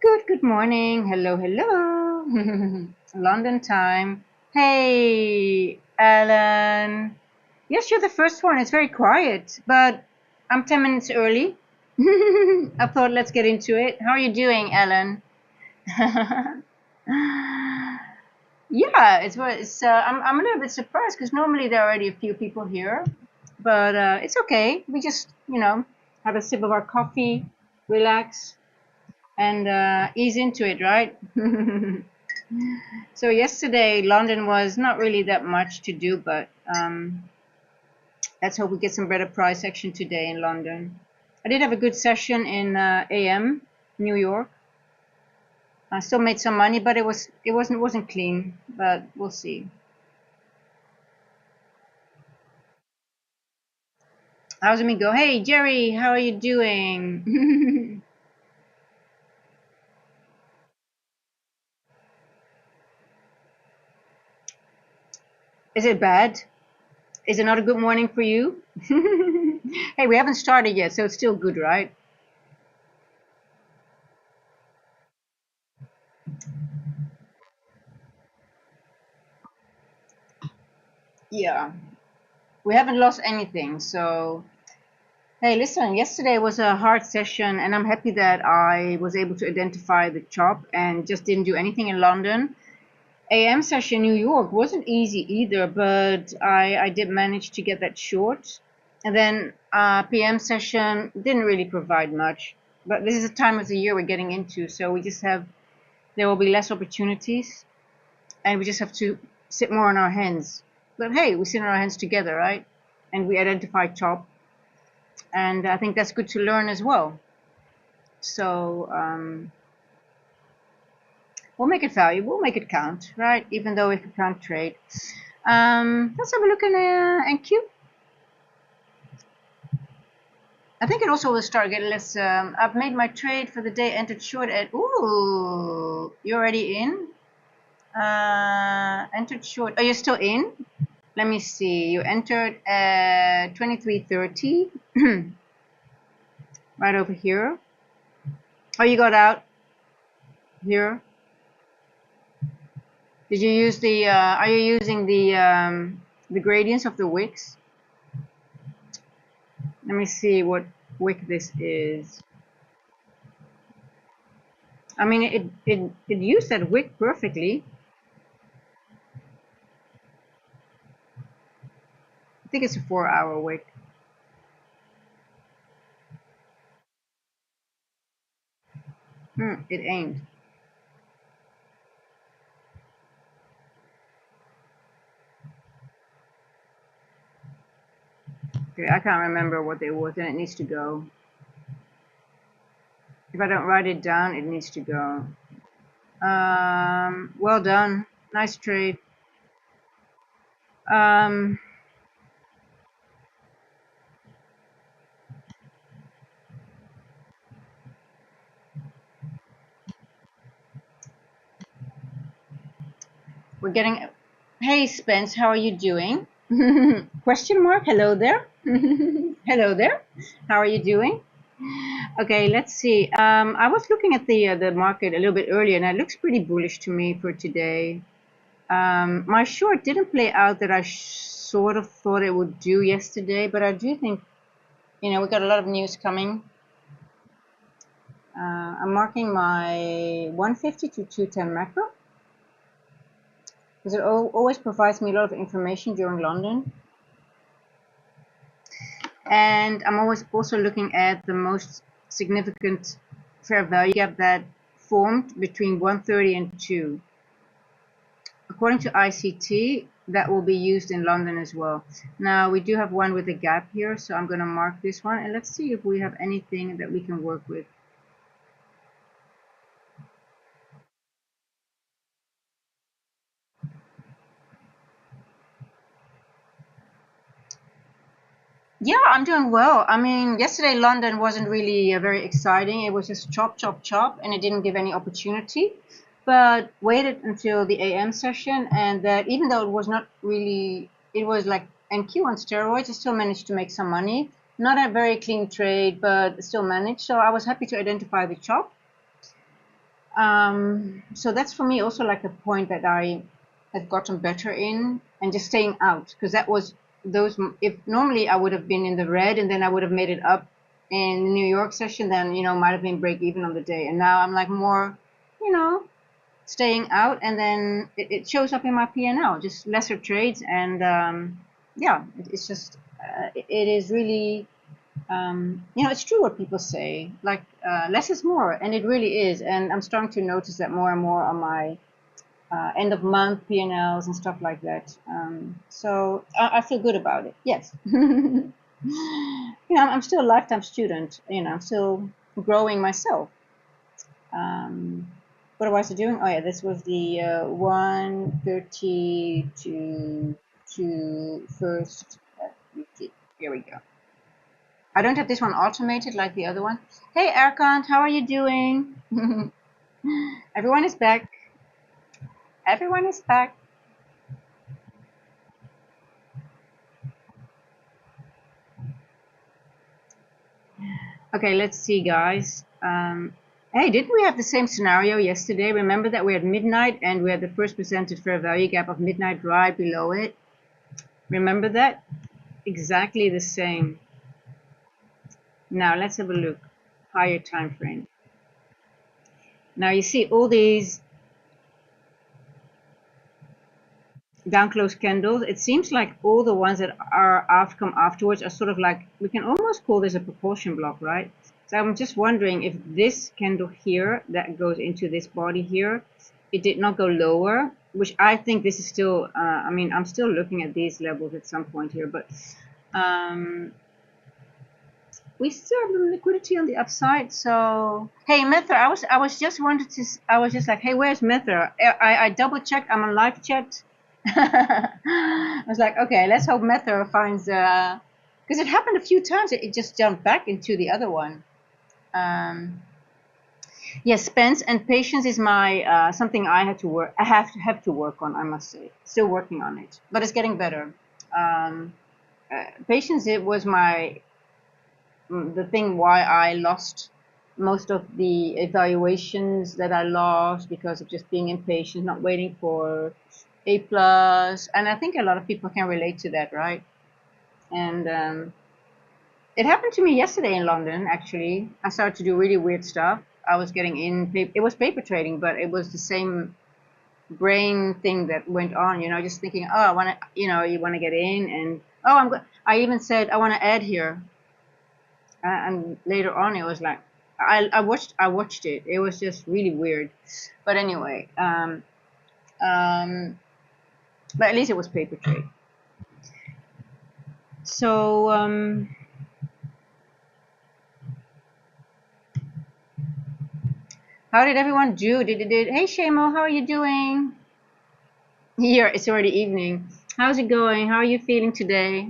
Good morning. Hello, hello. London time. Hey, Alan. Yes, you're the first one. It's very quiet, but I'm 10 minutes early. I thought let's get into it. How are you doing, Alan? Yeah, I'm a little bit surprised because normally there are already a few people here, but it's okay. We just, have a sip of our coffee, relax, and ease into it, right? So yesterday, London was not really that much to do, but let's hope we get some better price action today in London. I did have a good session in AM, New York. I still made some money, but it wasn't clean. But we'll see. How's it go? Hey Jerry, how are you doing? Is it bad? Is it not a good morning for you? Hey, we haven't started yet, so it's still good, right? Yeah, we haven't lost anything. So, hey, listen, yesterday was a hard session, and I'm happy that I was able to identify the chop and just didn't do anything in London. AM session New York wasn't easy either, but I did manage to get that short. And then PM session didn't really provide much. But this is the time of the year we're getting into, so there will be less opportunities, and we just have to sit more on our hands. But hey, we sit on our hands together, right? And we identify chop, and I think that's good to learn as well. So we'll make it valuable, we'll make it count, right? Even though if we can't trade. Let's have a look in NQ. I think it also will start getting less. I've made my trade for the day, entered short at. Ooh, you're already in. Entered short. Are you still in? Let me see. You entered at 23:30, right over here. Oh, you got out here. Did you use the? Are you using the gradients of the wicks? Let me see what wick this is. I mean, it used that wick perfectly. I think it's a 4-hour wick. It ain't. Okay, I can't remember what it was, and it needs to go. If I don't write it down, it needs to go. Well done. Nice trade. Um, we're getting. Hey, Spence, how are you doing? Question mark. Hello there. Hello there. How are you doing? Okay, let's see. I was looking at the market a little bit earlier, and it looks pretty bullish to me for today. My short didn't play out that I sort of thought it would do yesterday, but I do think, we got a lot of news coming. I'm marking my 150 to 210 macro because it always provides me a lot of information during London. And I'm always also looking at the most significant fair value gap that formed between 130 and 2. According to ICT, that will be used in London as well. Now we do have one with a gap here, so I'm going to mark this one, and let's see if we have anything that we can work with. Yeah, I'm doing well. I mean, yesterday London wasn't really very exciting. It was just chop, chop, chop, and it didn't give any opportunity. But waited until the AM session, and that even though it was not really, it was like NQ on steroids, I still managed to make some money. Not a very clean trade, but still managed. So I was happy to identify the chop. So that's for me also like a point that I have gotten better in, and just staying out, because that was those. If normally I would have been in the red and then I would have made it up in the New York session, then might have been break even on the day. And now I'm like more, you know, staying out, and then it shows up in my P&L, just lesser trades, and yeah, it's just it is really it's true what people say, like less is more, and it really is. And I'm starting to notice that more and more on my end of month P&Ls and stuff like that. So I feel good about it. Yes. I'm still a lifetime student. I'm still growing myself. What was I doing? Oh yeah, this was the 130 to first. Here we go. I don't have this one automated like the other one. Hey, Erkant, how are you doing? Everyone is back. Everyone is back. Okay, let's see, guys. Hey, didn't we have the same scenario yesterday? Remember that we had midnight and we had the first presented fair value gap of midnight right below it? Remember that? Exactly the same. Now let's have a look. Higher time frame. Now you see all these down close candles. It seems like all the ones that are come afterwards are sort of like, we can almost call this a proportion block, right? So I'm just wondering if this candle here that goes into this body here, it did not go lower, which I think this is still, I mean, I'm still looking at these levels at some point here, but we still have the liquidity on the upside. So hey, Mether, I was just like, hey, where's Mether? I double checked. I'm on live chat. I was like, okay, let's hope Mether finds because it happened a few times. It just jumped back into the other one. Yes, Spence, and patience is my something I had to work. I have to work on. I must say, still working on it, but it's getting better. Patience, it was my the thing why I lost most of the evaluations that I lost because of just being impatient, not waiting for A plus, and I think a lot of people can relate to that, right? And it happened to me yesterday in London. Actually, I started to do really weird stuff. I was getting in. It was paper trading, but it was the same brain thing that went on. Just thinking, oh, I want to, you want to get in, and oh, I even said I want to add here. And later on it was like I watched it. It was just really weird, but anyway, but at least it was paper trade. So how did everyone do? Did Hey Shamo, how are you doing? Here it's already evening. How's it going? How are you feeling today?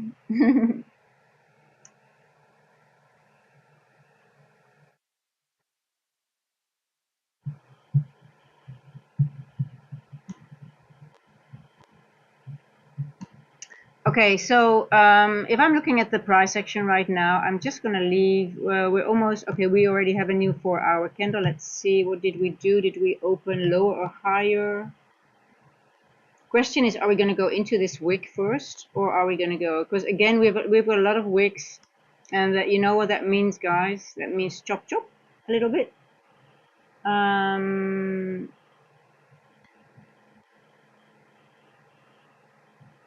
Okay, so if I'm looking at the price action right now, I'm just going to leave. We're almost, okay, we already have a new 4-hour candle. Let's see, what did we do? Did we open lower or higher? Question is, are we going to go into this wick first, or are we going to go? Because again, we've got a lot of wicks, and you know what that means, guys? That means chop chop a little bit.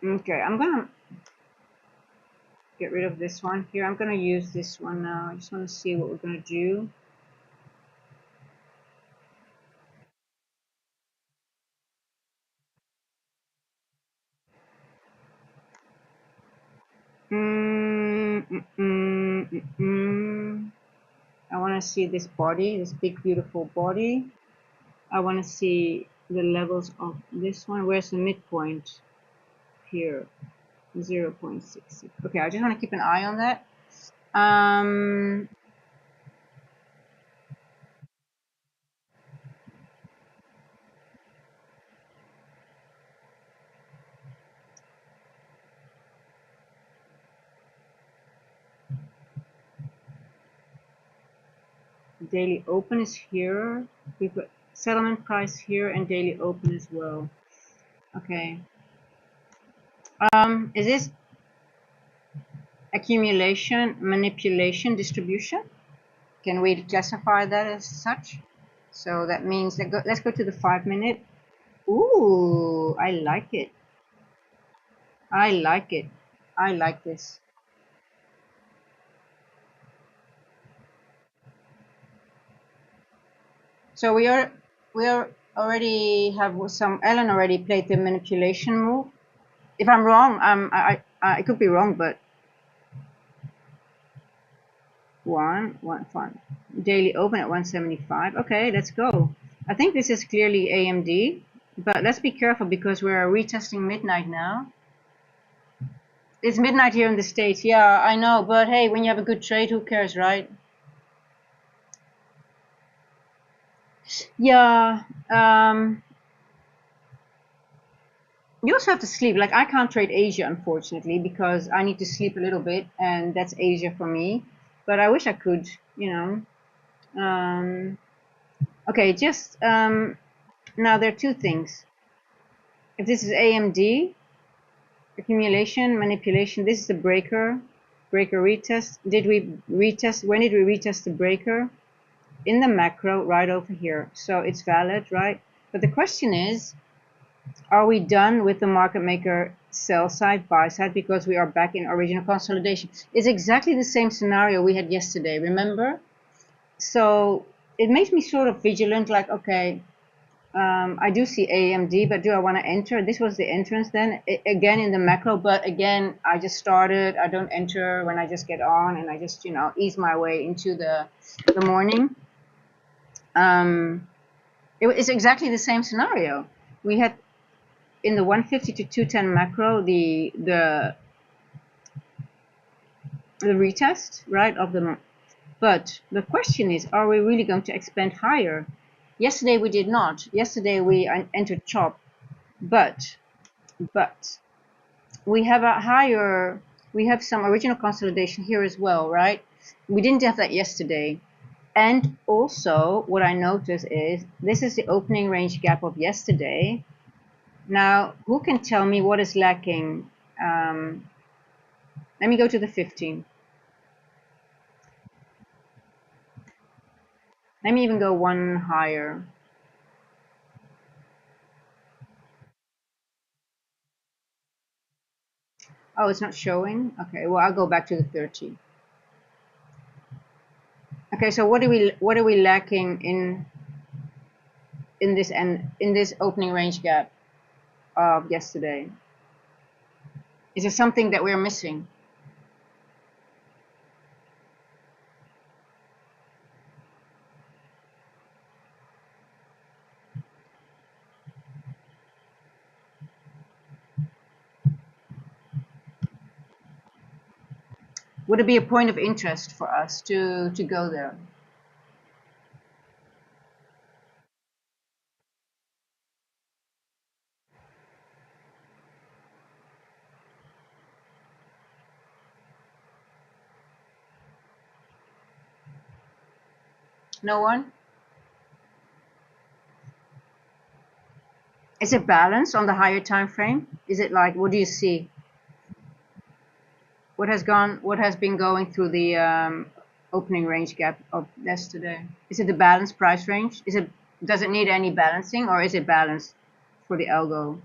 Okay, I'm gonna get rid of this one here. I'm gonna use this one now. I just want to see what we're gonna do. I want to see this body, this big beautiful body. I want to see the levels of this one. Where's the midpoint? Here, 0.66. Okay, I just want to keep an eye on that. Daily open is here. We've got Settlement price here and daily open as well. Okay. Is this accumulation, manipulation, distribution? Can we classify that as such? So that means let's go to the 5-minute. Ooh, I like it. I like it. I like this. So we are already have some. Ellen already played the manipulation move. If I'm wrong, I could be wrong, but one fun. Daily open at 175. Okay, let's go. I think this is clearly AMD, but let's be careful because we're retesting midnight now. It's midnight here in the States. Yeah, I know, but hey, when you have a good trade, who cares, right? Yeah. You also have to sleep. Like I can't trade Asia, unfortunately, because I need to sleep a little bit, and that's Asia for me. But I wish I could, you know. Okay, just now there are two things. If this is AMD, accumulation, manipulation, this is the breaker retest. Did we retest? When did we retest the breaker? In the macro right over here. So it's valid, right? But the question is, are we done with the market maker sell side, buy side, because we are back in original consolidation? It's exactly the same scenario we had yesterday, remember? So it makes me sort of vigilant, like, okay, I do see AMD, but do I want to enter? This was the entrance then, again in the macro, but again, I just started. I don't enter when I just get on, and I just, ease my way into the morning. It's exactly the same scenario. We had in the 150 to 210 macro the retest, right, of the. But the question is, are we really going to expand higher? Yesterday we did not. Yesterday we entered chop, but we have a higher. We have some original consolidation here as well, right? We didn't have that yesterday. And also, what I notice is this is the opening range gap of yesterday. Now, who can tell me what is lacking? Let me go to the 15. Let me even go one higher. Oh, it's not showing? Okay, well, I'll go back to the 30. Okay, so what are we lacking in this opening range gap of yesterday? Is there something that we're missing? Would it be a point of interest for us to go there? No one? Is it balanced on the higher time frame? Is it like, what do you see? What has been going through the opening range gap of yesterday? Is it the balanced price range? Does it need any balancing, or is it balanced for the algo?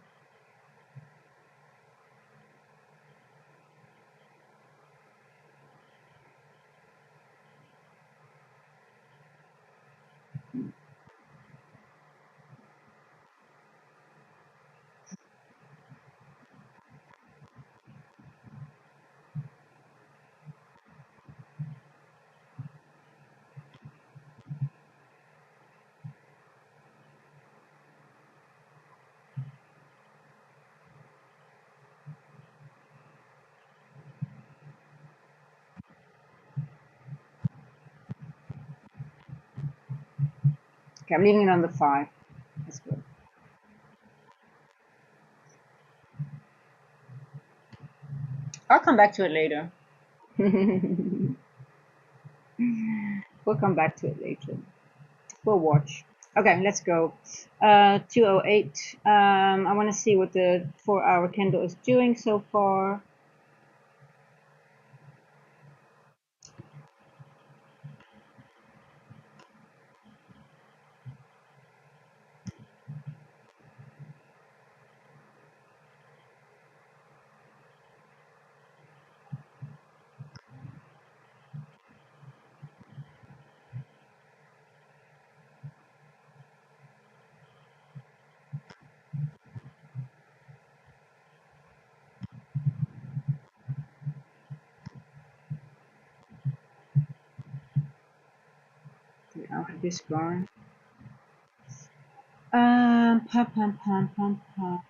Okay, I'm leaving it on the 5. That's good. I'll come back to it later. We'll come back to it later. We'll watch. Okay, let's go. 208. I want to see what the 4-hour candle is doing so far. Okay, I'll have this going. Pum, pum, pum, pum, pum.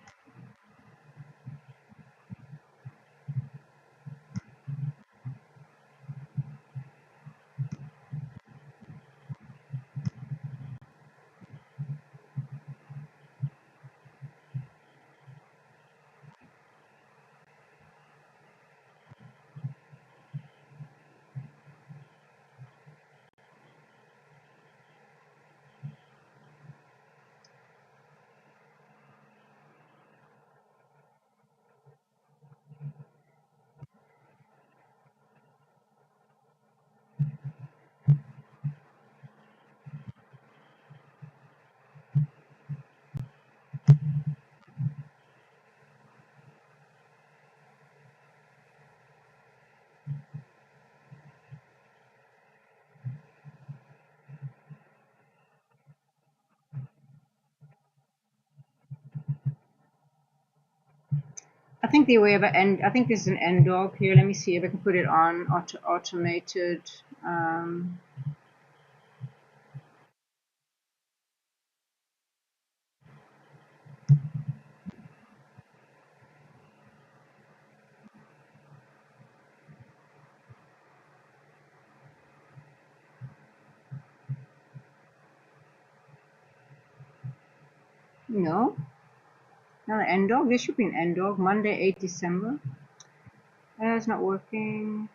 I think the way of end. I think there's an end dog here. Let me see if I can put it on automated. Um, no, not an end dog. This should be an end dog. Monday, 8 December. It's not working.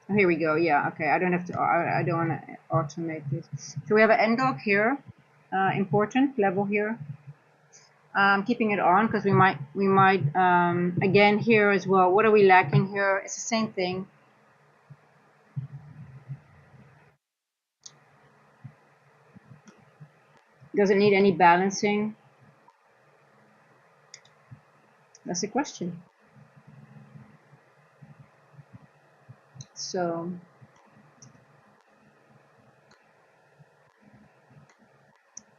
Oh, here we go. Yeah, okay. I don't have to. I don't want to automate this. So we have an end dog here. Important level here. Keeping it on because we might again here as well. What are we lacking here? It's the same thing. Does it need any balancing? That's the question. So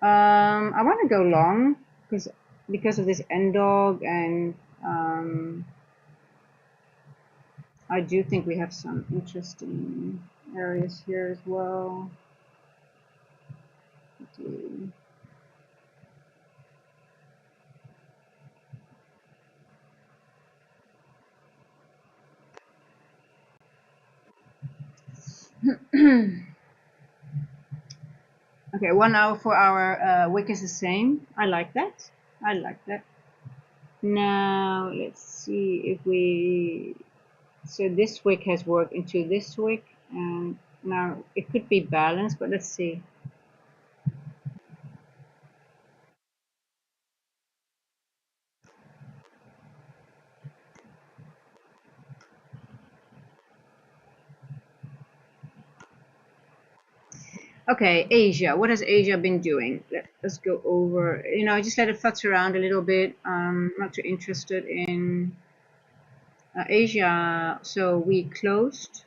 I want to go long because of this end dog, and I do think we have some interesting areas here as well. Okay, 1 hour, 4-hour wick is the same. I like that. I like that. Now let's see if we. So this wick has worked into this wick, and now it could be balanced, but let's see. Okay, Asia. What has Asia been doing? Let's go over. Just let it futz around a little bit. Not too interested in Asia. So we closed.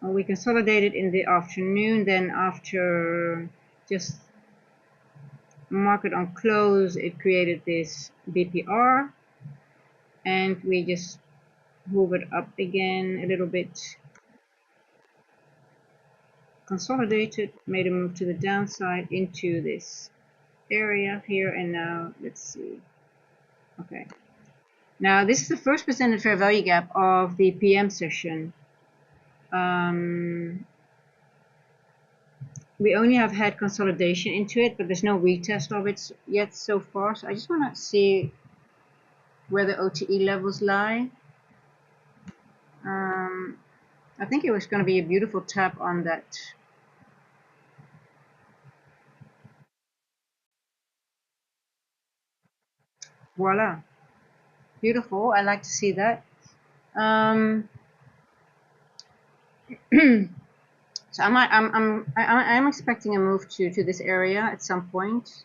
We consolidated in the afternoon. Then after just market on close, it created this BPR, and we just move it up again a little bit, consolidated, made a move to the downside into this area here, and now let's see. Okay, now this is the first presented fair value gap of the PM session. we only have had consolidation into it, but there's no retest of it yet so far. So I just want to see where the OTE levels lie. I think it was going to be a beautiful tap on that. Voila, beautiful. I like to see that. Um, so I'm expecting a move to this area at some point.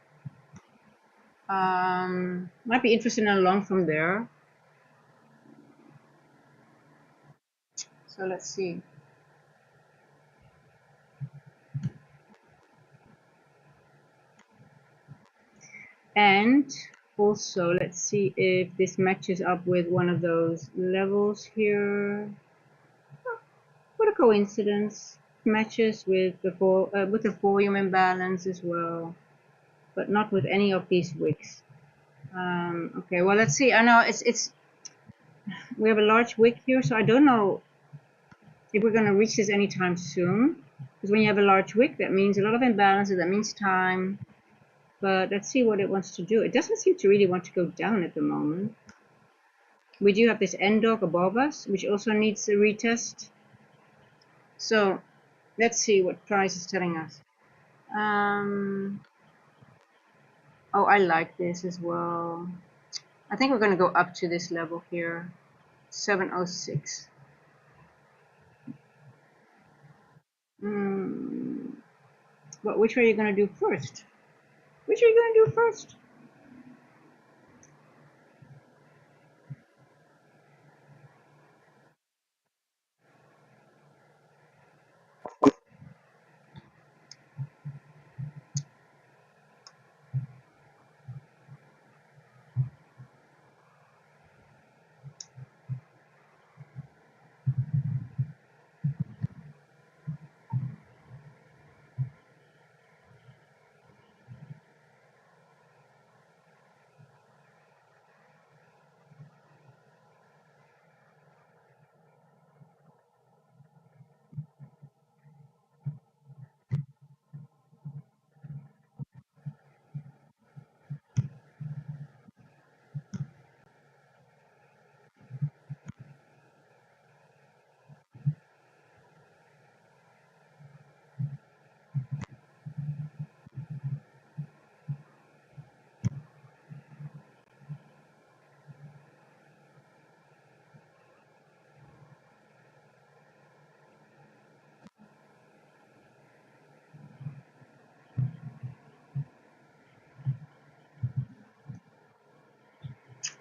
Might be interested in a long from there. So let's see. And also, let's see if this matches up with one of those levels here. What a coincidence! Matches with the volume imbalance as well, but not with any of these wicks. Okay, well let's see. I know it's we have a large wick here, so I don't know if we're going to reach this anytime soon. Because when you have a large wick, that means a lot of imbalances. That means time. But let's see what it wants to do. It doesn't seem to really want to go down at the moment. We do have this end dog above us, which also needs a retest. So let's see what price is telling us. Oh, I like this as well. I think we're going to go up to this level here, 706. But which are you going to do first? Which are you going to do first?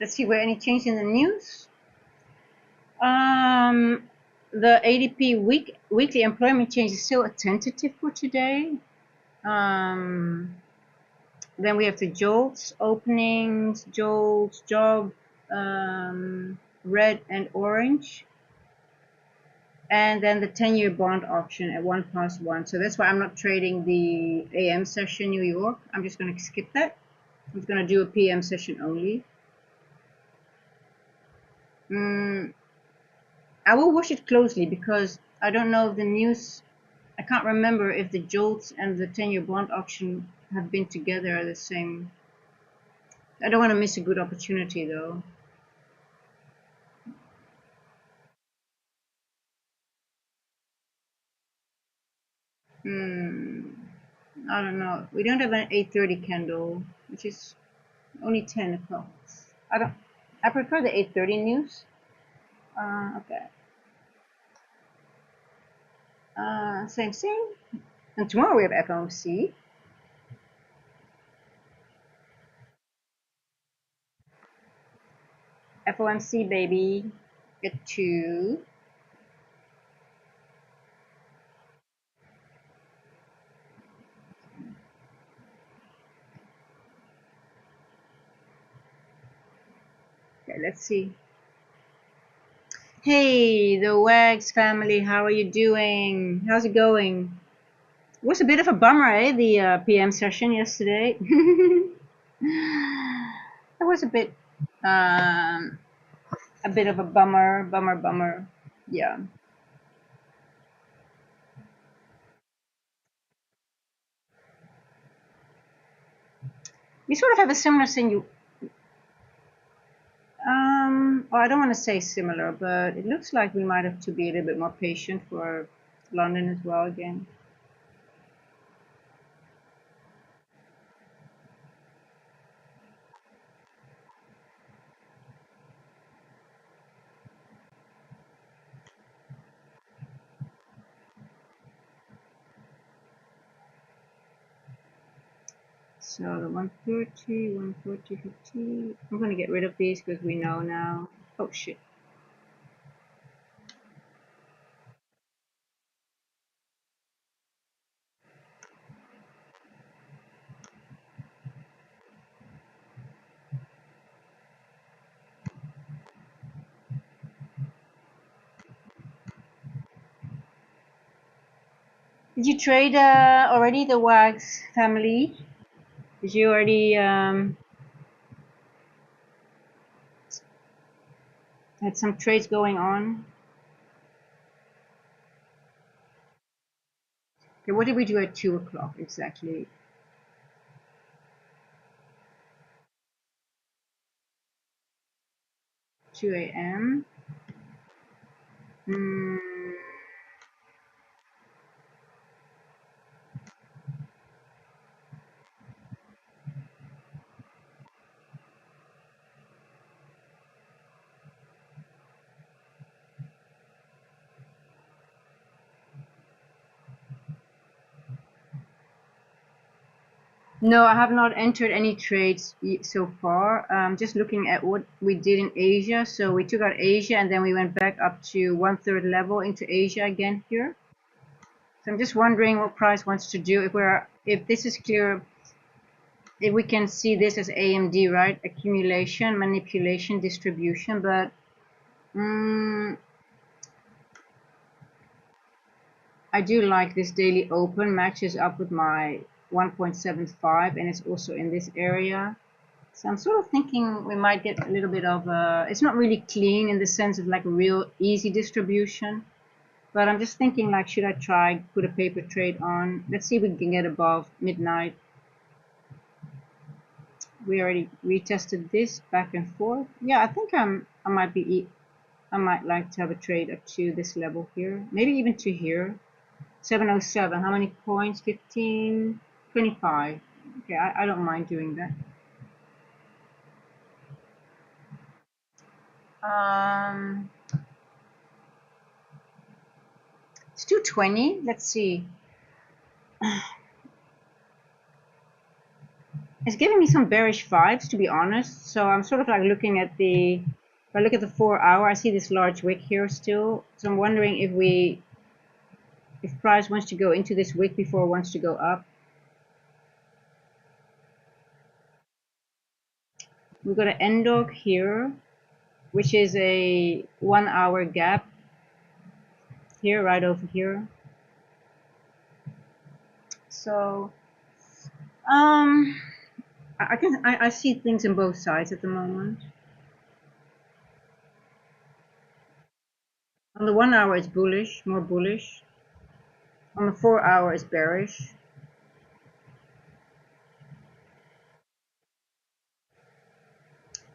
Let's see, were any change in the news? The ADP weekly employment change is still a tentative for today. Then we have the JOLTS openings, JOLTS job, red and orange. And then the 10-year bond option at 1+1. So that's why I'm not trading the AM session New York. I'm just going to skip that. I'm just going to do a PM session only. I will watch it closely because I don't know if the news, I can't remember if the JOLTS and the 10-year bond auction have been together at the same. I don't want to miss a good opportunity though. I don't know. We don't have an 8:30 candle, which is only 10 o'clock. I prefer the 8:30 news. Okay. Same thing. And tomorrow we have FOMC. FOMC baby. Get 2. Okay, let's see. Hey, the Wags family, how are you doing? How's it going? It was a bit of a bummer, eh? The PM session yesterday. It was a bit of a bummer. Yeah. We sort of have a similar thing. Well, I don't want to say similar, but it looks like we might have to be a little bit more patient for London as well again. So the 130, 140, 50. I'm going to get rid of these because we know now. Oh shit. Did you trade already the Wags family? Did you already had some trades going on? Okay, what did we do at 2 o'clock exactly? 2 a.m. Hmm. No, I have not entered any trades so far. Just looking at what we did in Asia. So we took out Asia and then we went back up to 1/3 level into Asia again here. So I'm just wondering what price wants to do. If this is clear, if we can see this as AMD, right? Accumulation, manipulation, distribution. But I do like this daily open, matches up with my 1.75, and it's also in this area. So I'm sort of thinking we might get a little bit of it's not really clean in the sense of like a real easy distribution, but I'm just thinking like, should I try put a paper trade on? Let's see if we can get above midnight. We already retested this back and forth. Yeah, I think I might like to have a trade up to this level here, maybe even to here. 707. How many points? 15, 25. Okay, I don't mind doing that. Um, it's 220. Let's see. It's giving me some bearish vibes, to be honest. So I'm sort of like looking at if I look at the 4 hour, I see this large wick here still. So I'm wondering if price wants to go into this wick before it wants to go up. We've got an end dog here, which is a 1 hour gap here, right over here. So, I see things on both sides at the moment. On the 1 hour it's bullish, more bullish. On the 4 hour it's bearish.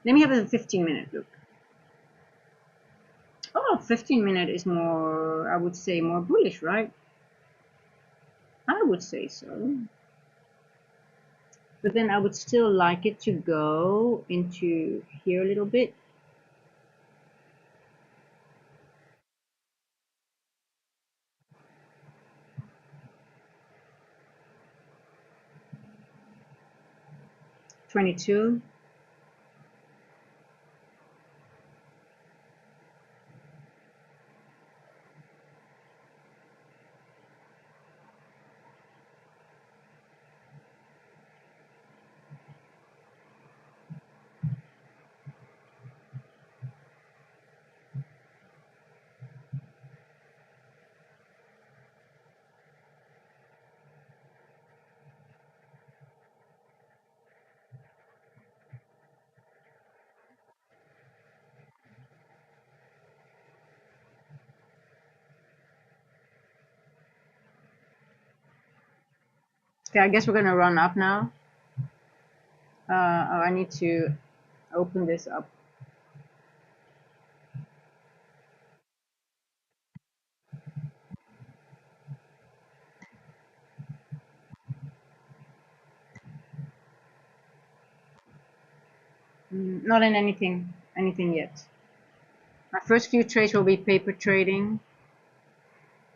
Let me have a 15-minute look. Oh, 15-minute is more, I would say, more bullish, right? I would say so. But then I would still like it to go into here a little bit. $22. Okay, I guess we're gonna run up now. Oh, I need to open this up. Not in anything yet. My first few trades will be paper trading,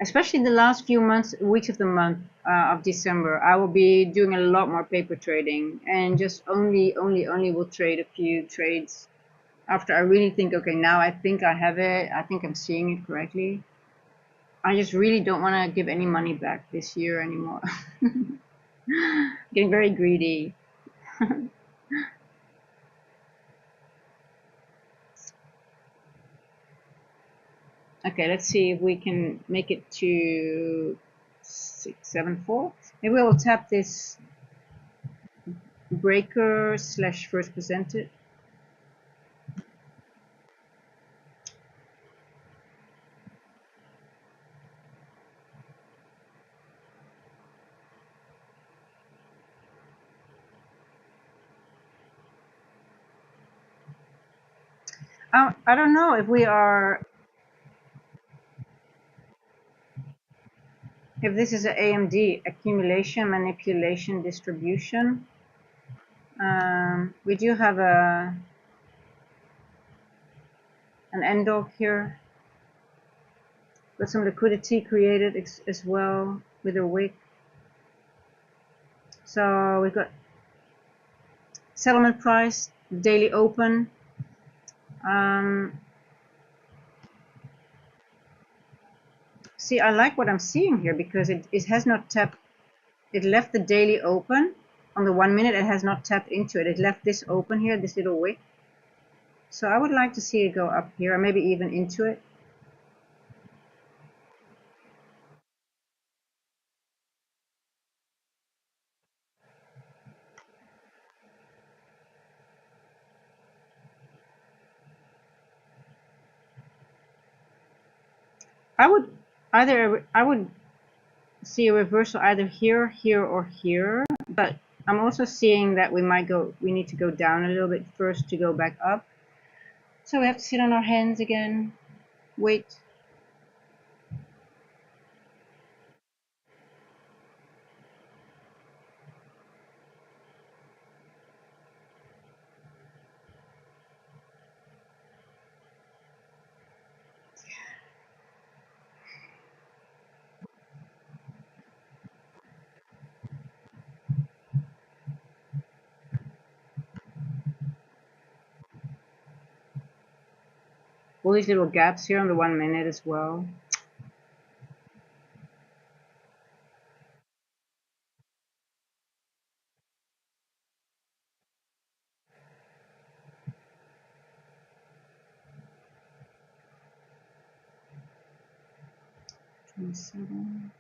especially the last few weeks of the month of December. I will be doing a lot more paper trading and just only will trade a few trades after I really think, okay, now I think I have it. I think I'm seeing it correctly. I just really don't want to give any money back this year anymore. Getting very greedy. Okay, let's see if we can make it to 674. Maybe we'll tap this breaker slash first presented. I don't know if we are, if this is an AMD, accumulation, manipulation, distribution. We do have an end dog here. Got some liquidity created as well with a wick. So we've got settlement price, daily open. See, I like what I'm seeing here because it has not tapped. It left the daily open on the 1 minute. It has not tapped into it. It left this open here, this little wick. So I would like to see it go up here, or maybe even into it. I would see a reversal either here, here, or here. But I'm also seeing that we need to go down a little bit first to go back up. So we have to sit on our hands again, wait. All these little gaps here on the 1 minute as well. Seven.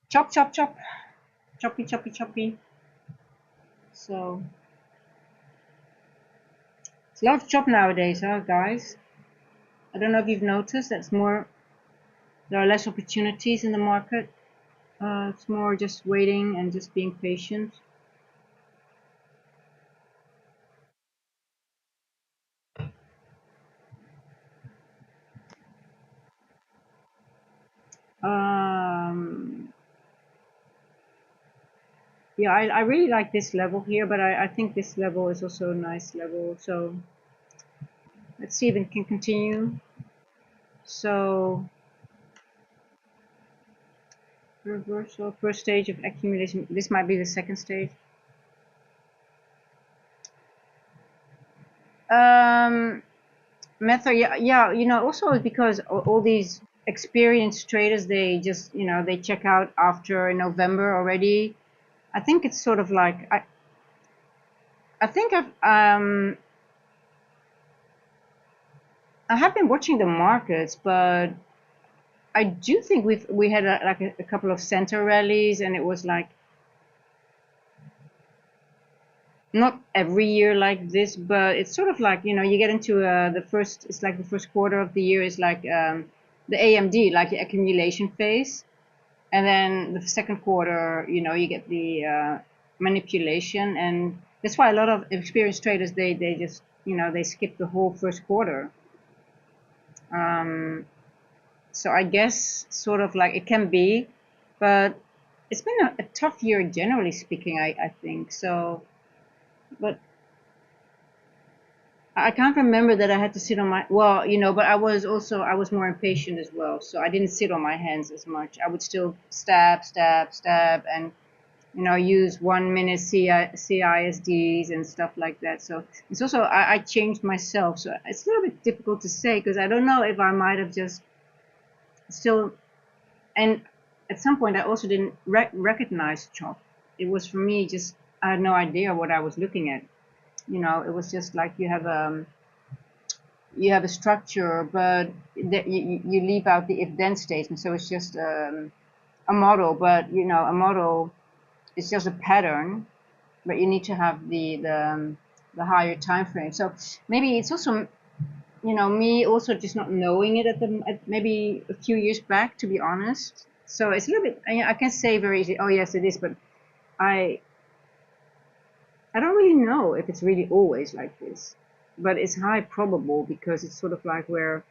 Chop, chop, chop. Choppy, choppy, choppy. So it's a lot of chop nowadays, huh, guys? I don't know if you've noticed. There are less opportunities in the market. It's more just waiting and just being patient. Um, yeah, I really like this level here, but I think this level is also a nice level. So let's see if it can continue. So reversal, first stage of accumulation. This might be the second stage. Um, Method, yeah, yeah, also because all these experienced traders, they just, they check out after November already. I think it's sort of like I think I have been watching the markets, but I do think we had a couple of center rallies, and it was like not every year like this, but it's sort of like, you get into it's like the first quarter of the year is like the AMD, like the accumulation phase. And then the second quarter, you get the manipulation, and that's why a lot of experienced traders, they just, they skip the whole first quarter. Um, so I guess sort of like it can be, but it's been a tough year generally speaking, I think. So, but I can't remember that I had to sit on my, well, but I was more impatient as well. So I didn't sit on my hands as much. I would still stab, stab, stab, and use 1 minute CISDs and stuff like that. So it's also, I changed myself. So it's a little bit difficult to say because I don't know if I might have just still, and at some point I also didn't recognize chop. It was for me just, I had no idea what I was looking at. It was just like you have a structure, but you leave out the if then statement. So it's just a model, but a model is just a pattern, but you need to have the higher time frame. So maybe it's also, me also just not knowing it at maybe a few years back, to be honest. So it's a little bit, I can say very easily, oh yes it is, but I I don't really know if it's really always like this, but it's high probable because it's sort of like where,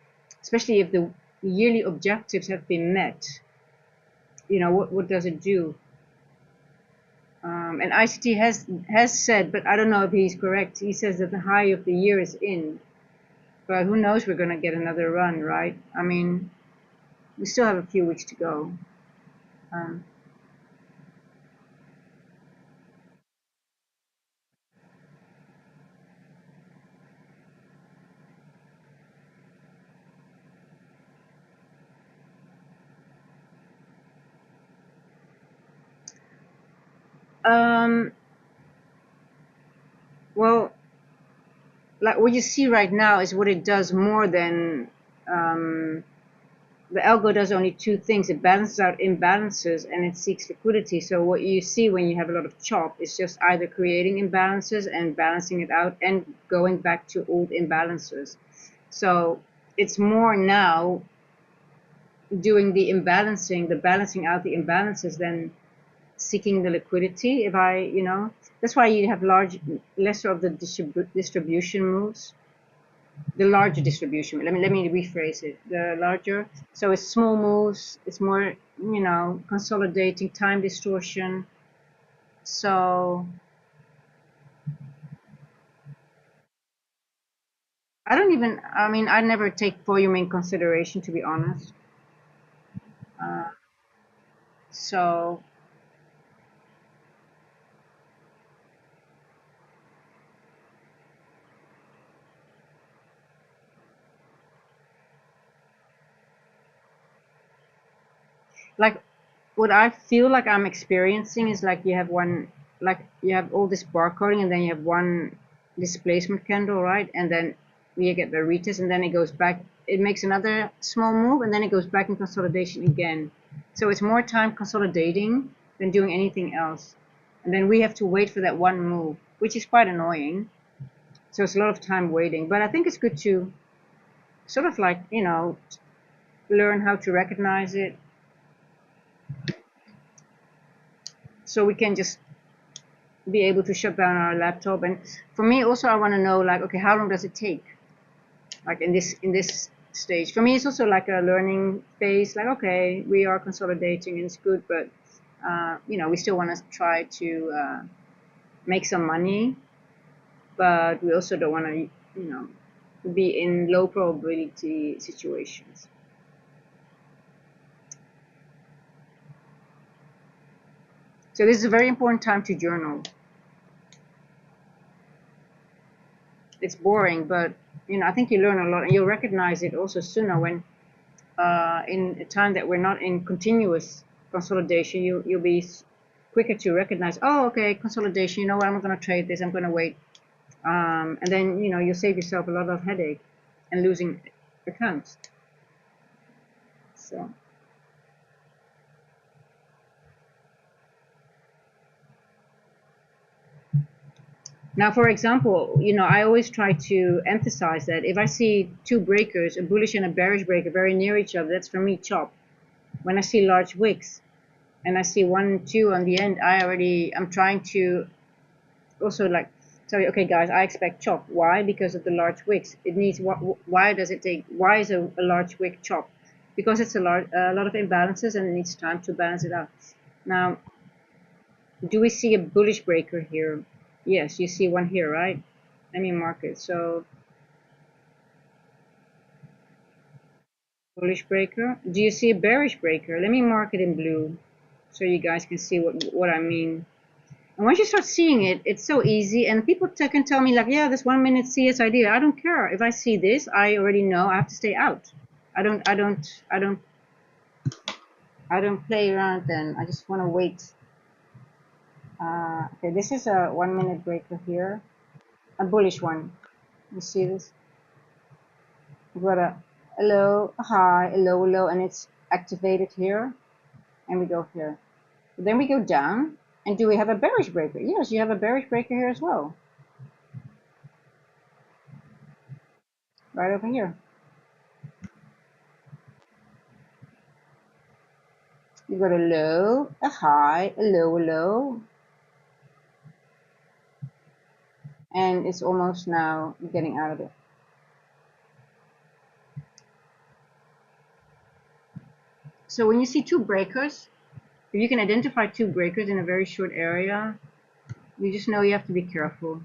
especially if the yearly objectives have been met, what does it do? And ICT has said, but I don't know if he's correct. He says that the high of the year is in, but who knows? We're gonna get another run, right? I mean, we still have a few weeks to go. Um, um, well, like what you see right now is what it does more than the algo does only two things. It balances out imbalances and it seeks liquidity. So what you see when you have a lot of chop is just either creating imbalances and balancing it out and going back to old imbalances. So it's more now doing the balancing out the imbalances than seeking the liquidity. That's why you have lesser of the distribution moves, the larger distribution. Let me rephrase it. The larger, so it's small moves. It's more, consolidating, time distortion. So I don't even. I mean, I never take volume in consideration, to be honest. Uh, so like what I feel like I'm experiencing is like you have all this barcoding and then you have one displacement candle, right? And then you get the retest and then it goes back. It makes another small move and then it goes back in consolidation again. So it's more time consolidating than doing anything else. And then we have to wait for that one move, which is quite annoying. So it's a lot of time waiting. But I think it's good to sort of like, learn how to recognize it so we can just be able to shut down our laptop. And for me also, I want to know, like, okay, how long does it take, like in this stage. For me, it's also like a learning phase. Like, okay, we are consolidating and it's good, but we still want to try to make some money, but we also don't want to, be in low probability situations. So this is a very important time to journal. It's boring, but I think you learn a lot, and you'll recognize it also sooner when, in a time that we're not in continuous consolidation, you'll be quicker to recognize. Oh, okay, consolidation. You know what? I'm not going to trade this. I'm going to wait, and then you'll save yourself a lot of headache and losing accounts. So. Now, for example, I always try to emphasize that if I see two breakers, a bullish and a bearish breaker, very near each other, that's for me chop. When I see large wicks and I see 1, 2 on the end, I'm trying to also like tell you, okay, guys, I expect chop. Why? Because of the large wicks. It needs why is a large wick chop? Because it's a lot of imbalances and it needs time to balance it out. Now, do we see a bullish breaker here? Yes, you see one here, right? Let me mark it. So, bullish breaker. Do you see a bearish breaker? Let me mark it in blue so you guys can see what I mean. And once you start seeing it, it's so easy. And people can tell me like, yeah, this 1 minute CSID. I don't care. If I see this, I already know I have to stay out. I don't play around then. I just want to wait. Okay, this is a 1 minute breaker here. A bullish one. You see this? We've got a low, a high, a low, and it's activated here. And we go here. Then we go down. And do we have a bearish breaker? Yes, you have a bearish breaker here as well. Right over here. You've got a low, a high, a low. And it's almost now getting out of it. So when you see two breakers, if you can identify two breakers in a very short area, you just know you have to be careful.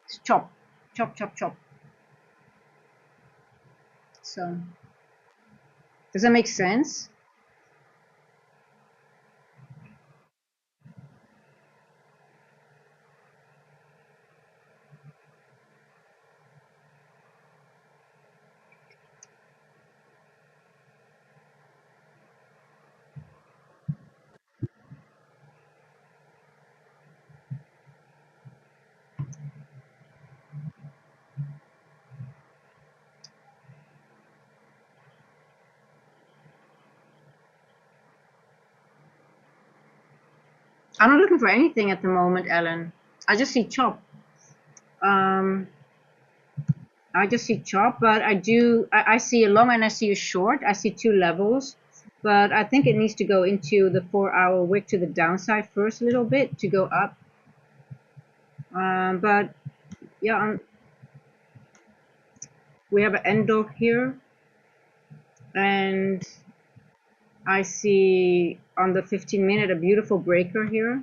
It's chop, chop, chop, chop. So, does that make sense? I'm not looking for anything at the moment, Ellen. I just see chop. I just see chop, but I see a long and I see a short. I see two levels, but I think it needs to go into the 4-hour wick to the downside first a little bit to go up. But yeah, we have an end dog here, and I see on the 15-minute a beautiful breaker here.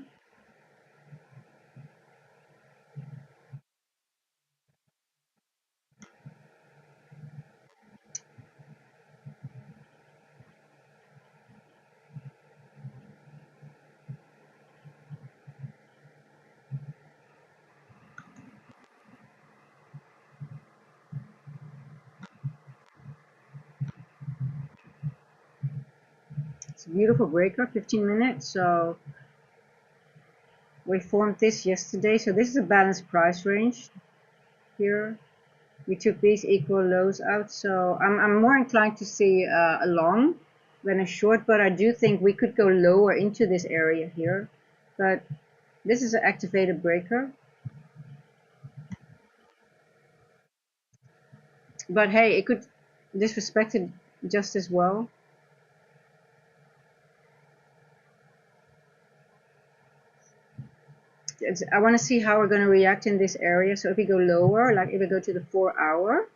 It's a beautiful breaker, 15 minutes. So we formed this yesterday. So this is a balanced price range here. We took these equal lows out. So I'm more inclined to see a long than a short, but I do think we could go lower into this area here. But this is an activated breaker. But hey, it could disrespect it just as well. I want to see how we're going to react in this area. So if we go lower, like if we go to the 4-hour,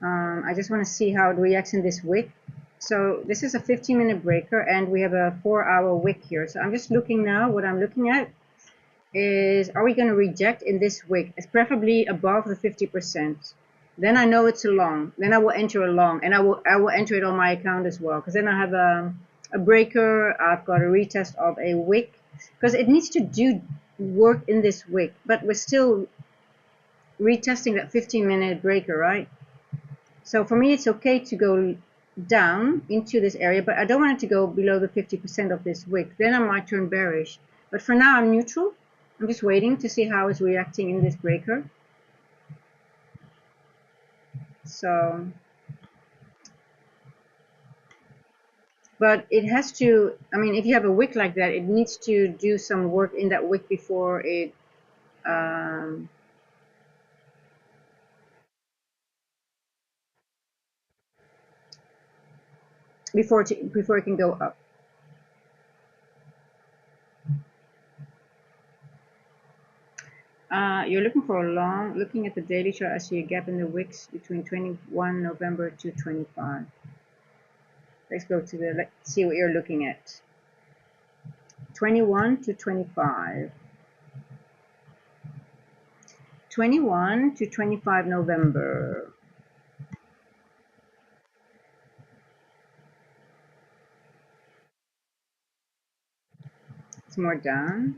I just want to see how it reacts in this wick. So this is a 15-minute breaker, and we have a 4-hour wick here. So I'm just looking now. What I'm looking at is, are we going to reject in this wick? It's preferably above the 50%. Then I know it's a long. Then I will enter a long, and I will enter it on my account as well, because then I have a breaker. I've got a retest of a wick, because it needs to do work in this wick, but we're still retesting that 15-minute breaker, right? So for me, it's okay to go down into this area, but I don't want it to go below the 50% of this wick. Then I might turn bearish. But for now, I'm neutral. I'm just waiting to see how it's reacting in this breaker. So, but it has to, I mean, if you have a wick like that, it needs to do some work in that wick before it before it can go up. You're looking for a long. Looking at the daily chart, I see a gap in the wicks between 21 November to 25. Let's go to the, let's see what you're looking at. 21 to 25. 21 to 25 November. It's more down.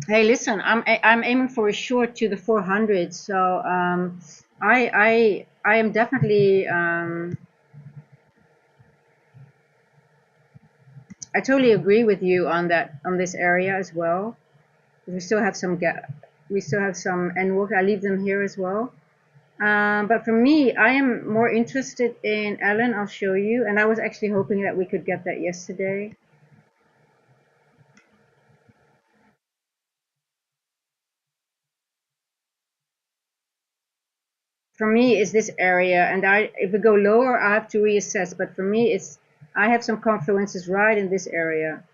Hey, listen, I'm aiming for a short to the 400. So I am definitely I totally agree with you on that, on this area as well. We still have some gap. We still have some end work. I leave them here as well. But for me, I am more interested in Ellen. I'll show you. And I was actually hoping that we could get that yesterday. For me, it's this area. And if we go lower, I have to reassess. But for me, I have some confluences right in this area.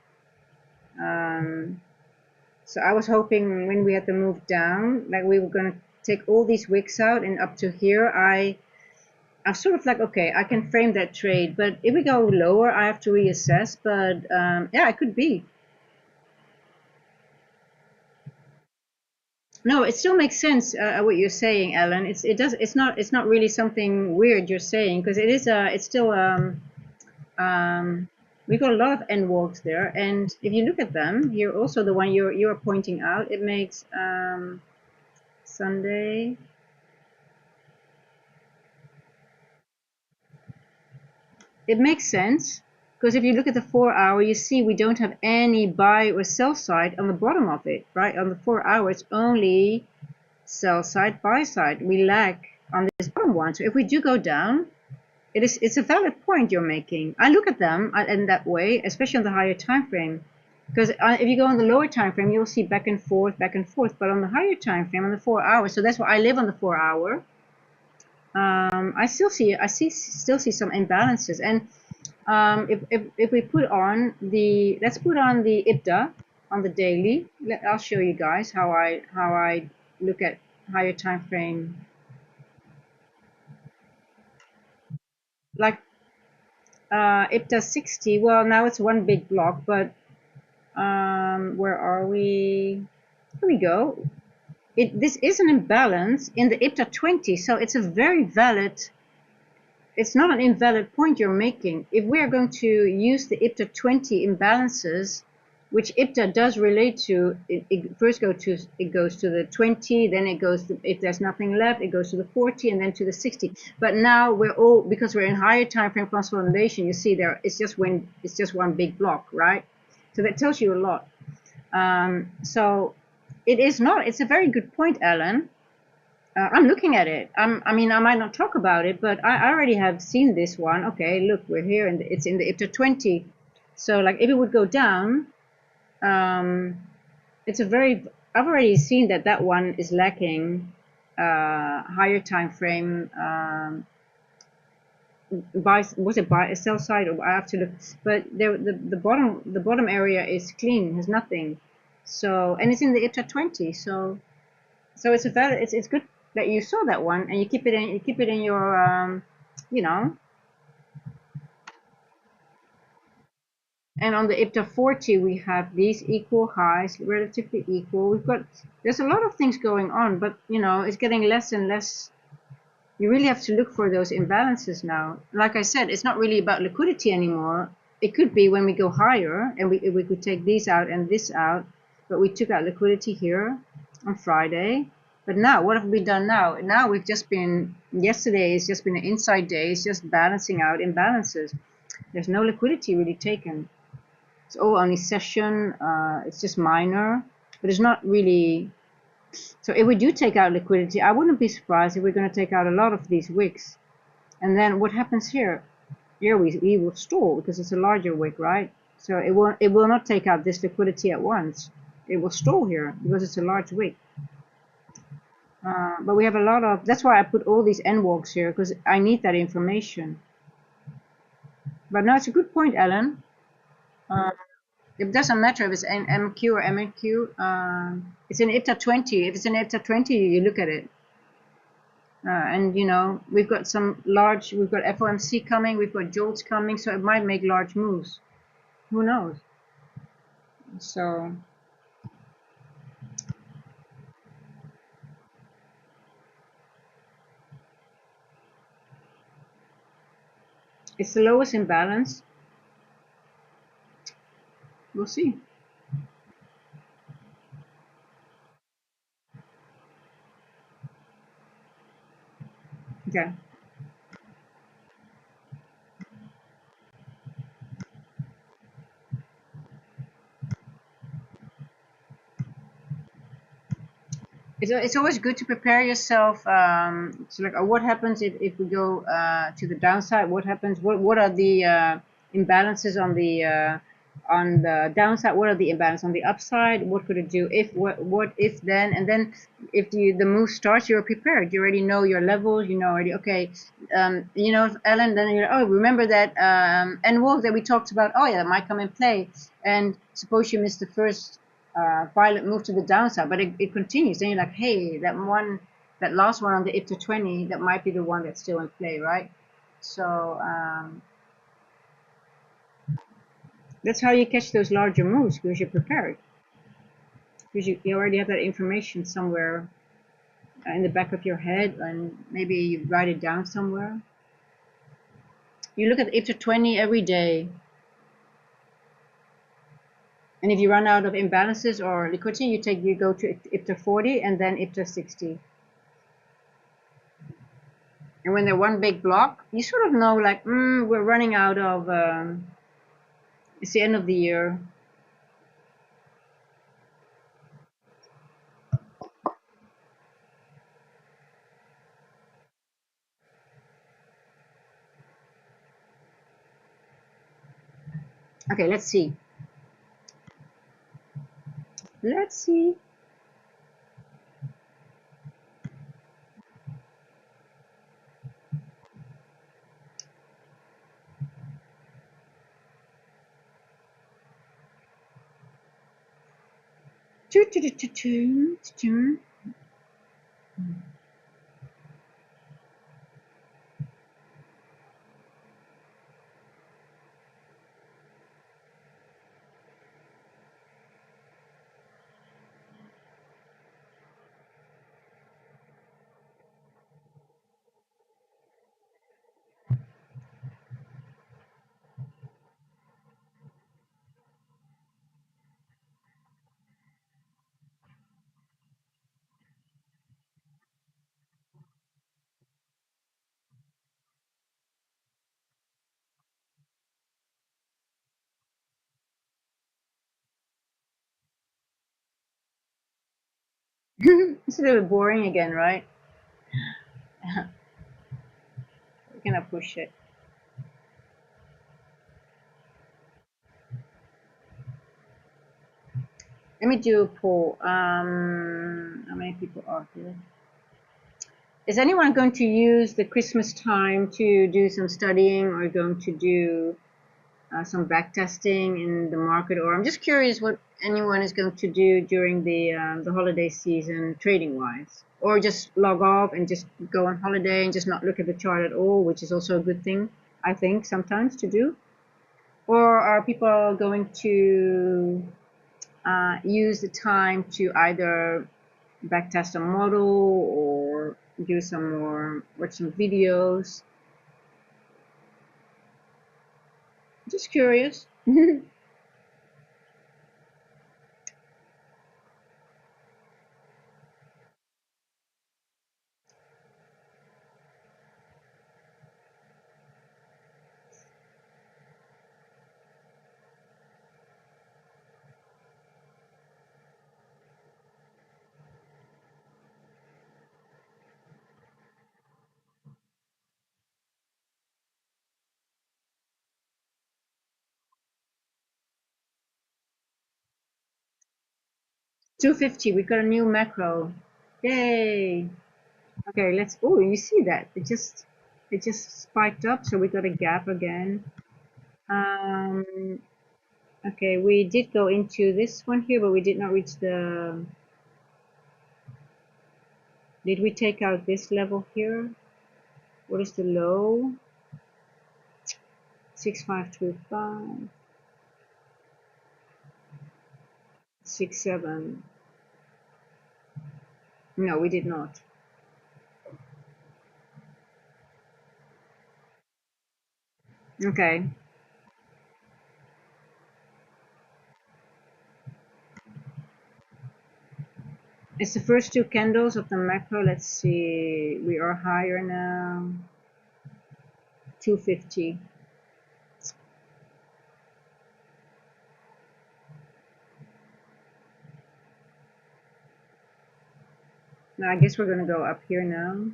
So I was hoping when we had to move down, like we were going to take all these wicks out, and up to here, I'm sort of like, okay, I can frame that trade. But if we go lower, I have to reassess. But yeah, it could be. No, it still makes sense what you're saying, Ellen. It's not really something weird you're saying, because it's still we've got a lot of end walks there, and if you look at them here, also the one you're pointing out, it makes Sunday. It makes sense, because if you look at the 4-hour, you see we don't have any buy or sell side on the bottom of it, right? On the 4-hour, it's only sell side, buy side. We lack on this bottom one. So if we do go down, it's a valid point you're making. I look at them in that way, especially on the higher time frame, because if you go on the lower time frame, you'll see back and forth, but on the higher time frame, on the 4-hour, so that's why I live on the 4-hour. I still see some imbalances, and if we put on the, let's put on the IPDA on the daily. I'll show you guys how I look at higher time frame. Like IPDA 60. Well, now it's one big block, but where are we? Here we go. This is an imbalance in the IPDA 20, so it's a very valid. It's not an invalid point you're making. If we are going to use the IPDA 20 imbalances, which IPDA does relate to, it first goes to the 20, then it goes to, if there's nothing left, it goes to the 40, and then to the 60. But now because we're in higher time frame consolidation, you see there it's just one big block, right? So that tells you a lot. So It is not. It's a very good point, Alan. I'm looking at it. I mean, I might not talk about it, but I already have seen this one. Okay, look, we're here, and it's in the IPTA 20. So, like, if it would go down, um, it's a very. I've already seen that that one is lacking higher time frame. Buy, was it buy a sell side, or I have to look. But there, the bottom area is clean, has nothing. So, and it's in the IPTA 20. So it's a valid, it's good that you saw that one and you keep it in your you know. And on the IPTA 40 we have these equal highs, relatively equal. We've got, there's a lot of things going on, but you know, it's getting less and less. You really have to look for those imbalances now. Like I said, it's not really about liquidity anymore. It could be when we go higher and we could take these out and this out, but we took out liquidity here on Friday. But now, what have we done now? Now we've just been, yesterday has just been an inside day. It's just balancing out imbalances. There's no liquidity really taken. It's all only session. It's just minor, but it's not really. So if we do take out liquidity, I wouldn't be surprised if we're going to take out a lot of these wicks. And then what happens here? Here we will stall because it's a larger wick, right? So it will not take out this liquidity at once. It will stall here because it's a large wick. But we have a lot of, that's why I put all these N walks here, because I need that information. But no, it's a good point, Alan. Uh, it doesn't matter if it's an MQ or MNQ. It's an IPTA 20. If it's an IPTA 20, you look at it. And you know, we've got some large, we've got FOMC coming, we've got jolts coming, so it might make large moves. Who knows? So it's the lowest imbalance. We'll see. Okay. It's always good to prepare yourself. So like, what happens if we go to the downside? What happens? What are the imbalances on the downside? What are the imbalances on the upside? What could it do if what if then? And then if the move starts, you're prepared. You already know your levels. You know already. Okay, you know, Ellen. Then you're, oh, remember that N wolf that we talked about. Oh yeah, that might come in play. And suppose you missed the first violent move to the downside, but it continues. Then you're like, hey, that last one on the IPTA 20, that might be the one that's still in play, right? So that's how you catch those larger moves, because you're prepared, because you already have that information somewhere in the back of your head, and maybe you write it down somewhere. You look at IPTA 20 every day, and if you run out of imbalances or liquidity, you go to IPTA 40 and then IPTA 60. And when they're one big block, you sort of know, like, we're running out of, it's the end of the year. Okay, let's see. Let's see. It's a little bit boring again, right? We're gonna push it. Let me do a poll. How many people are here? Is anyone going to use the Christmas time to do some studying or going to do some back testing in the market? Or I'm just curious what anyone is going to do during the holiday season trading wise, or just log off and just go on holiday and just not look at the chart at all, which is also a good thing, I think, sometimes to do. Or are people going to use the time to either backtest a model or do some more, watch some videos? Just curious. 250, we got a new macro. Yay. Okay, let's, oh, you see that? It just spiked up, so we got a gap again. Okay, we did go into this one here, but we did not reach the, did we take out this level here? What is the low? 6525, 67. No, we did not. Okay. It's the first two candles of the macro. Let's see. We are higher now. 250. Now I guess we're going to go up here now.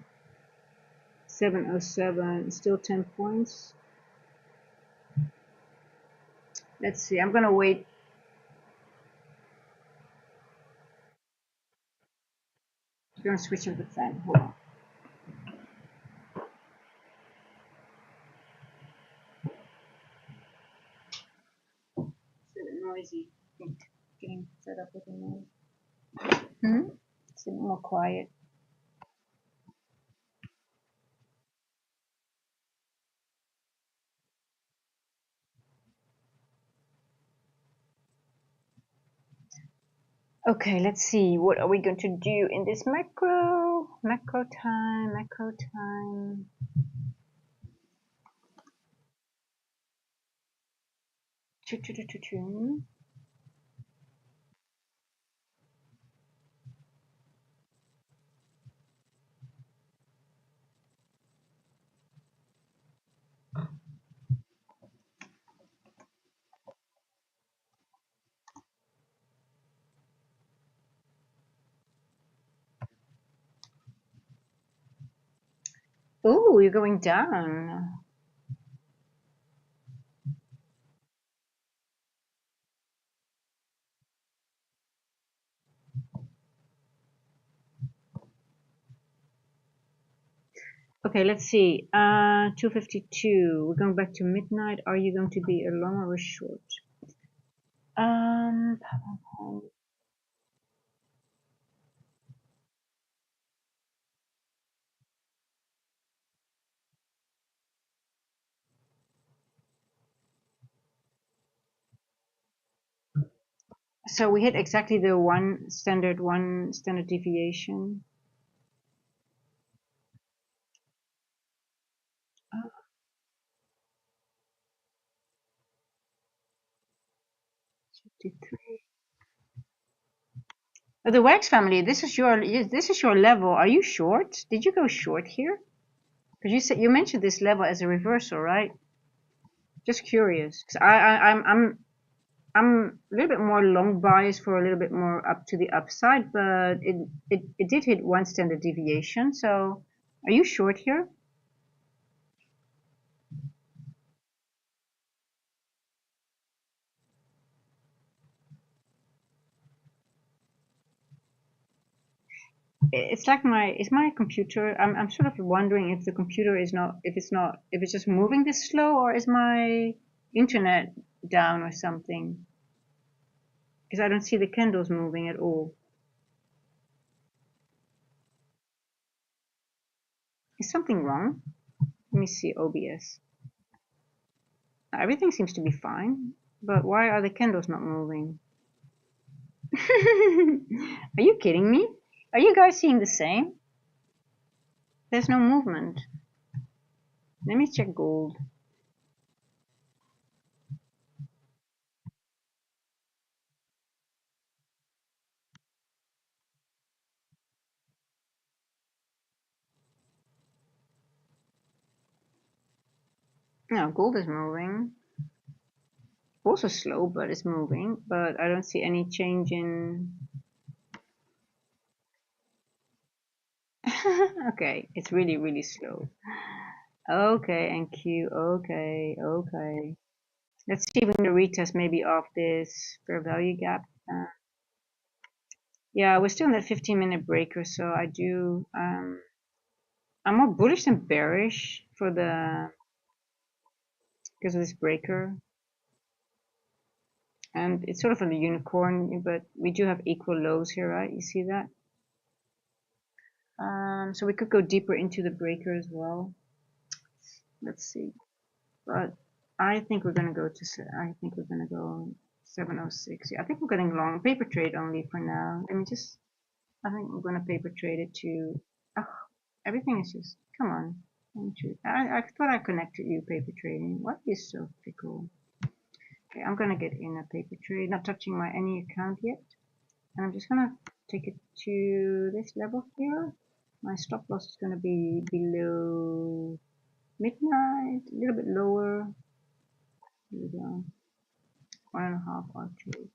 707, still 10 points. Let's see. I'm going to wait. I'm going to switch on the fan. Hold on. It's a bit noisy. I think getting fed up with the noise. It's a bit more quiet. Okay, let's see. What are we going to do in this macro? Macro time, macro time. Choo-choo-choo-choo-choo. Oh, you're going down. Okay, let's see. 252. We're going back to midnight. Are you going to be a long or a short? Um, so we hit exactly the one standard deviation. Oh, 53. Oh, the wax family. This is your level. Are you short? Did you go short here? Because you mentioned this level as a reversal, right? Just curious. 'Cause I'm I'm a little bit more long bias for a little bit more up to the upside, but it did hit one standard deviation. So are you short here? It's like my computer. I'm sort of wondering if the computer is not, if it's just moving this slow, or is my internet down or something? Because I don't see the candles moving at all. Is something wrong? Let me see OBS. Everything seems to be fine, but why are the candles not moving? Are you kidding me? Are you guys seeing the same? There's no movement. Let me check gold. No, gold is moving. Also slow, but it's moving. But I don't see any change in. Okay, it's really, really slow. Okay, and Q. Okay, okay. Let's see if we can retest maybe off this fair value gap. Yeah, we're still in that 15-minute breaker, so I do. I'm more bullish than bearish for the because of this breaker, and it's sort of a unicorn, but we do have equal lows here, right? You see that? So we could go deeper into the breaker as well. Let's see, but I think we're gonna go to. I think we're gonna go 706. Yeah, I think we're getting long paper trade only for now. Let me just. I think we're gonna paper trade it to. Oh, everything is just. Come on. I thought I connected you paper trading. What is so fickle? Okay, I'm gonna get in a paper trade, not touching my any account yet. And I'm just gonna take it to this level here. My stop loss is gonna be below midnight, a little bit lower. Here we go. 1.5 R2.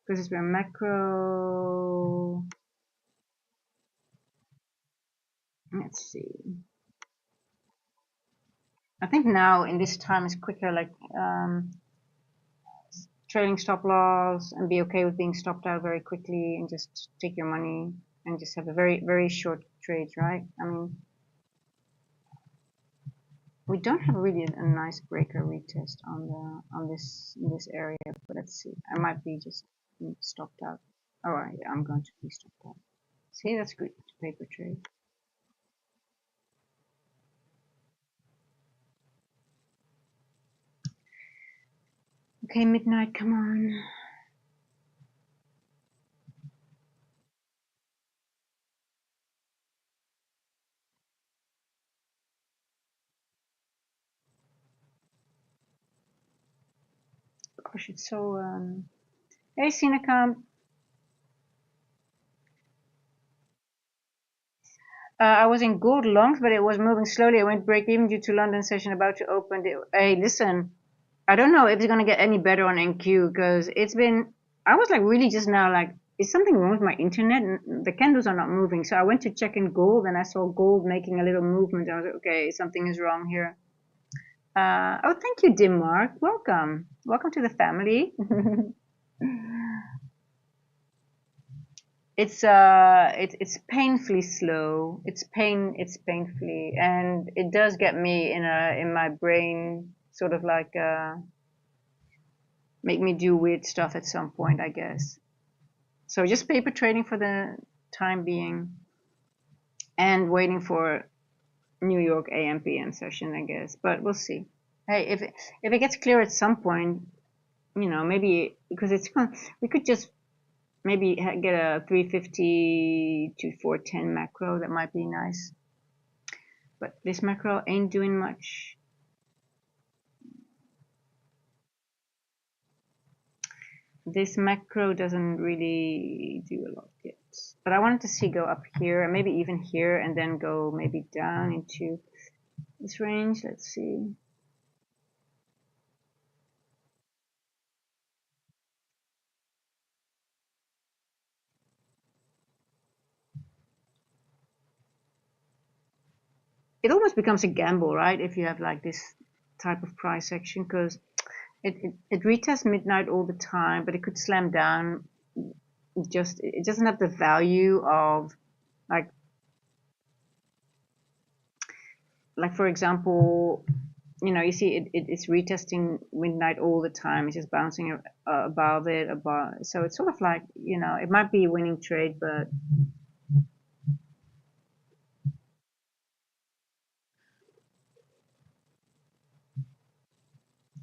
Because it's where macro. Let's see. I think now in this time is quicker, like trailing stop loss and be okay with being stopped out very quickly and just take your money and just have a very, very short trades, right? I mean, we don't have really a nice breaker retest on the in this area, but let's see. I might be just stopped out. All right, yeah, I'm going to be stopped out. See, that's good paper trade. Okay, midnight, come on. Gosh, it's so. Hey, Cinecom. I was in gold longs, but it was moving slowly. I went break even due to London session about to open. Hey, listen, I don't know if it's gonna get any better on NQ because it's been. I was like really just now like, is something wrong with my internet? The candles are not moving. So I went to check in gold and I saw gold making a little movement. I was like, okay, something is wrong here. Oh, thank you, Dim Mark. Welcome. Welcome to the family. It's painfully slow. It's painfully, and it does get me in my brain sort of like make me do weird stuff at some point, I guess. So just paper trading for the time being and waiting for New York AM PM session, I guess. But we'll see. Hey, if it gets clear at some point, maybe because we could just maybe get a 350 to 410 macro. That might be nice. But this macro ain't doing much. This macro doesn't really do a lot yet. But I wanted to see go up here and maybe even here and then go maybe down into this range. Let's see. it almost becomes a gamble, right? If you have like this type of price action, because it retests midnight all the time, but it could slam down. Just it doesn't have the value of like for example, you see it's retesting midnight all the time. It's just bouncing above it, above. So it's sort of like, it might be a winning trade, but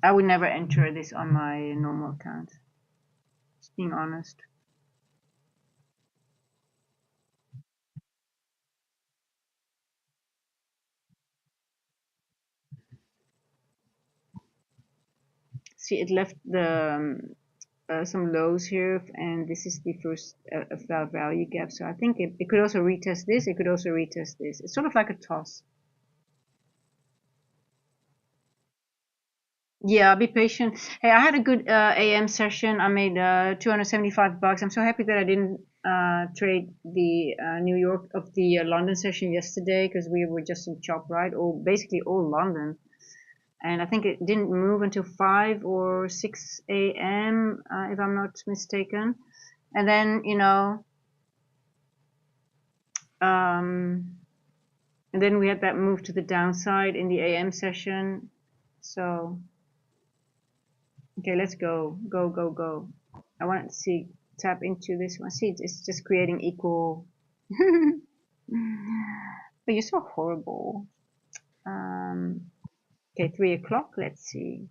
I would never enter this on my normal account. Just being honest. See, it left the some lows here, and this is the first value gap. So I think it could also retest this. It could also retest this. It's sort of like a toss. Yeah, be patient. Hey, I had a good AM session. I made $275. I'm so happy that I didn't trade the New York of the London session yesterday, because we were just in chop, right? Or basically all London. And I think it didn't move until 5 or 6 a.m., if I'm not mistaken. And then, um, and then we had that move to the downside in the AM session. So, okay, let's go, go, go, go. I want to see, tap into this one. See, it's just creating equal. But you're so horrible. Okay, 3 o'clock. Let's see.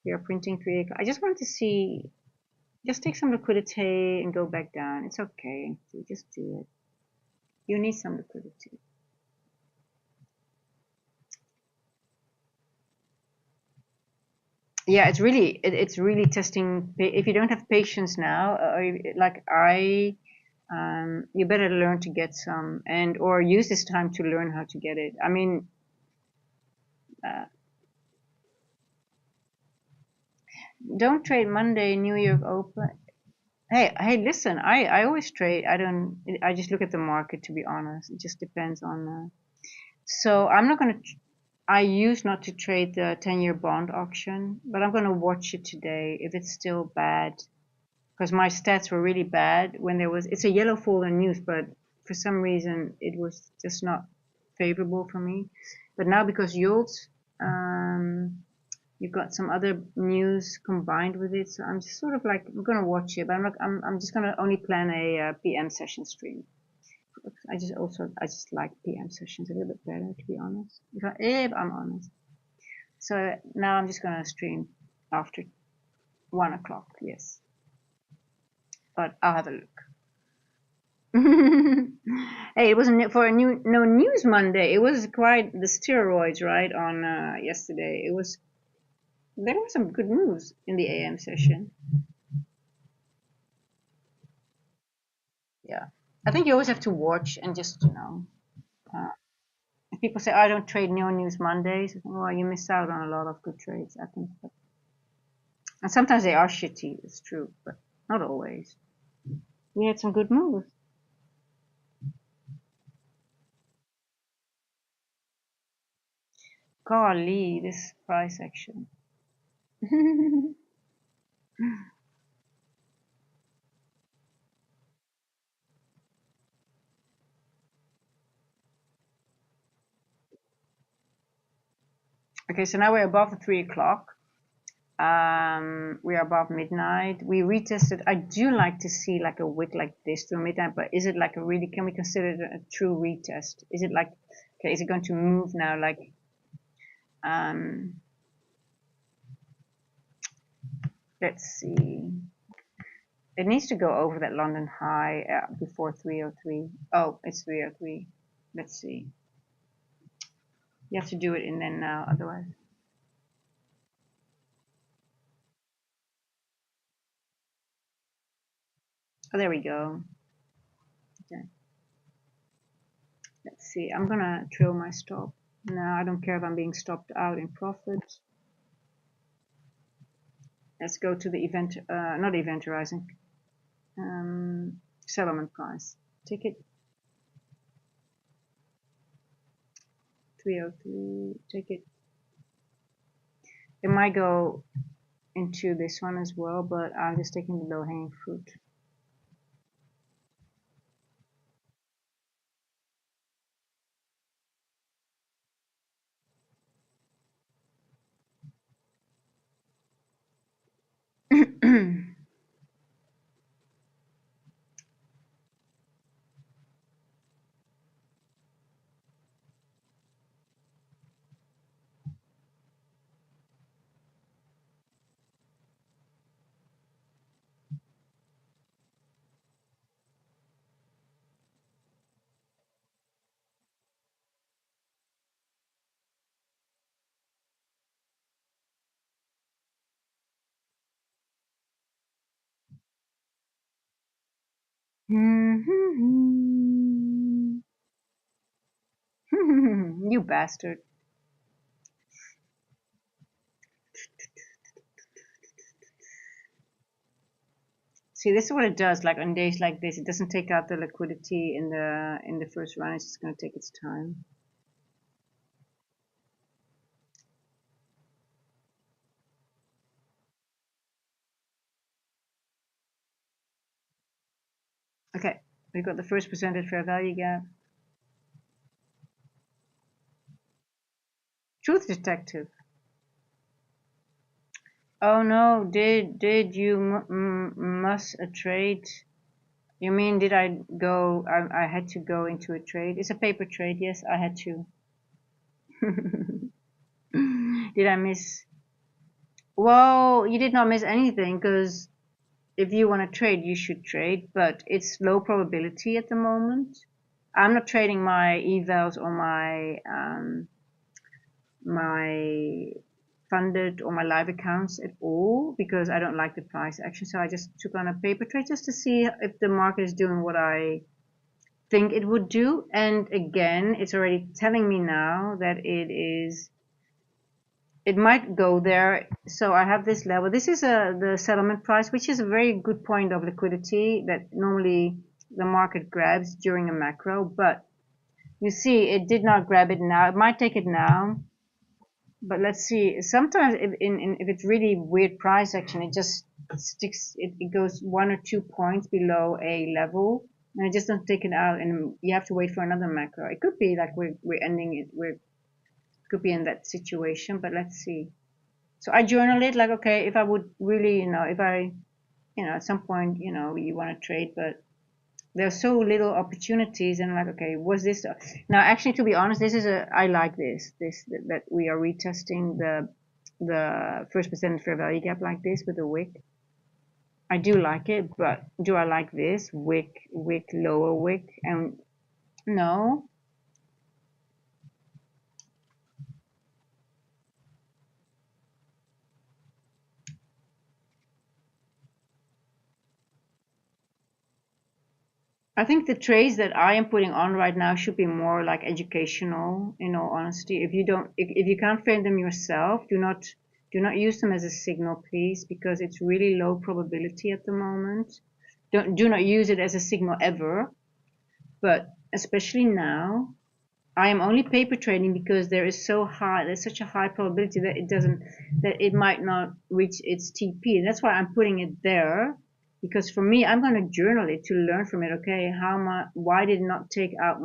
We are printing 3 o'clock. I just want to see. Just take some liquidity and go back down. It's okay. Just do it. You need some liquidity. Yeah, it's really testing. If you don't have patience now, like you better learn to get some, and or use this time to learn how to get it. I mean, uh, don't trade Monday, New York Open. Hey, listen, I always trade. I just look at the market, to be honest. It just depends on. So I'm not gonna. I used not to trade the 10-year bond auction, but I'm gonna watch it today if it's still bad, because my stats were really bad when there was. It's a yellow folder news, but for some reason it was just not favorable for me. But now because yields, you've got some other news combined with it, so I'm just sort of like, I'm gonna watch it, but I'm just gonna only plan a PM session stream. I just like PM sessions a little bit better, to be honest. If I'm honest. So now I'm just gonna stream after 1 o'clock. Yes, but I'll have a look. Hey, it wasn't for a new no news Monday. It was quite the steroids, right? On yesterday, it was there were some good news in the AM session. Yeah, I think you always have to watch and just if people say, I don't trade no news Mondays, well, you miss out on a lot of good trades, I think. And sometimes they are shitty, it's true, but not always. We had some good moves. Golly, this price action. Okay, so now we're above the 3 o'clock. We are above midnight. We retested. I do like to see like a wick like this to midnight, but is it like a really, can we consider it a true retest? Is it like, okay, is it going to move now? Like, um, let's see. It needs to go over that London high before 303. Oh, it's 303. Let's see. You have to do it in then now, otherwise. Oh, there we go. Okay. Let's see. I'm gonna trail my stop. No, I don't care if I'm being stopped out in profit. Let's go to the event, not event horizon, settlement price. Ticket 303. Take it. It might go into this one as well, but I'm just taking the low-hanging fruit. You bastard. See, this is what it does. Like on days like this, it doesn't take out the liquidity in the first run. It's just going to take its time. Okay, we got the first percentage fair value gap. Truth detective. Oh no, did you must a trade? You mean did I go? I had to go into a trade. It's a paper trade. Yes, I had to. Did I miss? Well, you did not miss anything because if you want to trade, you should trade, but it's low probability at the moment. I'm not trading my evals or my funded or my live accounts at all because I don't like the price action. So I just took on a paper trade just to see if the market is doing what I think it would do. And again, it's already telling me now that it might go there. So I have this level. This is the settlement price, which is a very good point of liquidity that normally the market grabs during a macro. But you see, it did not grab it now. It might take it now. But let's see. Sometimes if it's really weird price action, it just sticks. It goes 1 or 2 points below a level, and it just doesn't take it out, and you have to wait for another macro. It could be like we're ending it. We could be in that situation, but let's see. So I journal it like, okay, if I would really, if I, at some point, you want to trade, but there's so little opportunities, and I'm like, okay, was this now? Actually, to be honest, I like this that we are retesting the first percent fair value gap like this with a wick. I do like it, but do I like this wick, lower wick? And no. I think the trades that I am putting on right now should be more like educational, in all honesty. If you can't frame them yourself, do not use them as a signal, please, because it's really low probability at the moment. Do not use it as a signal ever, but especially now, I am only paper trading because there's such a high probability that it might not reach its TP. And that's why I'm putting it there. Because for me, I'm going to journal it to learn from it. Okay, why did it not take out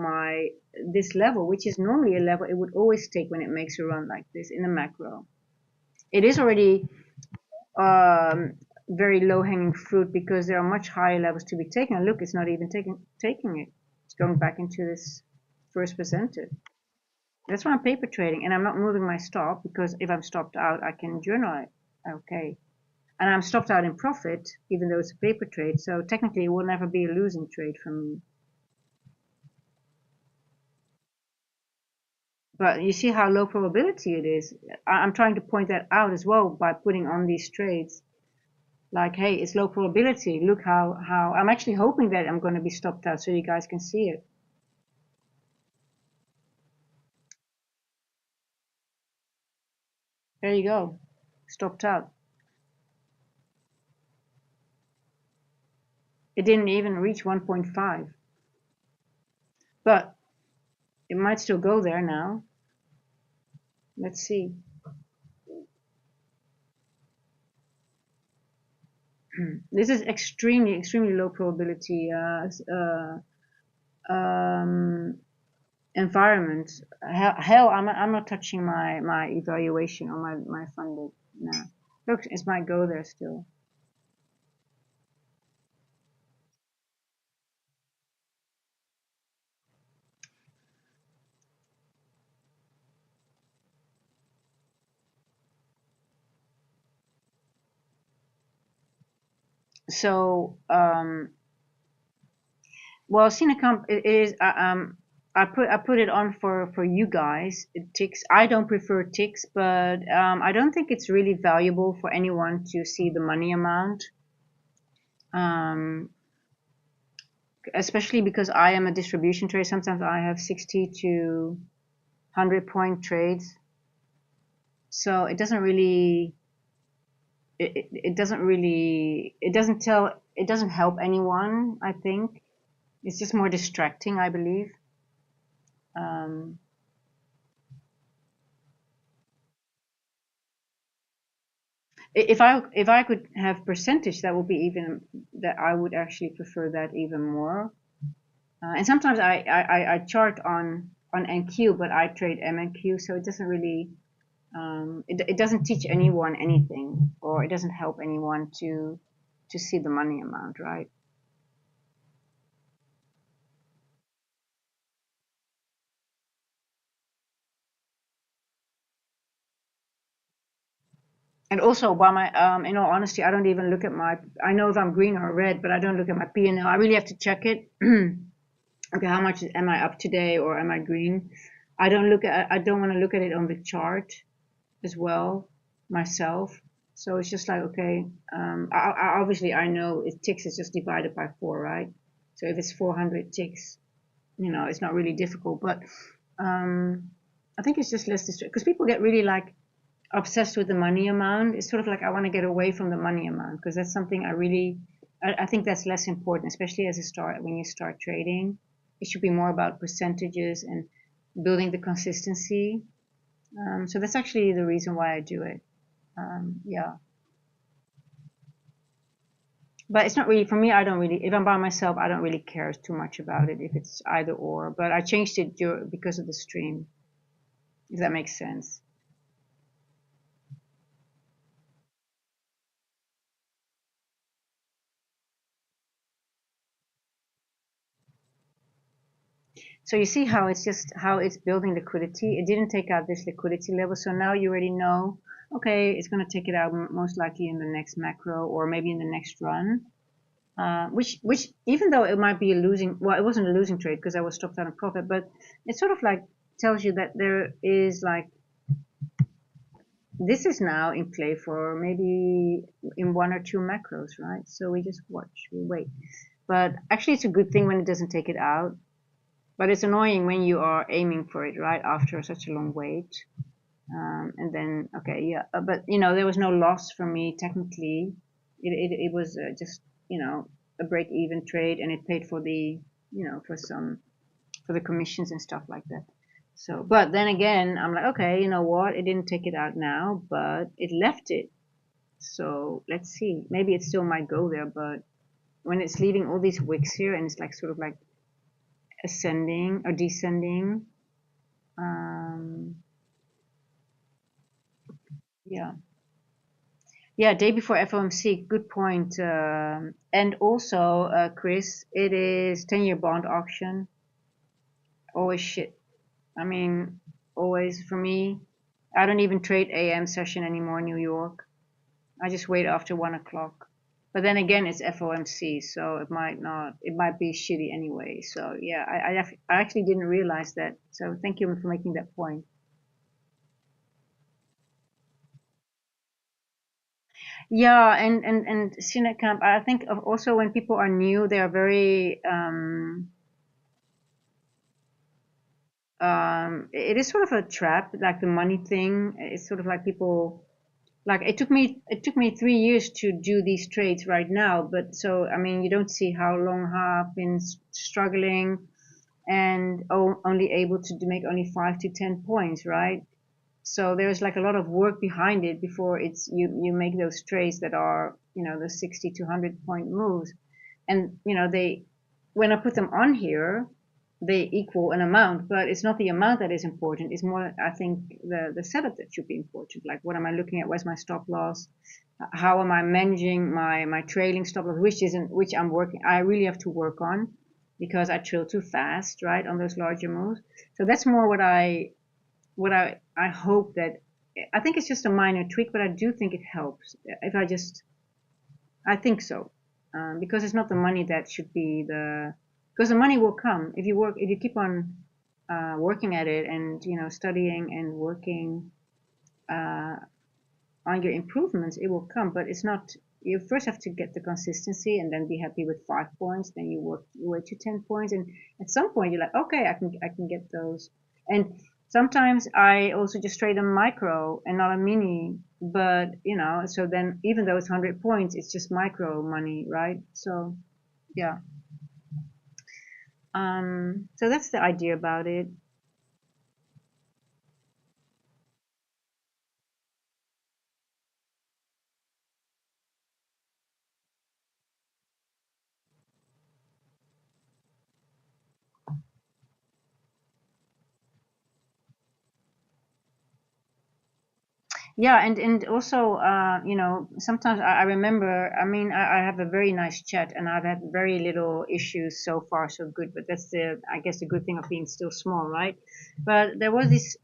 this level, which is normally a level it would always take when it makes a run like this in a macro. It is already very low hanging fruit because there are much higher levels to be taken. And look, it's not even taking it. It's going back into this first percentage. That's why I'm paper trading, and I'm not moving my stop because if I'm stopped out, I can journal it. Okay. And I'm stopped out in profit, even though it's a paper trade. So technically, it will never be a losing trade for me. But you see how low probability it is. I'm trying to point that out as well by putting on these trades. Like, hey, it's low probability. Look how I'm actually hoping that I'm going to be stopped out so you guys can see it. There you go. Stopped out. It didn't even reach 1.5. But it might still go there now. Let's see. This is extremely low probability um, environment. Hell, I'm not touching my evaluation or my funded. No, look, it might go there still. So, well, Cinecamp it is. I put it on for you guys. It ticks. I don't prefer ticks, but I don't think it's really valuable for anyone to see the money amount. Um, Especially because I am a distribution trader. Sometimes I have 60 to 100 point trades, so it doesn't really. It doesn't really. It doesn't help anyone. I think it's just more distracting. I believe. Um, if I could have percentage, that would be even that I would actually prefer that even more. And sometimes I chart on NQ, but I trade MNQ, so it doesn't really it doesn't teach anyone anything, or it doesn't help anyone to see the money amount, right? And also, by my in all honesty, I don't even look at my. I know if I'm green or red, but I don't look at my P&L. I really have to check it. Okay, how much am I up today, or am I green? I don't want to look at it on the chart as well myself. So it's just like, okay, obviously I know it ticks is just divided by 4, right? So if it's 400 ticks, it's not really difficult. But um, I think it's just less distracting because people get really like obsessed with the money amount. It's sort of like I want to get away from the money amount because that's something I think that's less important, especially as a start when you start trading. It should be more about percentages and building the consistency. So that's actually the reason why I do it. Yeah, but it's not really for me. I don't really, if I'm by myself, I don't really care too much about it if it's either or. But I changed it because of the stream, if that makes sense. So you see how it's building liquidity. It didn't take out this liquidity level, so now you already know. Okay, it's going to take it out most likely in the next macro or maybe in the next run. Which even though it might be a losing, well, it wasn't a losing trade because I was stopped out of profit, but it sort of like tells you that there is like this is now in play for maybe in 1 or 2 macros, right? So we just watch, we wait. But actually, it's a good thing when it doesn't take it out. But it's annoying when you are aiming for it right after such a long wait. And then, okay, yeah, but there was no loss for me technically. It was just a break even trade, and it paid for the for the commissions and stuff like that. So, but then again, I'm like, okay, you know what? It didn't take it out now, but it left it. So let's see. Maybe it still might go there, but when it's leaving all these wicks here and it's like sort of like ascending or descending, um, yeah. Yeah, day before FOMC, good point. And also, Chris, it is 10-year bond auction. Always shit. I mean, always for me. I don't even trade AM session anymore in New York. I just wait after 1 o'clock. But then again, it's FOMC, so it might not. It might be shitty anyway. So yeah, I actually didn't realize that. So thank you for making that point. Yeah, and CNET camp. I think also when people are new, they are very it is sort of a trap, like the money thing. It's sort of like people like it took me 3 years to do these trades right now, but so I mean you don't see how long I've been struggling and only able to make only 5 to 10 points, right? So there's like a lot of work behind it before you make those trades that are, the 60 to 100 point moves. And, they, when I put them on here, they equal an amount, but it's not the amount that is important. It's more, I think, the setup that should be important. Like, what am I looking at? Where's my stop loss? How am I managing my trailing stop loss, which I'm working, I really have to work on, because I trail too fast, right, on those larger moves. So that's more what I hope that, I think it's just a minor tweak, but I do think it helps if I think so, because it's not the money that should be because the money will come if you keep on working at it, and studying and working uh, on your improvements, it will come. But it's not. You first have to get the consistency, and then be happy with 5 points. Then you work your way to 10 points, and at some point you're like, okay, I can get those. And sometimes I also just trade a micro and not a mini. But so then, even though it's 100 points, it's just micro money, right? So yeah. So that's the idea about it. Yeah, and also, sometimes I remember. I mean, I have a very nice chat, and I've had very little issues so far, so good. But that's I guess, the good thing of being still small, right? But there was these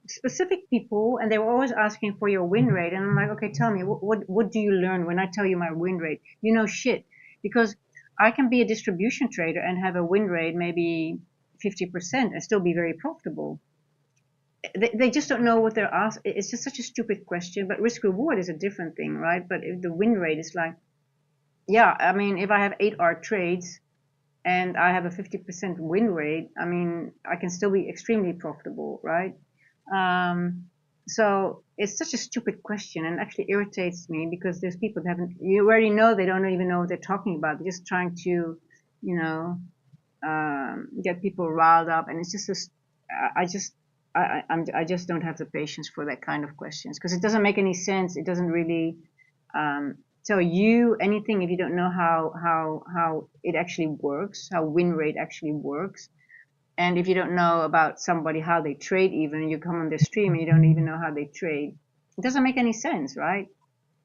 specific people, and they were always asking for your win rate, and I'm like, okay, tell me, what do you learn when I tell you my win rate? Shit, because I can be a distribution trader and have a win rate maybe 50% and still be very profitable. They just don't know what they're asked. It's just such a stupid question. But risk reward is a different thing, right? But if the win rate is like, yeah, I mean, if I have 8R trades and I have a 50% win rate, I mean, I can still be extremely profitable, right? Um, so it's such a stupid question, and actually irritates me, because there's people that haven't, you already know, they don't even know what they're talking about. They're just trying to, you know, get people riled up, and it's just I just I just don't have the patience for that kind of questions, because it doesn't make any sense. It doesn't really tell you anything if you don't know how it actually works, how win rate actually works. And if you don't know about somebody, how they trade, even, you come on their stream and you don't even know how they trade, it doesn't make any sense, right?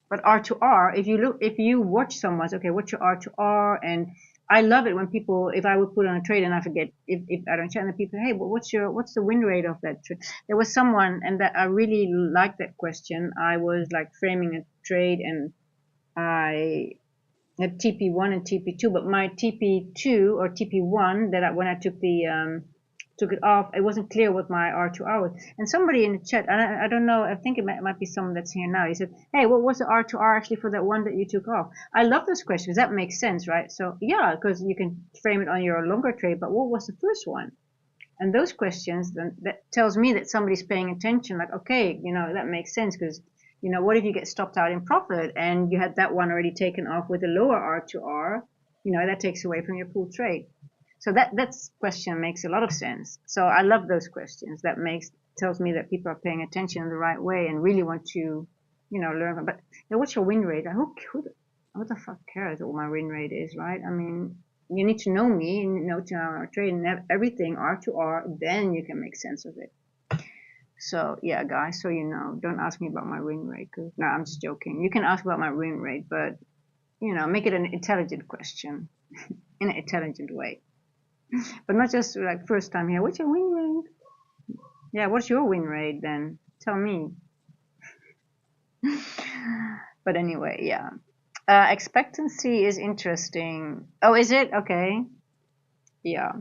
But R to R, if you watch someone's, okay, what's your R to R? And I love it when people, if I would put on a trade and I forget, if I don't check, and the people, hey, well, what's the win rate of that trade? There was someone, and that I really liked that question. I was like framing a trade, and I had TP1 and TP2, but my TP2 or TP1, when I took it off, it wasn't clear what my R2R was. And somebody in the chat, and I don't know, I think it might be someone that's here now. He said, hey, what was the R2R actually for that one that you took off? I love those questions. That makes sense, right? So yeah, because you can frame it on your longer trade, but what was the first one? And those questions, then that tells me that somebody's paying attention. Like, okay, that makes sense, because what if you get stopped out in profit and you had that one already taken off with a lower R to R? That takes away from your pool trade. So that question makes a lot of sense. So I love those questions. That tells me that people are paying attention in the right way and really want to, learn. But what's your win rate? What the fuck cares what my win rate is, right? I mean, you need to know me and know to our trade and have everything R to R, then you can make sense of it. So yeah, guys, so don't ask me about my win rate. No, I'm just joking. You can ask about my win rate, but make it an intelligent question in an intelligent way, but not just like first time here. What's your win rate? Yeah, what's your win rate then? Tell me. But anyway, yeah. Expectancy is interesting. Oh, is it? Okay. Yeah.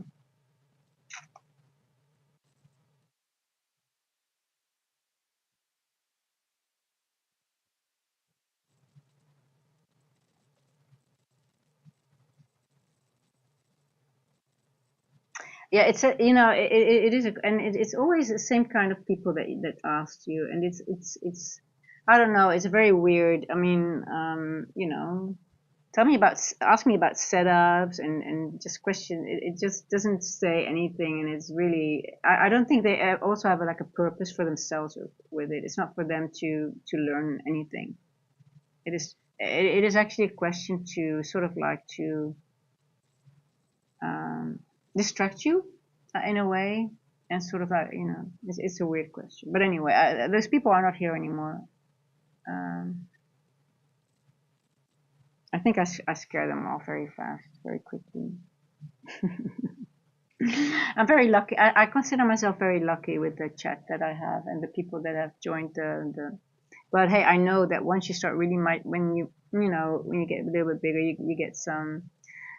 Yeah, it is, and it's always the same kind of people that ask you, and it's I don't know, it's very weird. I mean, ask me about setups and just question. It just doesn't say anything, and it's really, I don't think they also have like a purpose for themselves with it. It's not for them to learn anything. It is actually a question to sort of like to distract you in a way, and sort of it's a weird question. But anyway, those people are not here anymore. I think I scare them off very fast, very quickly. I'm very lucky. I consider myself very lucky with the chat that I have and the people that have joined the. But hey, I know that once you start really when you get a little bit bigger, you get some.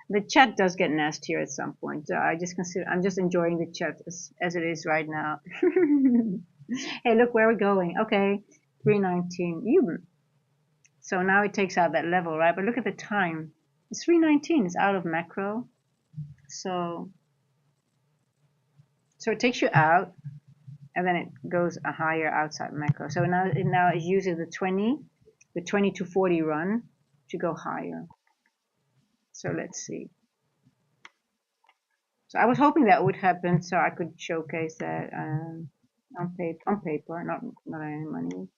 The chat does get nastier at some point. I'm just enjoying the chat as it is right now. Hey, look where we're going. Okay, 319. So now it takes out that level, right? But look at the time. It's 319. It's out of macro. So it takes you out, and then it goes a higher outside macro. So now it uses the 20 to 40 run to go higher. So let's see. So I was hoping that would happen, so I could showcase that on paper, not any money.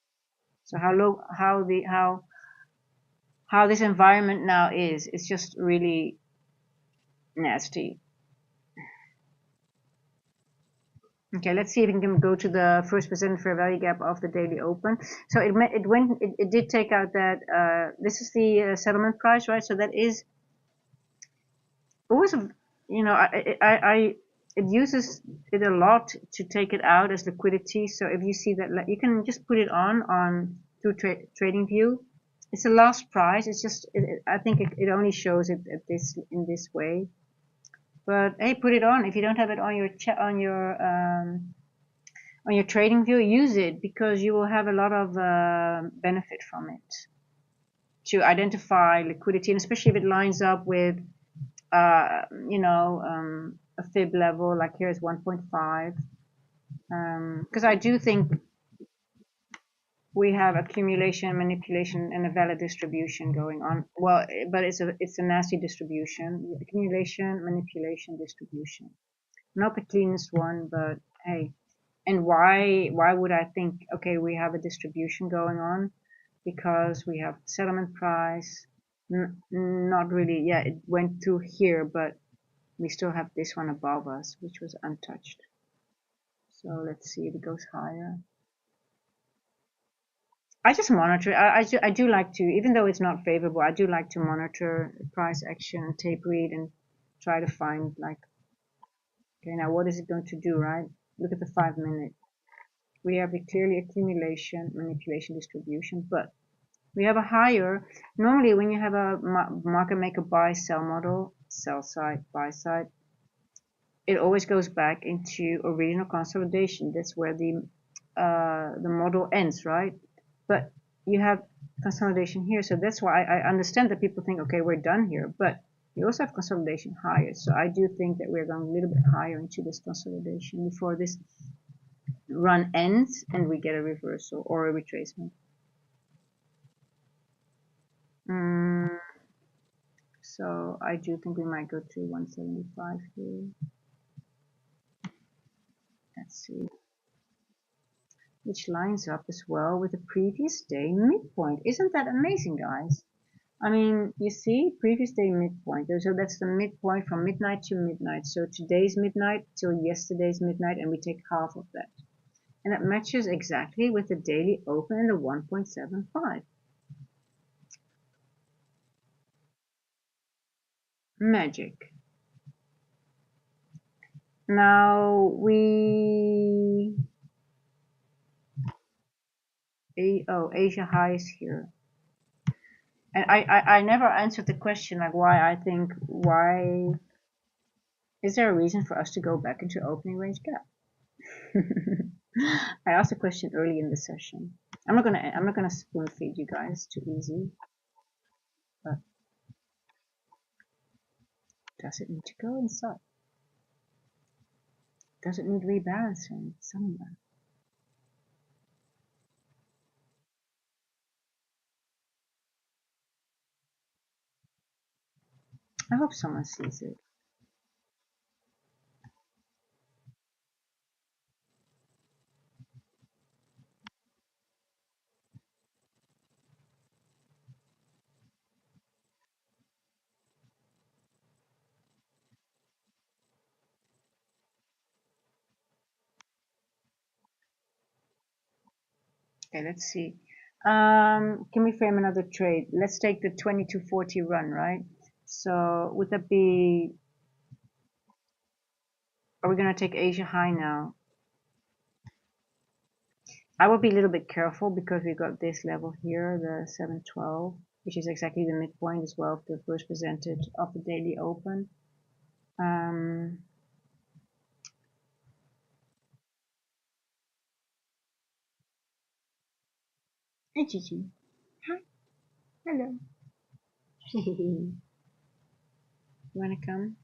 So how this environment now is, it's just really nasty. Okay, let's see if we can go to the first percent fair value gap of the daily open. So it did take out that this is the settlement price, right? So that is always it uses it a lot to take it out as liquidity. So if you see that, you can just put it on through trading view. It's a last price. It's just I think it only shows it in this way. But hey, put it on. If you don't have it on your trading view, use it, because you will have a lot of benefit from it to identify liquidity, and especially if it lines up with a fib level, like here is 1.5, because I do think we have accumulation, manipulation, and a valid distribution going on. Well, but it's a nasty distribution. Accumulation, manipulation, distribution. Not the cleanest one, but hey. And why would I think, okay, we have a distribution going on? Because we have settlement price, not really, yeah, it went through here, but we still have this one above us, which was untouched. So let's see if it goes higher. I just monitor. I do like to, even though it's not favorable, I do like to monitor price action and tape read and try to find like, okay, now what is it going to do, right? Look at the 5 minute. We have a clearly accumulation, manipulation, distribution, but we have a higher. Normally, when you have a market maker buy sell model, sell side, buy side, it always goes back into original consolidation. That's where the model ends, right? But you have consolidation here, so that's why I understand that people think, okay, we're done here, but you also have consolidation higher. So I do think that we're going a little bit higher into this consolidation before this run ends and we get a reversal or a retracement. So I do think we might go to 175 here. Let's see. Which lines up as well with the previous day midpoint. Isn't that amazing, guys? I mean, you see, previous day midpoint. So that's the midpoint from midnight to midnight. So today's midnight till yesterday's midnight, and we take half of that. And that matches exactly with the daily open and the 1.75. Magic. Now Asia highs here. And I never answered the question, like why is there a reason for us to go back into opening range gap? I asked a question early in the session. I'm not gonna spoon feed you guys, too easy. But does it need to go inside? Does it need rebalancing somewhere? I hope someone sees it. Okay, let's see. Can we frame another trade? Let's take the 2240 run, right? So would that be, are we going to take Asia high now? I will be a little bit careful because we got this level here, the 712, which is exactly the midpoint as well of the first presented of the daily open. Hey Gigi. Hi. Hello. You wanna come?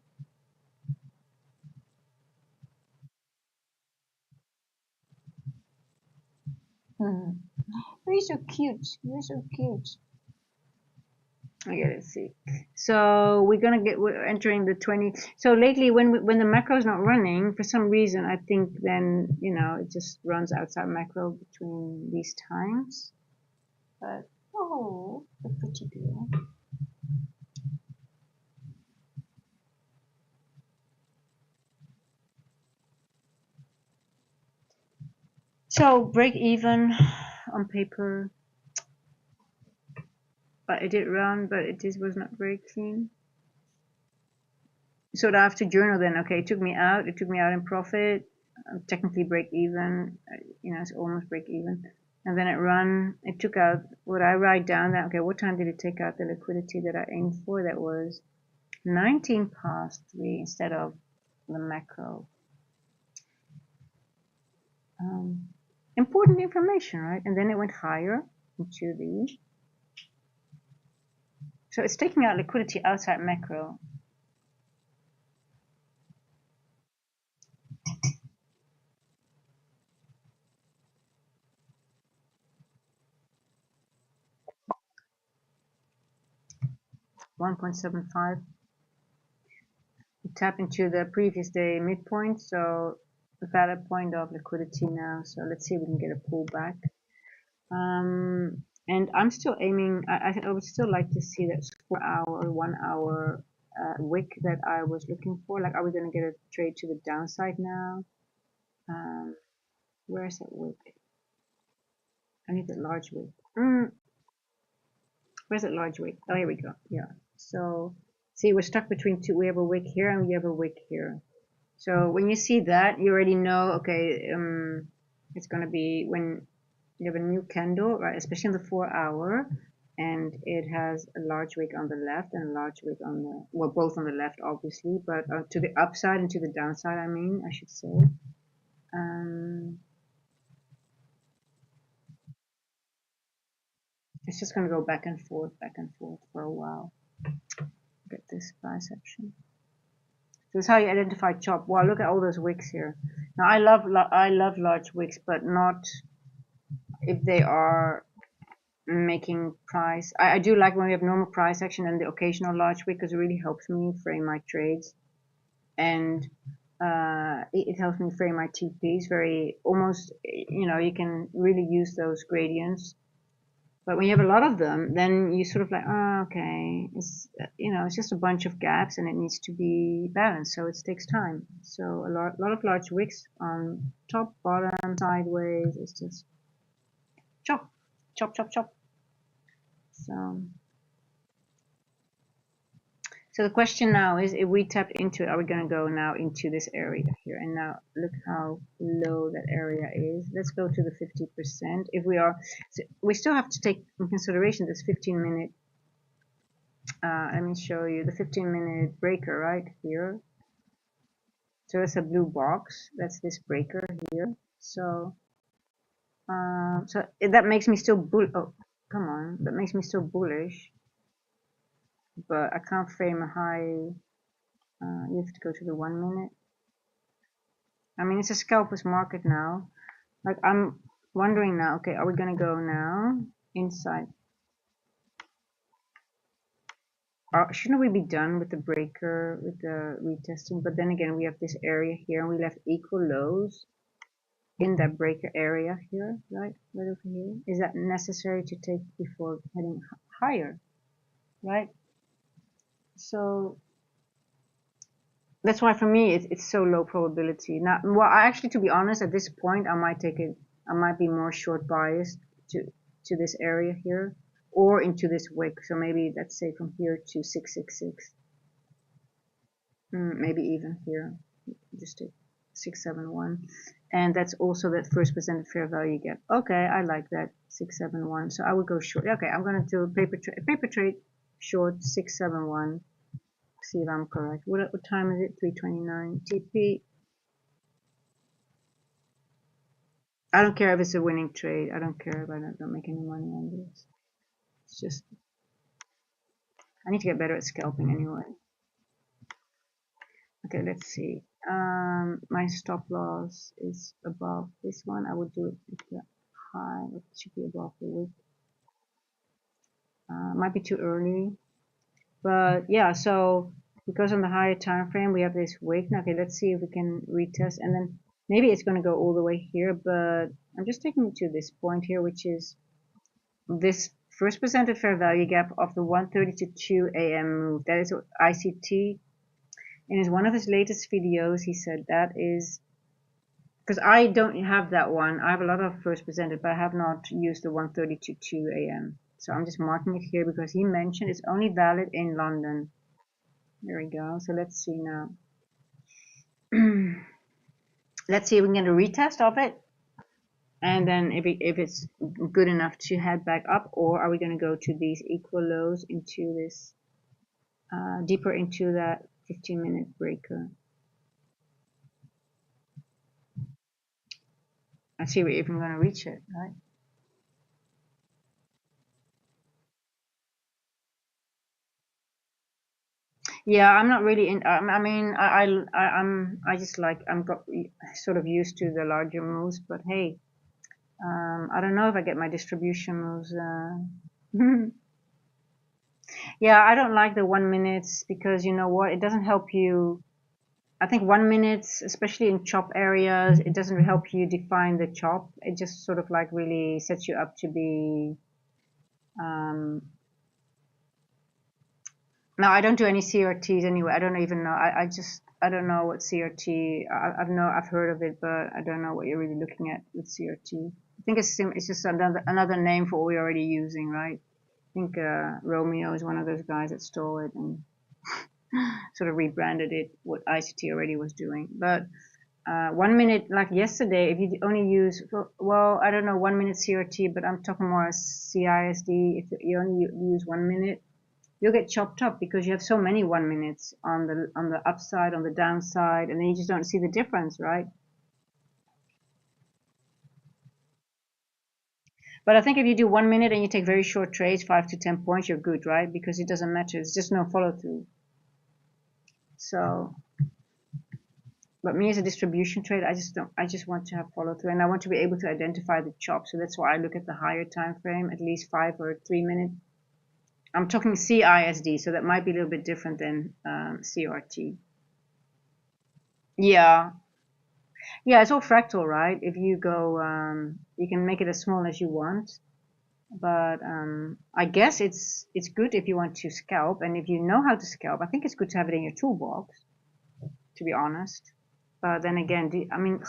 Hmm. You're so cute. You're so cute. Okay, let's see. So we're entering the 20. So lately, when the macro is not running, for some reason, I think then it just runs outside macro between these times. But oh, the pretty girl. So break even on paper, but it did run, but it just was not very clean. So I have to journal then. Okay, it took me out. It took me out in profit. Technically break even. It's almost break even. And then it run. It took out what I write down. That okay, what time did it take out the liquidity that I aimed for? That was 19 past 3 instead of the macro. Important information, right? And then it went higher into the. So it's taking out liquidity outside macro. $1.75. Tap into the previous day midpoint, so a valid point of liquidity now. So let's see if we can get a pullback. And I'm still aiming. I would still like to see that 4-hour, 1-hour wick that I was looking for. Like, are we going to get a trade to the downside now? Where's that wick? I need that large wick. Where's that large wick? Oh, here we go. Yeah. So see, we're stuck between two. We have a wick here and we have a wick here. So when you see that, you already know, okay, it's going to be when you have a new candle, right, especially in the 4-hour, and it has a large wick on the left and a large wick on the, well, both on the left, obviously, but to the upside and to the downside, I should say. It's just going to go back and forth for a while. Get this price action. So that's how you identify chop. Wow, look at all those wicks here. Now I love large wicks, but not if they are making price. I do like when we have normal price action and the occasional large wick because it really helps me frame my trades, and it helps me frame my TPs. Very almost, you can really use those gradients. But when you have a lot of them, then you sort of like, oh, okay, it's just a bunch of gaps and it needs to be balanced, so it takes time. So a lot of large wicks on top, bottom, sideways. It's just chop, chop, chop, chop. So the question now is, if we tap into it, are we going to go now into this area here? And now look how low that area is. Let's go to the 50%. If we are, so we still have to take in consideration this 15-minute. Let me show you the 15-minute breaker right here. So it's a blue box. That's this breaker here. So, that makes me still bull. Oh, come on, that makes me still bullish. But I can't frame a high. You have to go to the 1 minute. I mean, it's a scalper's market now. Like, I'm wondering now, okay, are we gonna go now inside? Shouldn't we be done with the breaker, with the retesting? But then again, we have this area here, and we left equal lows in that breaker area here, right? Right over here. Is that necessary to take before heading higher, right? So that's why for me it's so low probability. Now, well, actually, to be honest, at this point, I might take it. I might be more short biased to this area here, or into this wick. So maybe let's say from here to 666. Maybe even here, just take 671, and that's also that first presented fair value gap. Okay, I like that 671. So I would go short. Okay, I'm gonna do paper trade short 671. See if I'm correct. What time is it? 3:29 TP. I don't care if it's a winning trade. I don't care if I don't make any money on this. It's just I need to get better at scalping anyway. Okay, let's see. My stop loss is above this one. I would do it if the high. It should be above the wick. Might be too early, but yeah. So because on the higher time frame we have this wick. Now, okay, let's see if we can retest, and then maybe it's going to go all the way here. But I'm just taking it to this point here, which is this first presented fair value gap of the 1:30 to 2 a.m. move. That is what ICT. In one of his latest videos, he said that is because I don't have that one. I have a lot of first presented, but I have not used the 1:30 to 2 a.m. So I'm just marking it here because he mentioned it's only valid in London. There we go. So let's see now. Let's see if we can get a retest of it. And then if it's good enough to head back up, or are we going to go to these equal lows into this, deeper into that 15-minute breaker? And see if I'm going to reach it, right? Yeah, I'm not really in. I mean, I just like I'm got sort of used to the larger moves, but hey, I don't know if I get my distribution moves. Yeah, I don't like the 1 minutes because you know what? It doesn't help you. I think 1 minutes, especially in chop areas, it doesn't help you define the chop. It just sort of like really sets you up to be. Um, no, I don't do any CRTs anyway. I don't even know. I don't know what CRT. I've heard of it, but I don't know what you're really looking at with CRT. I think it's just another name for what we're already using, right? I think Romeo is one of those guys that stole it and sort of rebranded it what ICT already was doing. But 1 minute, like yesterday, if you only use, well, I don't know, 1 minute CRT, but I'm talking more CISD. If you only use 1 minute, you'll get chopped up because you have so many 1 minutes on the upside, on the downside, and then you just don't see the difference, right? But I think if you do 1 minute and you take very short trades, 5 to 10 points, you're good, right? Because it doesn't matter. It's just no follow through. So, but me as a distribution trade, I just want to have follow through, and I want to be able to identify the chop. So that's why I look at the higher time frame, at least 5 or 3 minute. I'm talking CISD, so that might be a little bit different than CRT. Yeah, yeah, it's all fractal, right? If you go, you can make it as small as you want, but I guess it's good if you want to scalp, and if you know how to scalp, I think it's good to have it in your toolbox, to be honest. But then again, I mean,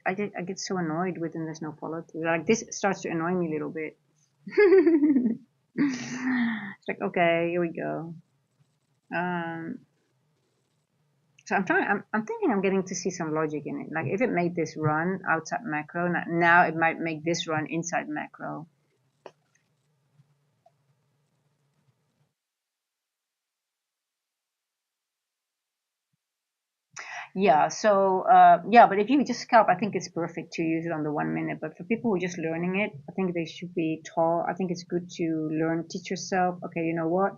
I get so annoyed when there's no follow through. Like this starts to annoy me a little bit. It's like, okay, here we go. Um, so I'm thinking I'm getting to see some logic in it. Like if it made this run outside macro, now it might make this run inside macro. Yeah, so yeah, but if you just scalp, I think it's perfect to use it on the 1 minute. But for people who are just learning it, I think they should be taught. I think it's good to learn, teach yourself. Okay, you know what?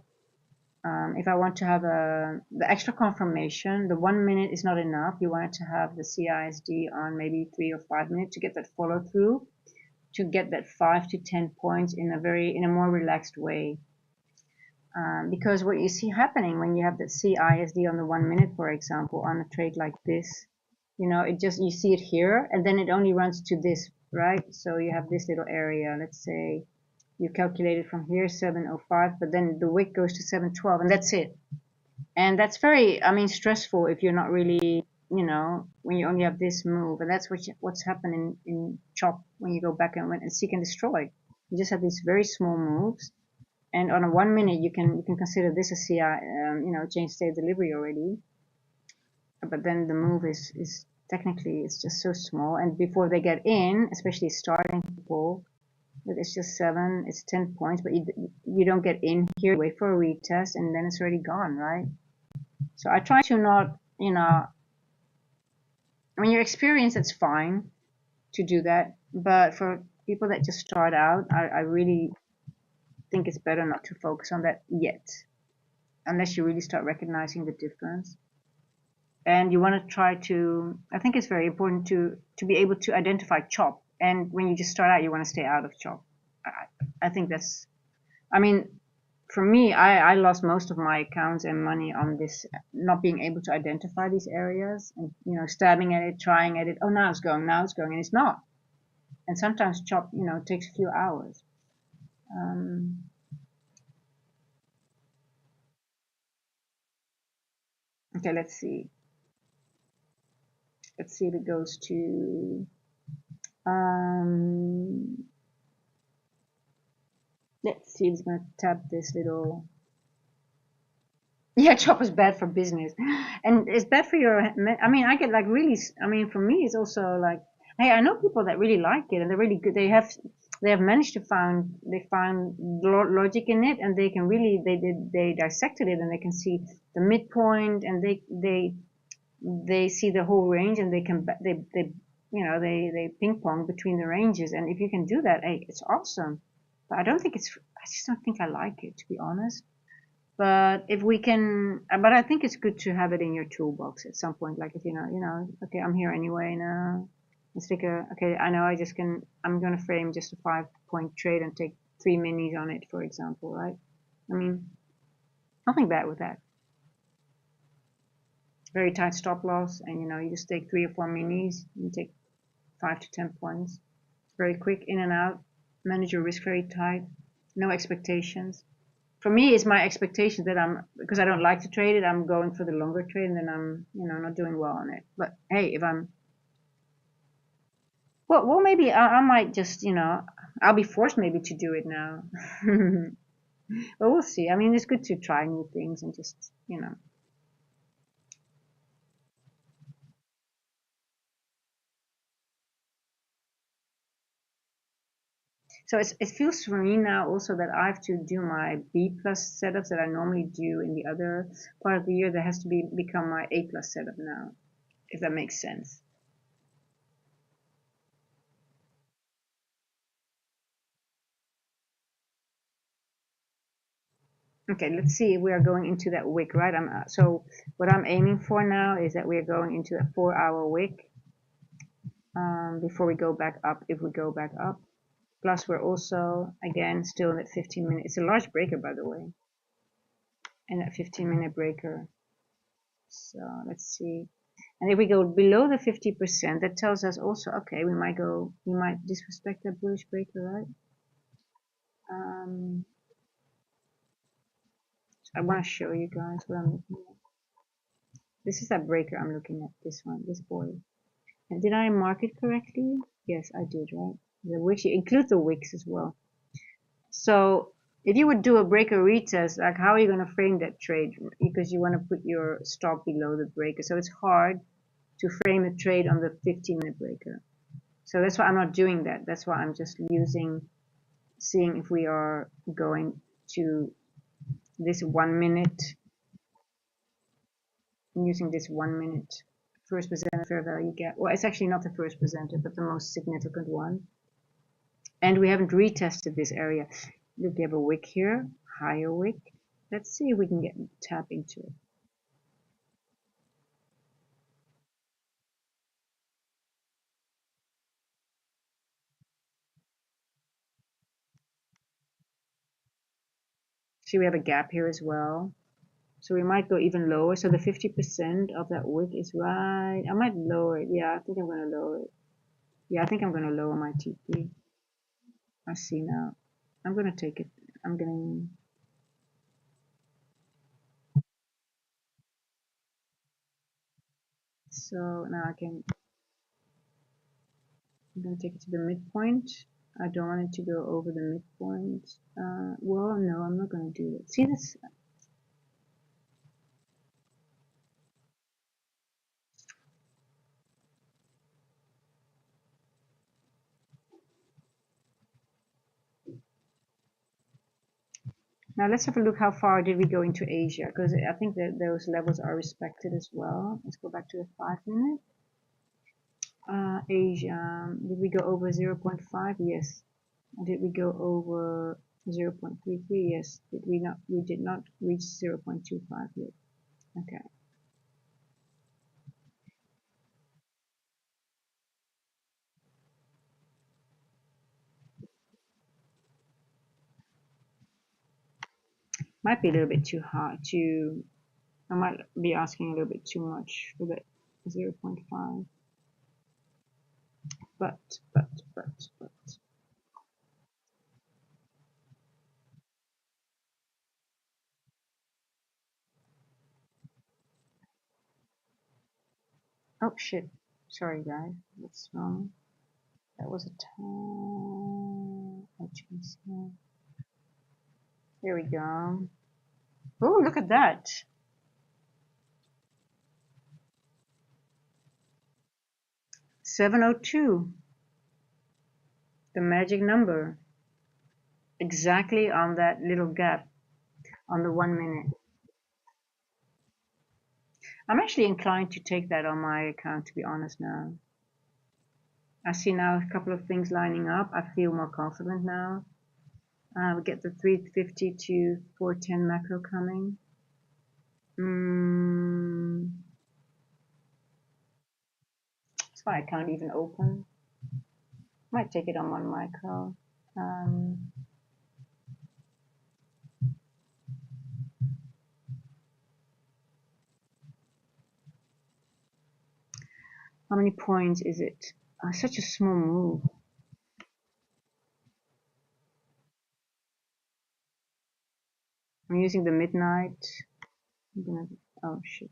If I want to have the extra confirmation, the 1 minute is not enough. You want to have the CISD on maybe 3 or 5 minutes to get that follow through, to get that 5 to 10 points in a more relaxed way. Because what you see happening when you have that CISD on the 1 minute, for example, on a trade like this, it just, you see it here and then it only runs to this, right? So you have this little area, let's say you calculate it from here 705, but then the wick goes to 712 and that's it. And that's very, I mean, stressful if you're not really, when you only have this move. And that's what's happening in chop when you go back and seek and destroy. You just have these very small moves, and on a 1 minute you can consider this a CI, change state delivery already. But then the move is technically it's just so small, and before they get in, especially starting people, it's just 7, it's 10 points, but you don't get in here, wait for a retest, and then it's already gone, right? So I try to not, when you're experienced, it's fine to do that. But for people that just start out, I really think it's better not to focus on that yet, unless you really start recognizing the difference. And you want to try to, I think it's very important to be able to identify chop. And when you just start out, you want to stay out of chop. I think that's, I mean, for me, I lost most of my accounts and money on this, not being able to identify these areas and, stabbing at it, trying at it. Oh, now it's going, and it's not. And sometimes chop, takes a few hours. Okay, let's see. Let's see if it goes to, let's see if it's going to tap this little. Yeah, chop is bad for business, and it's bad for your. I mean, I get like really. I mean, for me, it's also like, hey, I know people that really like it, and they're really good. They have managed to find logic in it, and they can really they dissected it, and they can see the midpoint, and they see the whole range, and they ping pong between the ranges, and if you can do that, hey, it's awesome. But I just don't think I like it, to be honest. But if we can, but I think it's good to have it in your toolbox at some point. Like if okay, I'm here anyway. Now let's take okay, I know I'm going to frame just a 5 point trade and take 3 minis on it, for example, right? I mean, nothing bad with that. Very tight stop loss, and you just take 3 or 4 minis, and take 5 to 10 points. Very quick in and out. Manage your risk very tight. No expectations. For me, it's my expectation that because I don't like to trade it, I'm going for the longer trade, and then I'm, not doing well on it. But hey, if I'm, well, maybe I might just, I'll be forced maybe to do it now. But we'll see. I mean, it's good to try new things and just. So it feels for me now also that I have to do my B plus setups that I normally do in the other part of the year. That has to become my A plus setup now, if that makes sense. Okay, let's see if we are going into that wick, right? So what I'm aiming for now is that we are going into a 4-hour wick before we go back up, if we go back up. Plus we're also, again, still in that 15-minute. It's a large breaker, by the way, and that 15-minute breaker. So let's see. And if we go below the 50%, that tells us also, okay, we might disrespect that bullish breaker, right? I want to show you guys what I'm looking at. This is that breaker I'm looking at, this one, this boy. And did I mark it correctly? Yes, I did, right? The wicks, you include the wicks as well. So if you would do a breaker retest, like how are you going to frame that trade? Because you want to put your stop below the breaker. So it's hard to frame a trade on the 15-minute breaker. So that's why I'm not doing that. That's why I'm just seeing if we are going to this 1 minute, using this 1 minute first presented fair value gap. Well, it's actually not the first presented, but the most significant one. And we haven't retested this area. Look, we have a wick here, higher wick. Let's see if we can tap into it. See, we have a gap here as well. So we might go even lower. So the 50% of that wick is right. I might lower it. Yeah, I think I'm going to lower it. Yeah, I think I'm going to lower my TP. I see now. I'm going to take it. I'm going to. So now I'm going to take it to the midpoint. I don't want it to go over the midpoint. Well, no, I'm not going to do it. See this? Now let's have a look how far did we go into Asia, because I think that those levels are respected as well. Let's go back to the 5 minute. Asia, did we go over 0.5? Yes. Did we go over 0.33? Yes. Did we not? We did not reach 0.25 yet. Okay. Might be a little bit too hard to, I might be asking a little bit too much for that 0.5. But, but. Oh shit. Sorry guys. That's wrong. That was a time. Here we go. Oh, look at that. 702. The magic number. Exactly on that little gap on the 1 minute. I'm actually inclined to take that on my account, to be honest now. I see now a couple of things lining up. I feel more confident now. We get the 350 to 410 macro coming. That's why I can't even open. Might take it on one micro. How many points is it? Such a small move. I'm using the midnight. I'm gonna. Oh shit.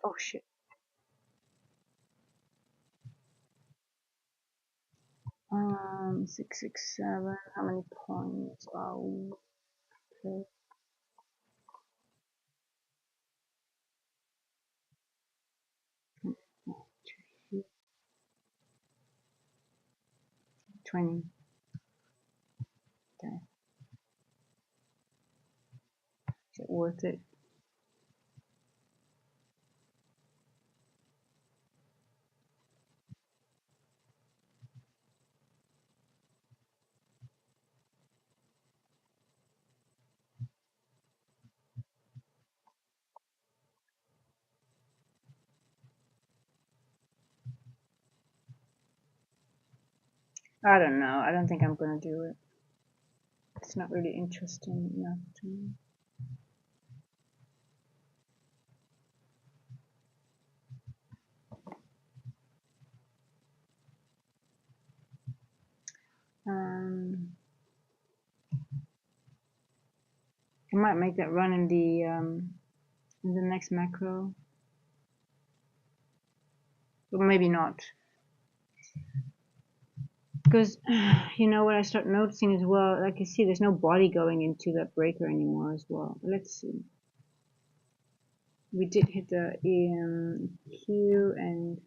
Oh shit. 667. How many points? Oh, okay. 20. Okay. Is it worth it? I don't know. I don't think I'm gonna do it. It's not really interesting enough to me. I might make that run in the next macro, but maybe not. Because you know what I start noticing as well, like you see, there's no body going into that breaker anymore as well. Let's see. We did hit the Q, and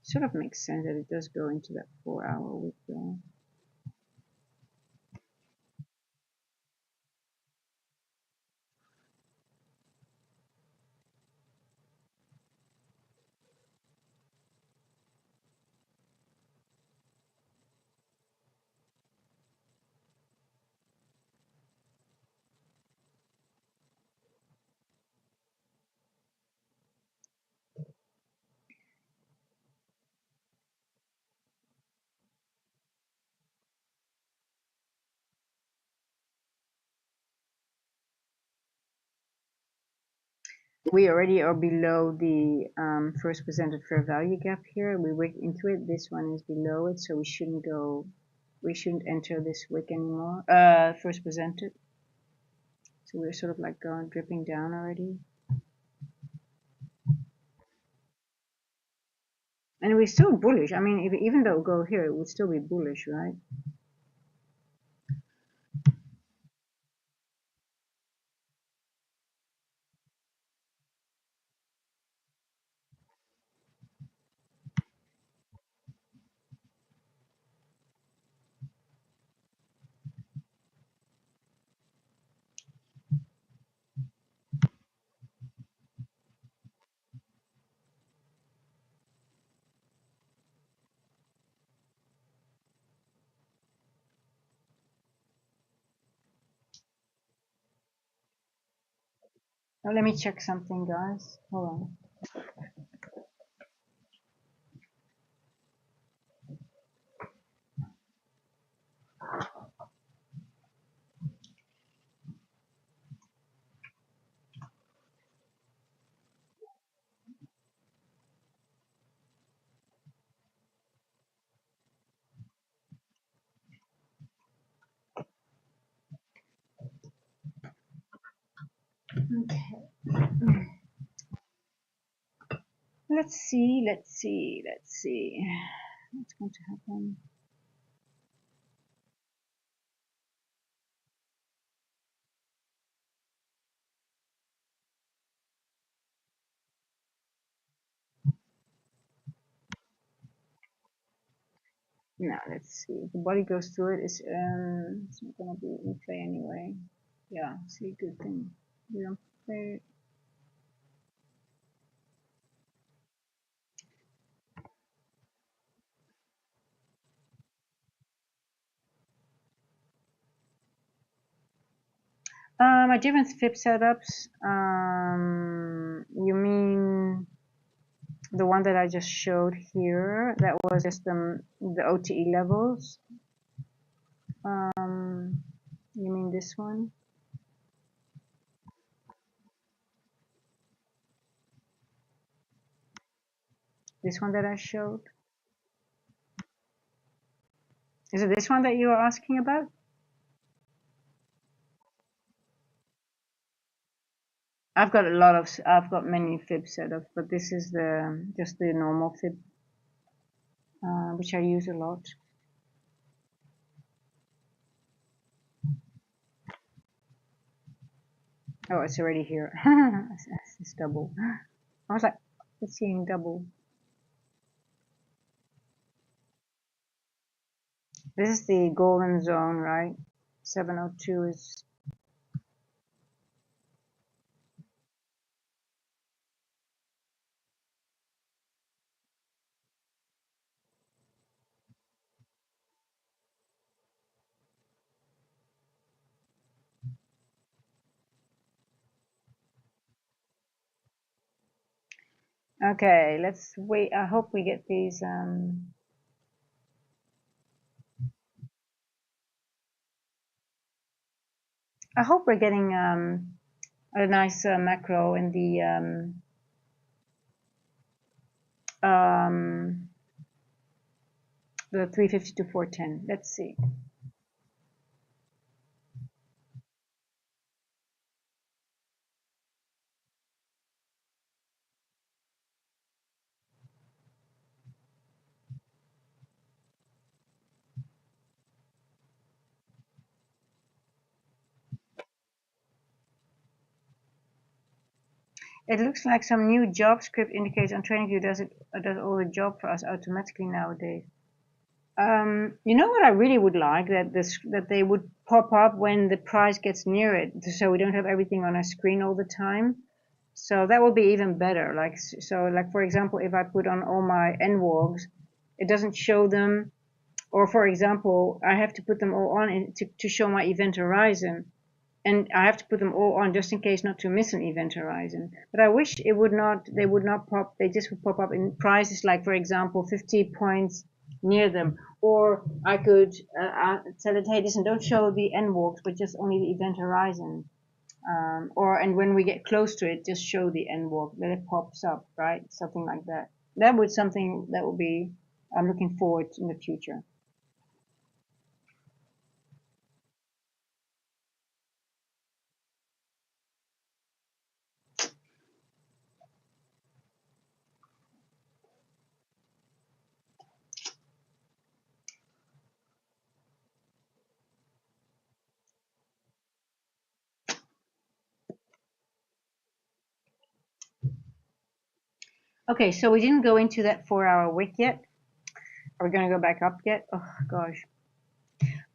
sort of makes sense that it does go into that 4-hour withdrawal. We already are below the first presented fair value gap here. We wick into it. This one is below it, so we shouldn't go. We shouldn't enter this wick anymore. First presented. So we're sort of like going dripping down already. And we're still bullish. I mean, even though we go here, it would still be bullish, right? Now let me check something, guys. Hold on. Okay. Let's see. What's going to happen? Now let's see. If the body goes through it, it's not gonna be in play anyway. Yeah, see, good thing. We don't play. My different FIP setups. You mean the one that I just showed here? That was just the OTE levels. You mean this one? This one that I showed? Is it this one that you are asking about? I've got many fib setups, but this is just the normal fib, which I use a lot. Oh, it's already here. It's double. I was like, it's seeing double. This is the golden zone, right? 702 is. Okay, let's wait. I hope we get these. I hope we're getting a nice macro in the 350 to 410. Let's see. It looks like some new JavaScript indicates on TradingView does all the job for us automatically nowadays. You know what I really would like, that they would pop up when the price gets near it, so we don't have everything on our screen all the time. So that would be even better. Like for example, if I put on all my NWOGs, it doesn't show them. Or for example, I have to put them all on to show my event horizon, and I have to put them all on just in case not to miss an event horizon. But I wish it would not. They would not pop. They just would pop up in prices, like for example, 50 points near them. Or I could tell it, hey, listen, don't show the NWOGs, but just only the event horizon. And when we get close to it, just show the end walk that it pops up, right? Something like that. That would something that will be. I'm looking forward to in the future. Okay, so we didn't go into that 4-hour wick yet. Are we gonna go back up yet? Oh gosh.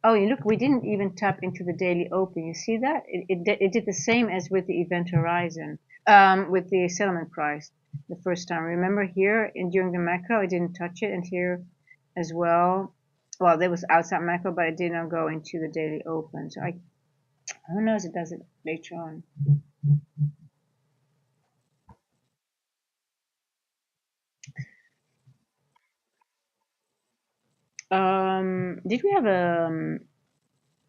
Oh, you look, we didn't even tap into the daily open. You see that? It did the same as with the event horizon, with the settlement price the first time. Remember here during the macro, I didn't touch it, and here as well. Well, there was outside macro, but I did not go into the daily open. So who knows? It does it later on. Did we have a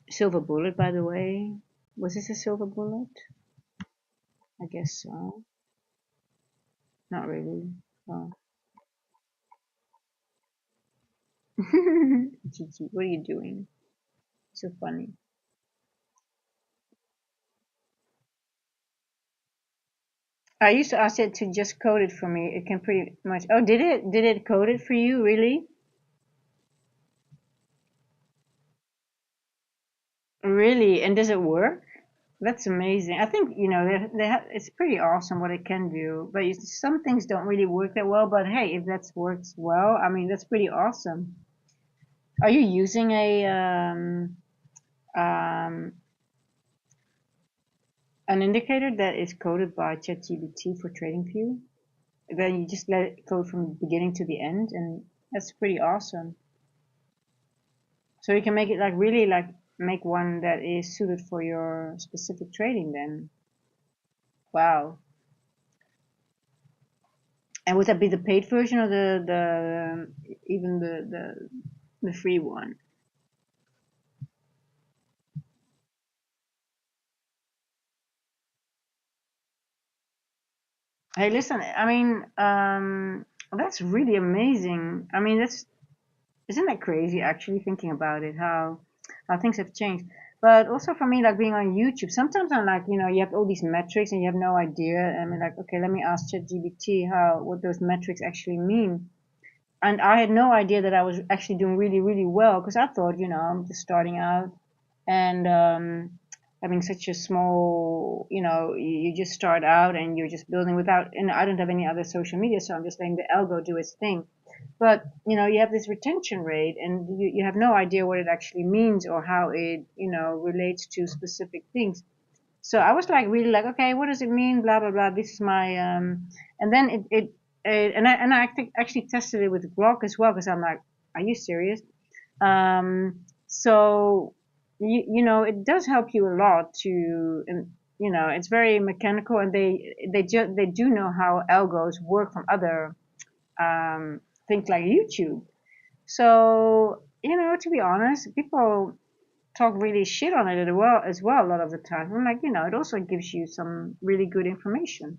silver bullet, by the way? Was this a silver bullet? I guess so. Not really. Oh. Gigi, what are you doing? So funny. I used to ask it to just code it for me. It can pretty much. Oh, did it? Did it code it for you? Really? Really? And does it work? That's amazing. I think it's pretty awesome what it can do. But some things don't really work that well. But hey, if that works well, I mean that's pretty awesome. Are you using a um, an indicator that is coded by ChatGPT for TradingView? Then you just let it code from the beginning to the end, and that's pretty awesome. So you can make it like really like make one that is suited for your specific trading then. Wow. And would that be the paid version or the even the free one? Hey, listen, I mean, that's really amazing. I mean, that's isn't that crazy actually thinking about it, how things have changed. But also for me, like being on YouTube, sometimes I'm like, you have all these metrics and you have no idea. And I'm like, okay, let me ask ChatGPT what those metrics actually mean. And I had no idea that I was actually doing really, really well because I thought, I'm just starting out and having such a small, you just start out and you're just building without, and I don't have any other social media, so I'm just letting the algo do its thing. But you have this retention rate, and you have no idea what it actually means or how it, relates to specific things. So I was like really like, okay, what does it mean? Blah blah blah. This is my and then and I actually tested it with Grok as well because I'm like, are you serious? So it does help you a lot to, and it's very mechanical, and they do know how algos work from other things like YouTube. So to be honest, people talk really shit on it as well a lot of the time. I'm like, it also gives you some really good information.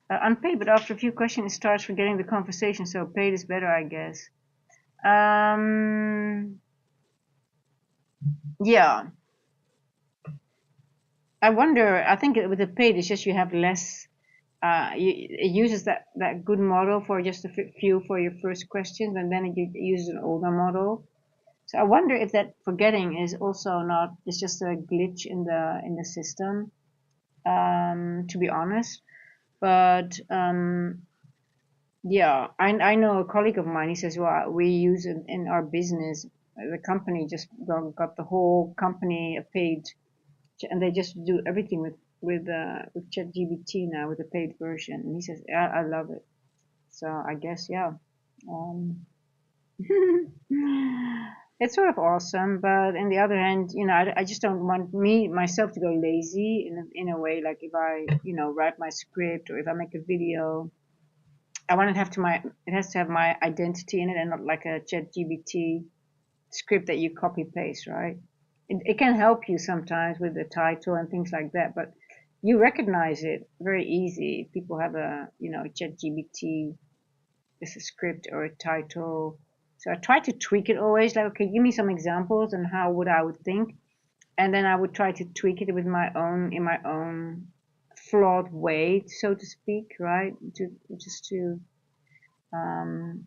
Unpaid, but after a few questions, it starts forgetting the conversation. So paid is better, I guess. Um, yeah, I wonder. I think with the paid, it's just you have less. It uses that good model for just a few for your first questions, and then it uses an older model. So I wonder if that forgetting is also not. It's just a glitch in the system. To be honest, but yeah, I know a colleague of mine. He says, well, we use it in our business. The company just got the whole company a paid, and they just do everything with ChatGPT now with the paid version. And he says, I love it. So I guess yeah, um, it's sort of awesome. But on the other hand, I just don't want myself to go lazy in a way. Like if I write my script or if I make a video, I want it has to have my identity in it and not like a ChatGPT script that you copy paste, right? It can help you sometimes with the title and things like that, but you recognize it very easy. If people have a, chat GBT as a script or a title. So I try to tweak it always, like, okay, give me some examples and how would I would think. And then I would try to tweak it with in my own flawed way, so to speak, right? To just to um,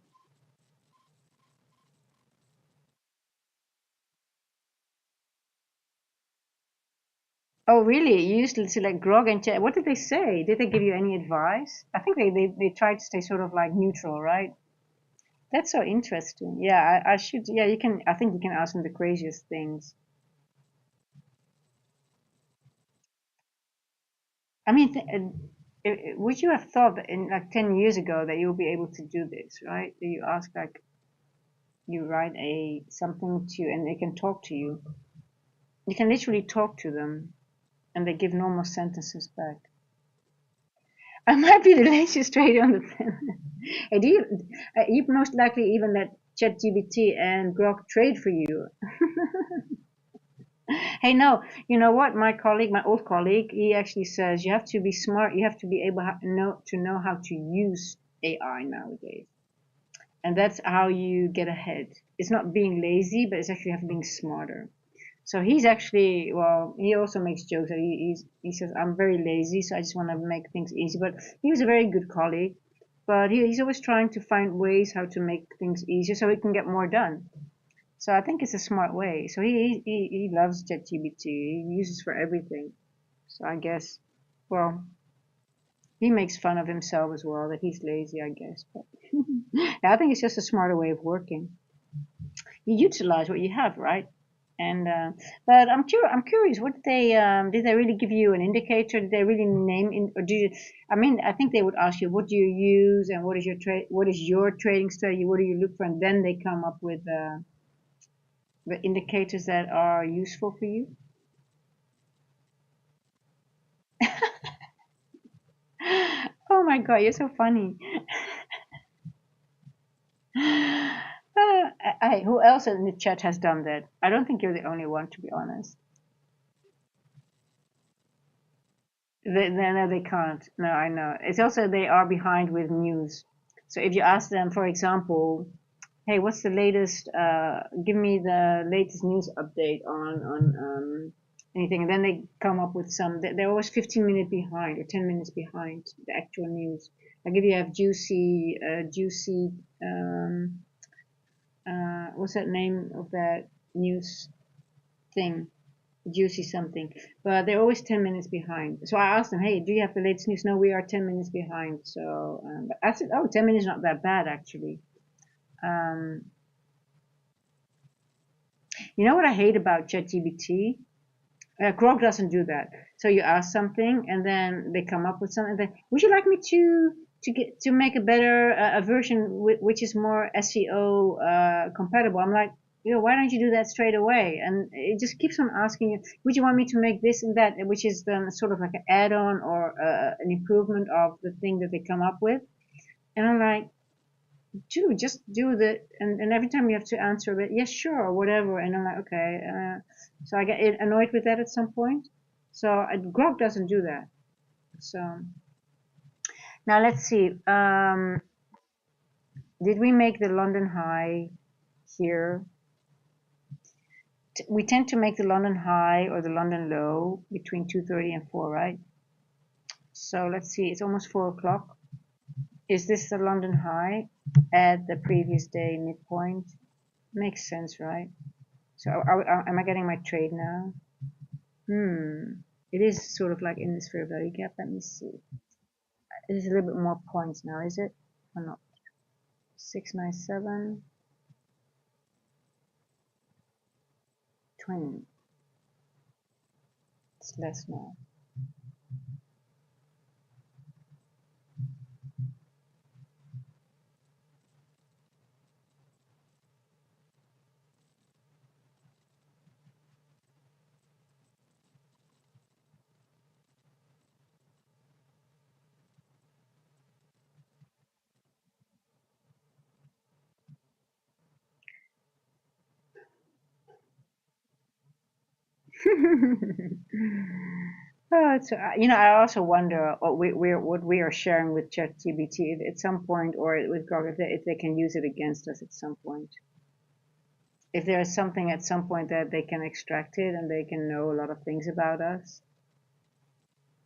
Oh, really? You used to select grog and chat. What did they say? Did they give you any advice? I think they tried to stay sort of like neutral, right? That's so interesting. Yeah, I should. Yeah, you can. I think you can ask them the craziest things. I mean, would you have thought that in like 10 years ago that you'll be able to do this, right? That you ask like you write a something to and they can talk to you. You can literally talk to them and they give normal sentences back. I might be the laziest trader on the planet. And you most likely even let ChatGPT and Grok trade for you. Hey, no, you know what? My old colleague, he actually says you have to be smart. You have to be able to know how to use AI nowadays, and that's how you get ahead. It's not being lazy, but it's actually being smarter. So he's actually, well, he also makes jokes that he says, I'm very lazy, so I just want to make things easy. But he was a very good colleague. But he's always trying to find ways how to make things easier so he can get more done. So I think it's a smart way. So he loves ChatGPT. He uses for everything. So I guess, well, he makes fun of himself as well that he's lazy, I guess. But yeah, I think it's just a smarter way of working. You utilize what you have, right? And but I'm curious. What did they really give you an indicator? Did they really name in or do you? I mean, I think they would ask you what do you use and what is your trading strategy? What do you look for? And then they come up with the indicators that are useful for you. Oh my God, you're so funny. Who else in the chat has done that? I don't think you're the only one, to be honest. No, they can't. No, I know. It's also they are behind with news. So if you ask them, for example, hey, what's the latest? Give me the latest news update on anything, and then they come up with some. They're always 15 minutes behind or 10 minutes behind the actual news. Like if you have juicy, what's that name of that news thing? Juicy something, but they're always 10 minutes behind. So I asked them, hey, do you have the latest news? No, we are 10 minutes behind. So, but I said, oh, 10 minutes is not that bad, actually. Um, you know what I hate about ChatGPT? Grok doesn't do that. So you ask something, and then they come up with something. Then, would you like me to make a better a version which is more SEO compatible? I'm like, why don't you do that straight away? And it just keeps on asking you, would you want me to make this and that, which is then sort of like an add-on or an improvement of the thing that they come up with. And I'm like, dude, just do the, and every time you have to answer it, yes, sure, or whatever. And I'm like, okay. So I get annoyed with that at some point. So Grok doesn't do that. So now let's see. Did we make the London high here? We tend to make the London high or the London low between 2:30 and 4, right? So let's see. It's almost 4 o'clock. Is this the London high at the previous day midpoint? Makes sense, right? So am I getting my trade now? It is sort of like in this fair value gap. Let me see. It is a little bit more points now, is it? Or not? 697, 20. It's less now. Oh, it's, I also wonder what we are sharing with ChatGPT at some point, or with Grok, if they can use it against us at some point. If there is something at some point that they can extract it and they can know a lot of things about us.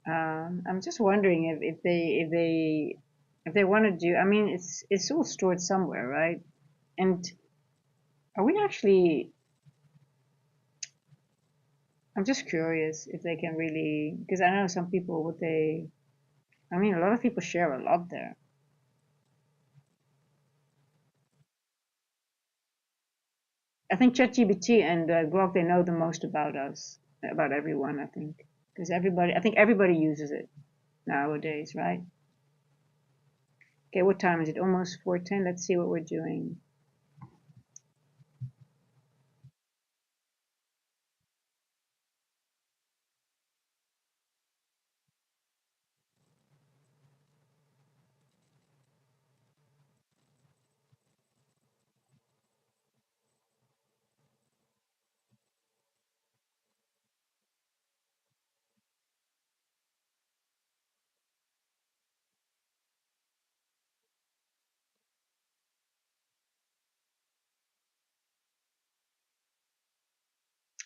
I'm just wondering if they want to do. I mean, it's all stored somewhere, right? And are we actually? I'm just curious if they can really, because I know some people what they. I mean, a lot of people share a lot there. I think ChatGPT and Grok, they know the most about us, about everyone. I think because I think everybody uses it nowadays, right? Okay, what time is it? Almost 4:10. Let's see what we're doing.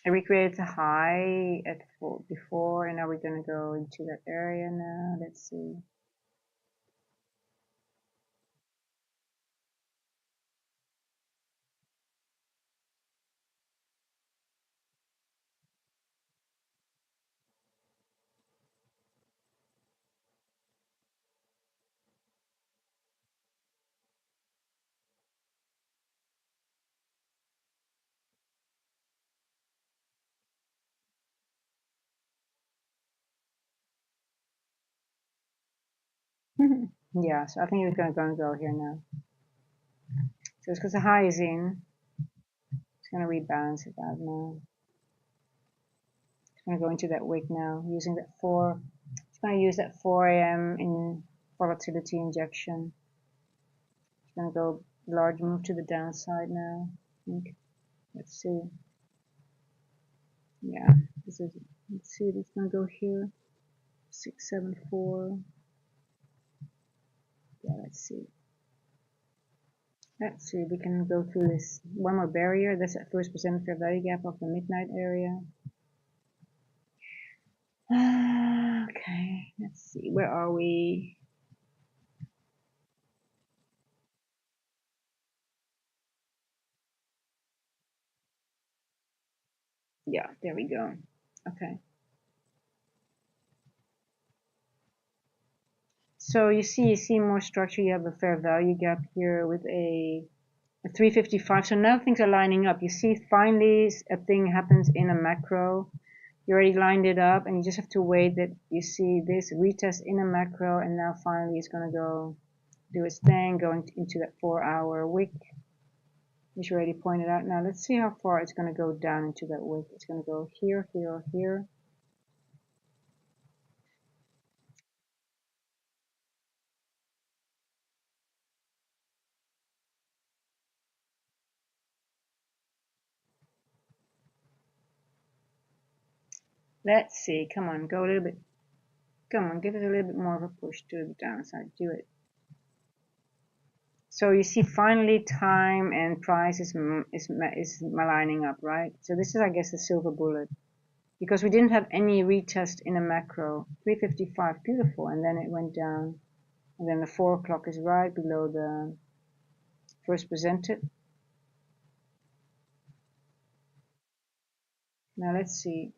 I recreated the high at before, and now we're gonna go into that area now. Let's see. Yeah, so I think we're gonna go here now. So it's because the high is in. It's gonna rebalance it out now. It's gonna go into that wick now, using that 4. It's gonna use that 4 a.m. in volatility injection. It's gonna go large move to the downside now. I think. Let's see. Yeah, this is. Let's see. It's gonna go here. 674. Yeah, let's see. Let's see, we can go through this one more barrier. That's at first percent fair value gap of the midnight area. Okay, let's see, where are we? Yeah, there we go. Okay. So you see more structure. You have a fair value gap here with a 355. So now things are lining up. You see finally a thing happens in a macro. You already lined it up and you just have to wait that you see this retest in a macro, and now finally it's going to go do its thing, going into that 4-hour wick, which we already pointed out. Now let's see how far it's going to go down into that wick. It's going to go here, here, here. Let's see. Come on, go a little bit. Come on, give it a little bit more of a push to the downside. Do it. So you see, finally, time and price is lining up, right? So this is, I guess, the silver bullet, because we didn't have any retest in a macro. 355, beautiful, and then it went down, and then the 4 o'clock is right below the first presented. Now let's see.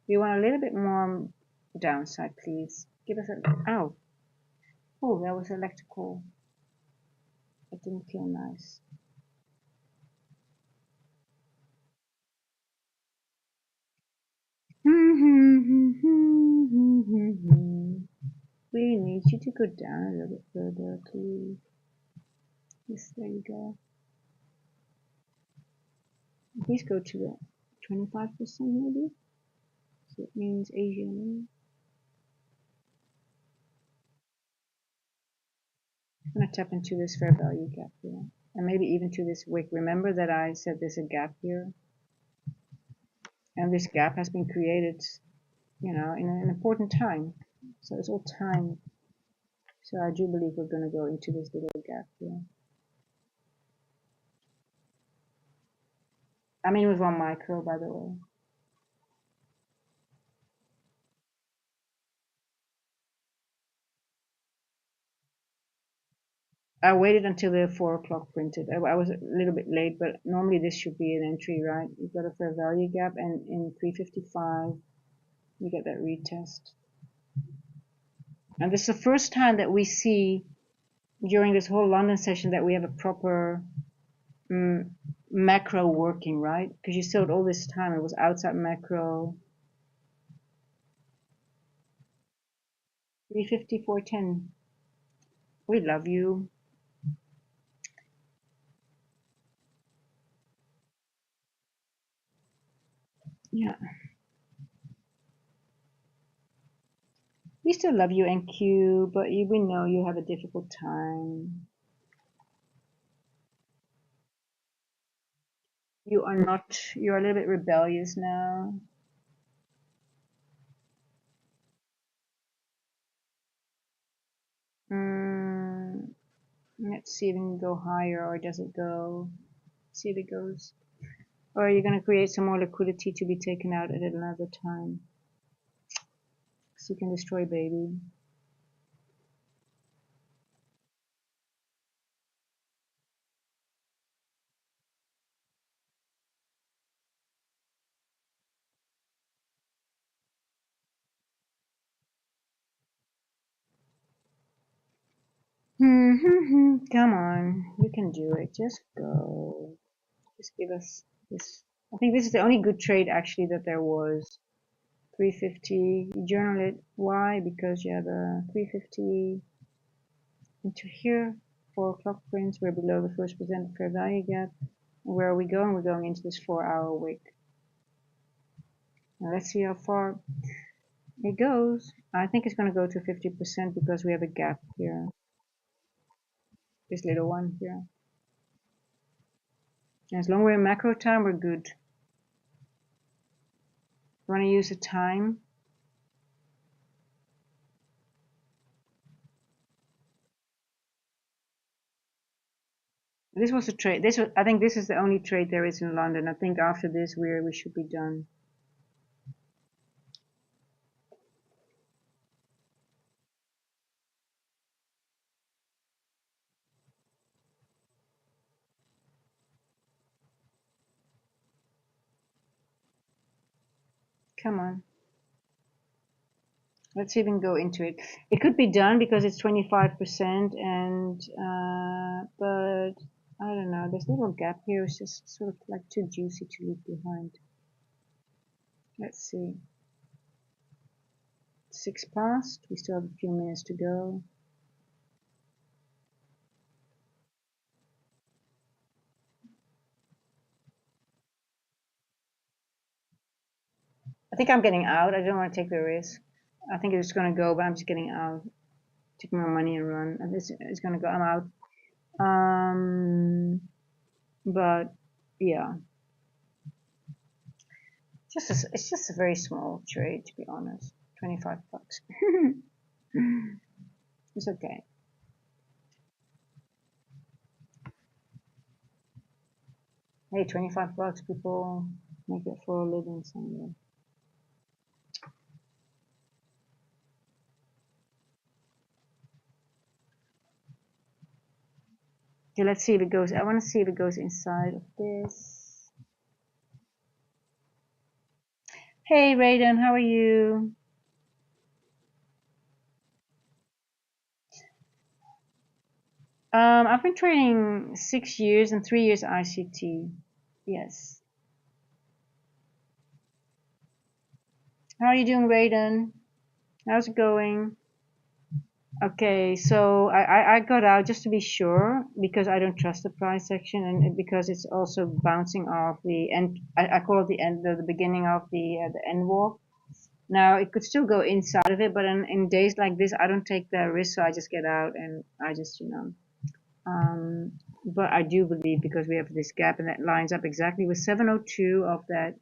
We want a little bit more downside, please. Give us a. Oh, oh, that was electrical. It didn't feel nice. We need you to go down a little bit further, please. Yes, there you go. Please go to the 25% maybe. So it means Asian. I'm going to tap into this fair value gap here. And maybe even to this wick. Remember that I said there's a gap here. And this gap has been created, in an important time. So it's all time. So I do believe we're going to go into this little gap here. I mean, with 1 micro, by the way. I waited until the 4 o'clock printed. I was a little bit late, but normally this should be an entry, right? You've got a fair value gap, and in 355, you get that retest. And this is the first time that we see during this whole London session that we have a proper macro working, right? Because you saw it all this time. It was outside macro. 350, 410. We love you. Yeah. We still love you, NQ, but we know you have a difficult time. You are not, you're a little bit rebellious now. Let's see if we can go higher, or does it go? See if it goes. Or are you going to create some more liquidity to be taken out at another time? So you can destroy, baby. Come on, you can do it. Just go. Just give us this. I think this is the only good trade actually that there was. 350. You journal it. Why? Because you have a 350 into here. 4 o'clock prints. We're below the first percent fair value gap. And where are we going? We're going into this 4-hour wick. Now let's see how far it goes. I think it's going to go to 50% because we have a gap here. This little one here. And as long as we're in macro time, we're good. You want to use the time. This was a trade. I think this is the only trade there is in London. I think after this we should be done. Come on. Let's even go into it. It could be done because it's 25% and but I don't know. This little gap here is just sort of like too juicy to leave behind. Let's see. 6 past. We still have a few minutes to go. I think I'm getting out. I don't want to take the risk. I think it's going to go, but I'm just getting out. Taking my money and run. And this is going to go. I'm out. But yeah, it's just a very small trade, to be honest. 25 bucks. It's okay. Hey, 25 bucks, people make it for a living someday. Okay, let's see if it goes. I want to see if it goes inside of this. Hey, Raiden, how are you? I've been trading 6 years and 3 years ICT. Yes. How are you doing, Raiden? How's it going? Okay, so I got out just to be sure because I don't trust the price action and because it's also bouncing off the end. I call it the end, the beginning of the end walk. Now it could still go inside of it, but in days like this, I don't take that risk, so I just get out and I just, but I do believe because we have this gap and that lines up exactly with 702 of that,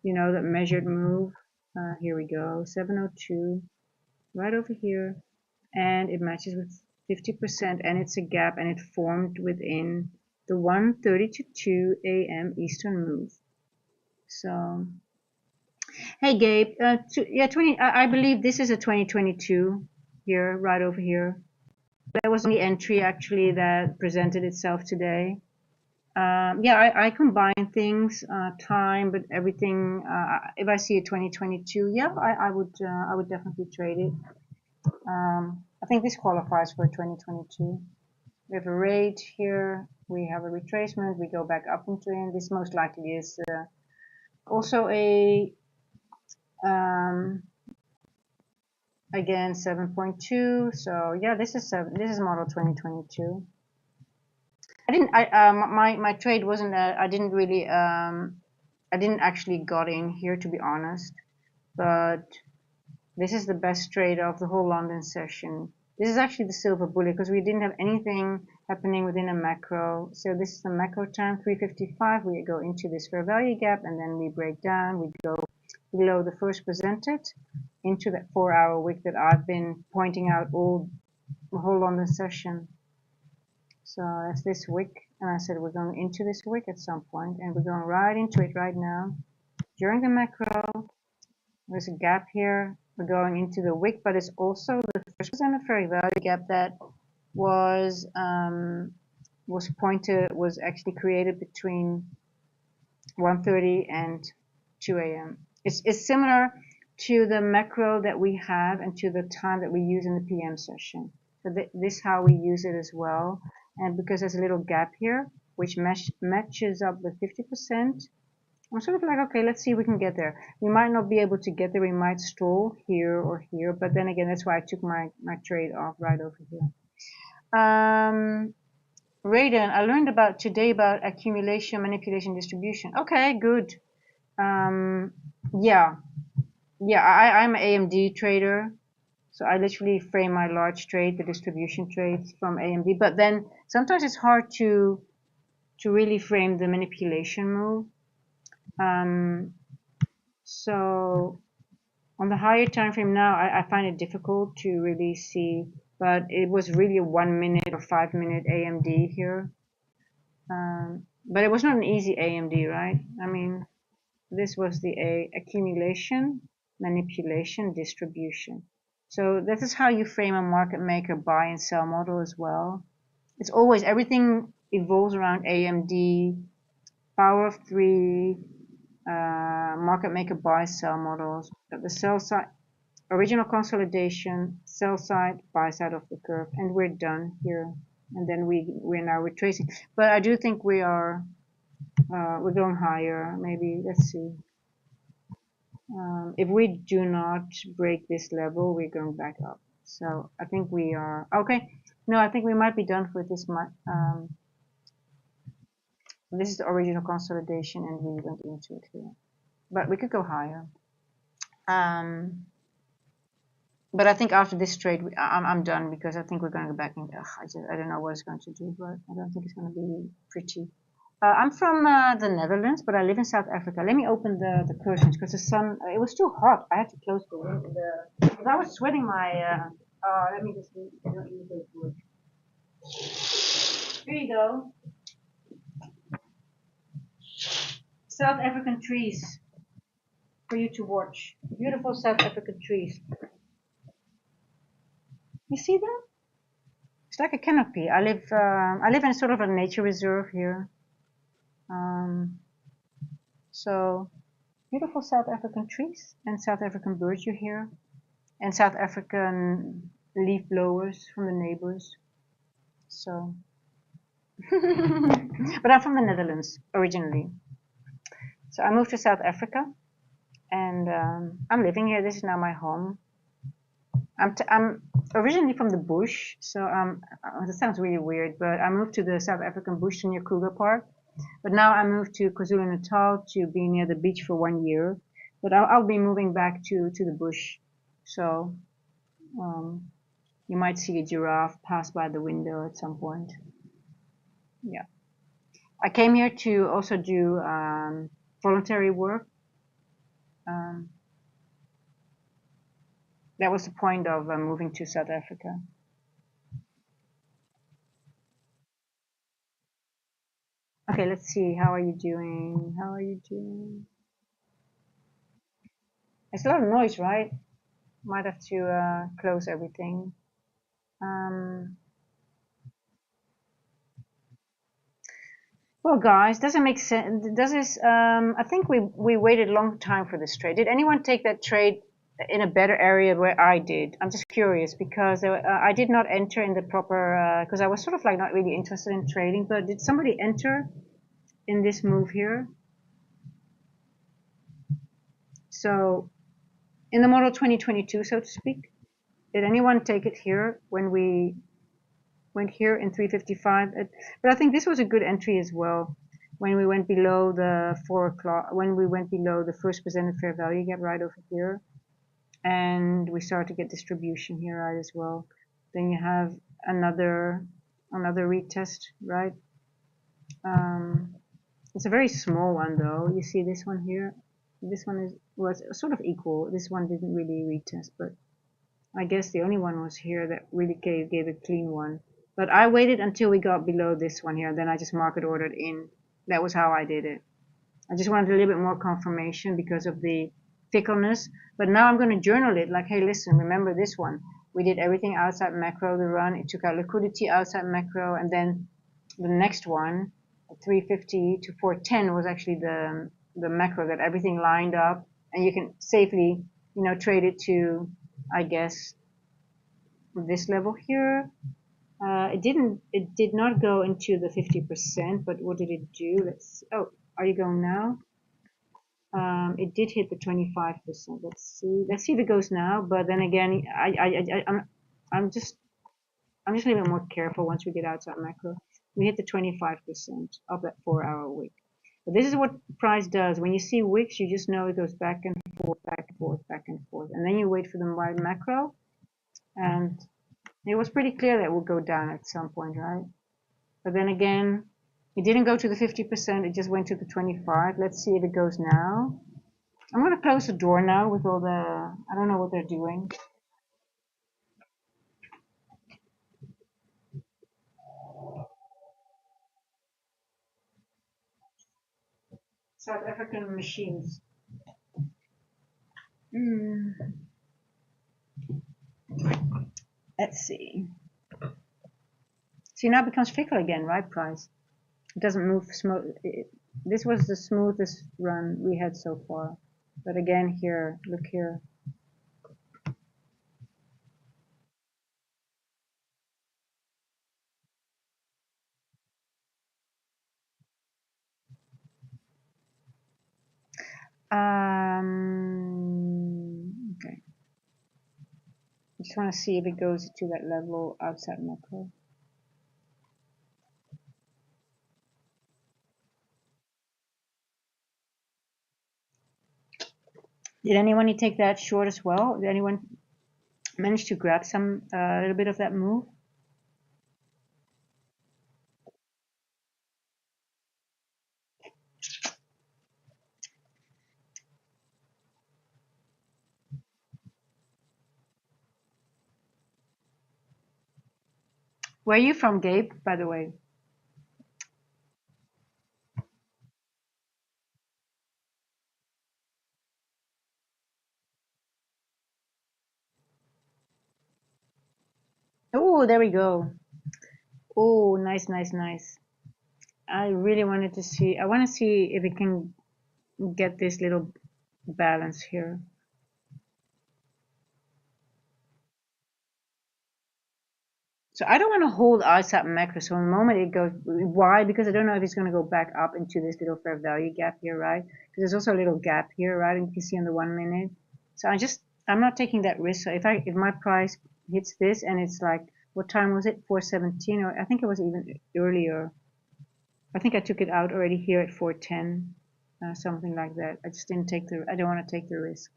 that measured move. Here we go, 702, right over here, and it matches with 50%, and it's a gap, and it formed within the 1:30 to 2 a.m. Eastern move. So, hey Gabe, yeah, 20. I believe this is a 2022 here, right over here. That was the entry actually that presented itself today. Yeah, I combine things, time, but everything. If I see a 2022, yeah, I would definitely trade it. I think this qualifies for 2022. We have a rate here. We have a retracement. We go back up into it. This most likely is also a again 7.2. So yeah, this is model 2022. My trade wasn't I didn't really I didn't actually got in here, to be honest, but this is the best trade of the whole London session. This is actually the silver bullet because we didn't have anything happening within a macro. So this is the macro time, 355. We go into this fair value gap and then we break down. We go below the first presented into that 4-hour wick that I've been pointing out all the whole London session. So that's this wick, and I said we're going into this wick at some point, and we're going right into it right now. During the macro, there's a gap here. We're going into the wick, but it's also the first presented fair value gap that was actually created between 1:30 and 2 a.m. It's similar to the macro that we have and to the time that we use in the PM session. So this is how we use it as well. And because there's a little gap here, which matches up with 50%, I'm sort of like, okay, let's see if we can get there. We might not be able to get there. We might stall here or here. But then again, that's why I took my trade off right over here. Raiden, I learned today about accumulation, manipulation, distribution. Okay, good. Yeah. I'm an AMD trader. So I literally frame my large trade, the distribution trades from AMD. But then sometimes it's hard to really frame the manipulation move. So on the higher time frame now, I find it difficult to really see, but it was really a 1 minute or 5 minute AMD here. But it was not an easy AMD, right? I mean, this was the accumulation, manipulation, distribution. So this is how you frame a market maker buy and sell model as well. It's always, everything evolves around AMD, power of 3, market maker buy sell models. At the sell side, original consolidation, sell side, buy side of the curve, and we're done here. And then we're now retracing. But I do think we're going higher. Maybe, let's see. If we do not break this level, we're going back up. So I think we are okay. No, I think we might be done with this. This is the original consolidation, and we went into it here. But we could go higher. But I think after this trade, I'm done because I think we're going to go back in. I don't know what it's going to do, but I don't think it's going to be pretty. I'm from the Netherlands, but I live in South Africa. Let me open the curtains because the sun, it was too hot. I had to close the window. Because I was sweating my, let me just use this wood. Here you go. South African trees for you to watch. Beautiful South African trees. You see them? It's like a canopy. I live in sort of a nature reserve here. So beautiful South African trees and South African birds you hear, and South African leaf blowers from the neighbors. So, but I'm from the Netherlands originally. So I moved to South Africa, and I'm living here. This is now my home. I'm originally from the bush, so this sounds really weird, but I moved to the South African bush near Kruger Park. But now I moved to KwaZulu-Natal to be near the beach for 1 year. but I'll be moving back to the bush, so you might see a giraffe pass by the window at some point. Yeah, I came here to also do voluntary work. That was the point of moving to South Africa. Okay, let's see. How are you doing? How are you doing? It's a lot of noise, right? Might have to close everything. Um, well, guys, does it make sense? Does this? I think we waited a long time for this trade. Did anyone take that trade in a better area where I did? I'm just curious because I did not enter in the proper because I was sort of like not really interested in trading. But did somebody enter in this move here? So in the model 2022, so to speak, did anyone take it here when we went here in 355? But I think this was a good entry as well. When we went below the 4 o'clock, when we went below the first presented fair value gap right over here, and we start to get distribution here right as well. Then you have another retest, right? It's a very small one though. You see this one here. This one was sort of equal. This one didn't really retest, but I guess the only one was here that really gave a clean one. But I waited until we got below this one here, and then I just market ordered in. That was how I did it. I just wanted a little bit more confirmation because of the fickleness. But now I'm going to journal it like, hey, listen, remember this one. We did everything outside macro, the run. It took out liquidity outside macro. And then the next one, 350 to 410, was actually the macro that everything lined up. And you can safely, trade it to, I guess, this level here. It did not go into the 50%, but what did it do? Oh, are you going now? It did hit the 25%. Let's see if it goes now. But then again, I'm just a little bit more careful once we get outside macro. We hit the 25% of that 4-hour wick. But this is what price does. When you see wicks, you just know it goes back and forth, back and forth, back and forth. And then you wait for the wide macro. And it was pretty clear that it would go down at some point, right? But then again, it didn't go to the 50%. It just went to the 25. Let's see if it goes now. I'm going to close the door now with all the, I don't know what they're doing. South African machines. Let's see. See, now it becomes fickle again, right, price? It doesn't move smooth. This was the smoothest run we had so far. But again, here, look here. Okay. I just want to see if it goes to that level outside macro. Did anyone take that short as well? Did anyone manage to grab some a little bit of that move? Where are you from, Gabe, by the way? Oh, there we go. Oh, nice, nice, nice. I really wanted to see, I want to see if it can get this little balance here. So I don't want to hold ISAP macro. So in the moment it goes, why? Because I don't know if it's going to go back up into this little fair value gap here, right? Because there's also a little gap here, right? And you can see on the 1 minute. So I'm not taking that risk. So if my price hits this and it's like, what time was it? 417, or I think it was even earlier. I think I took it out already here at 410. something like that. I just didn't take the. I don't want to take the risk.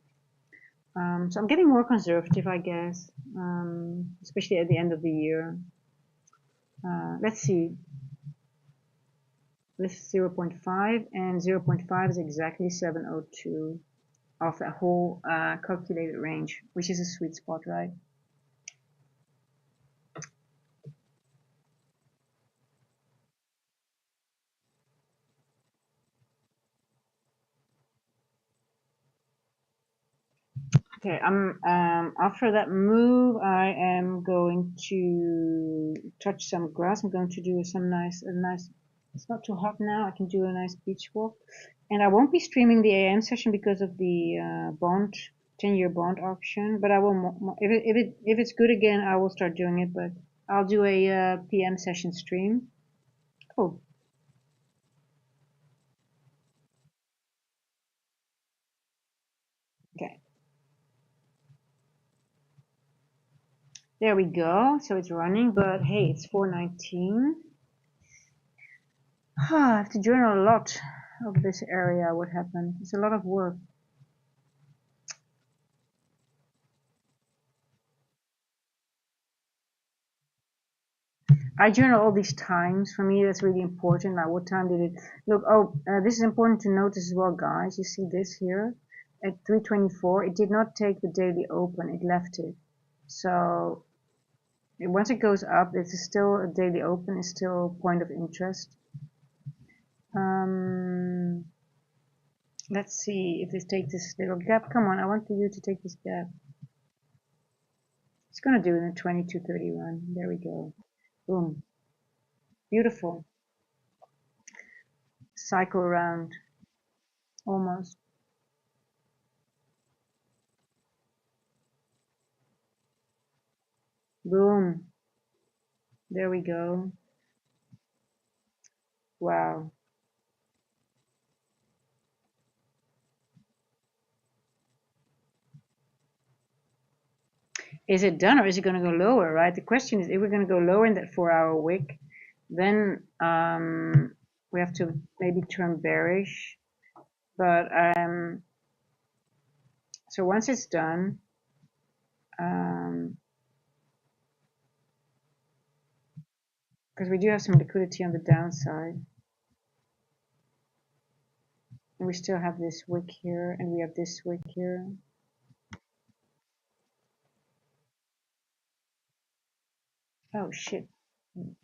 So I'm getting more conservative, I guess, especially at the end of the year. Let's see. This is 0.5, and 0.5 is exactly 702 of the whole calculated range, which is a sweet spot, right? Okay, after that move, I am going to touch some grass. I'm going to do some nice. It's not too hot now. I can do a nice beach walk, and I won't be streaming the AM session because of the bond 10-year bond auction. But I will, if it's good again, I will start doing it. But I'll do a PM session stream. Cool. Okay. There we go. So it's running, but hey, it's 4:19. I have to journal a lot of this area, what happened. It's a lot of work. I journal all these times. For me, that's really important. Like, what time did it look? Oh, this is important to notice as well, guys. You see this here at 3:24. It did not take the daily open. It left it. So once it goes up, it's still a daily open. It's still a point of interest. Let's see if this takes this little gap. Come on, I want you to take this gap. It's gonna do it in a 22.31. There we go. Boom. Beautiful. Cycle around. Almost. Boom. There we go. Wow. Is it done or is it going to go lower, right? The question is if we're going to go lower in that 4-hour wick, then we have to maybe turn bearish. But so once it's done, because we do have some liquidity on the downside, and we still have this wick here, and we have this wick here. Oh shit!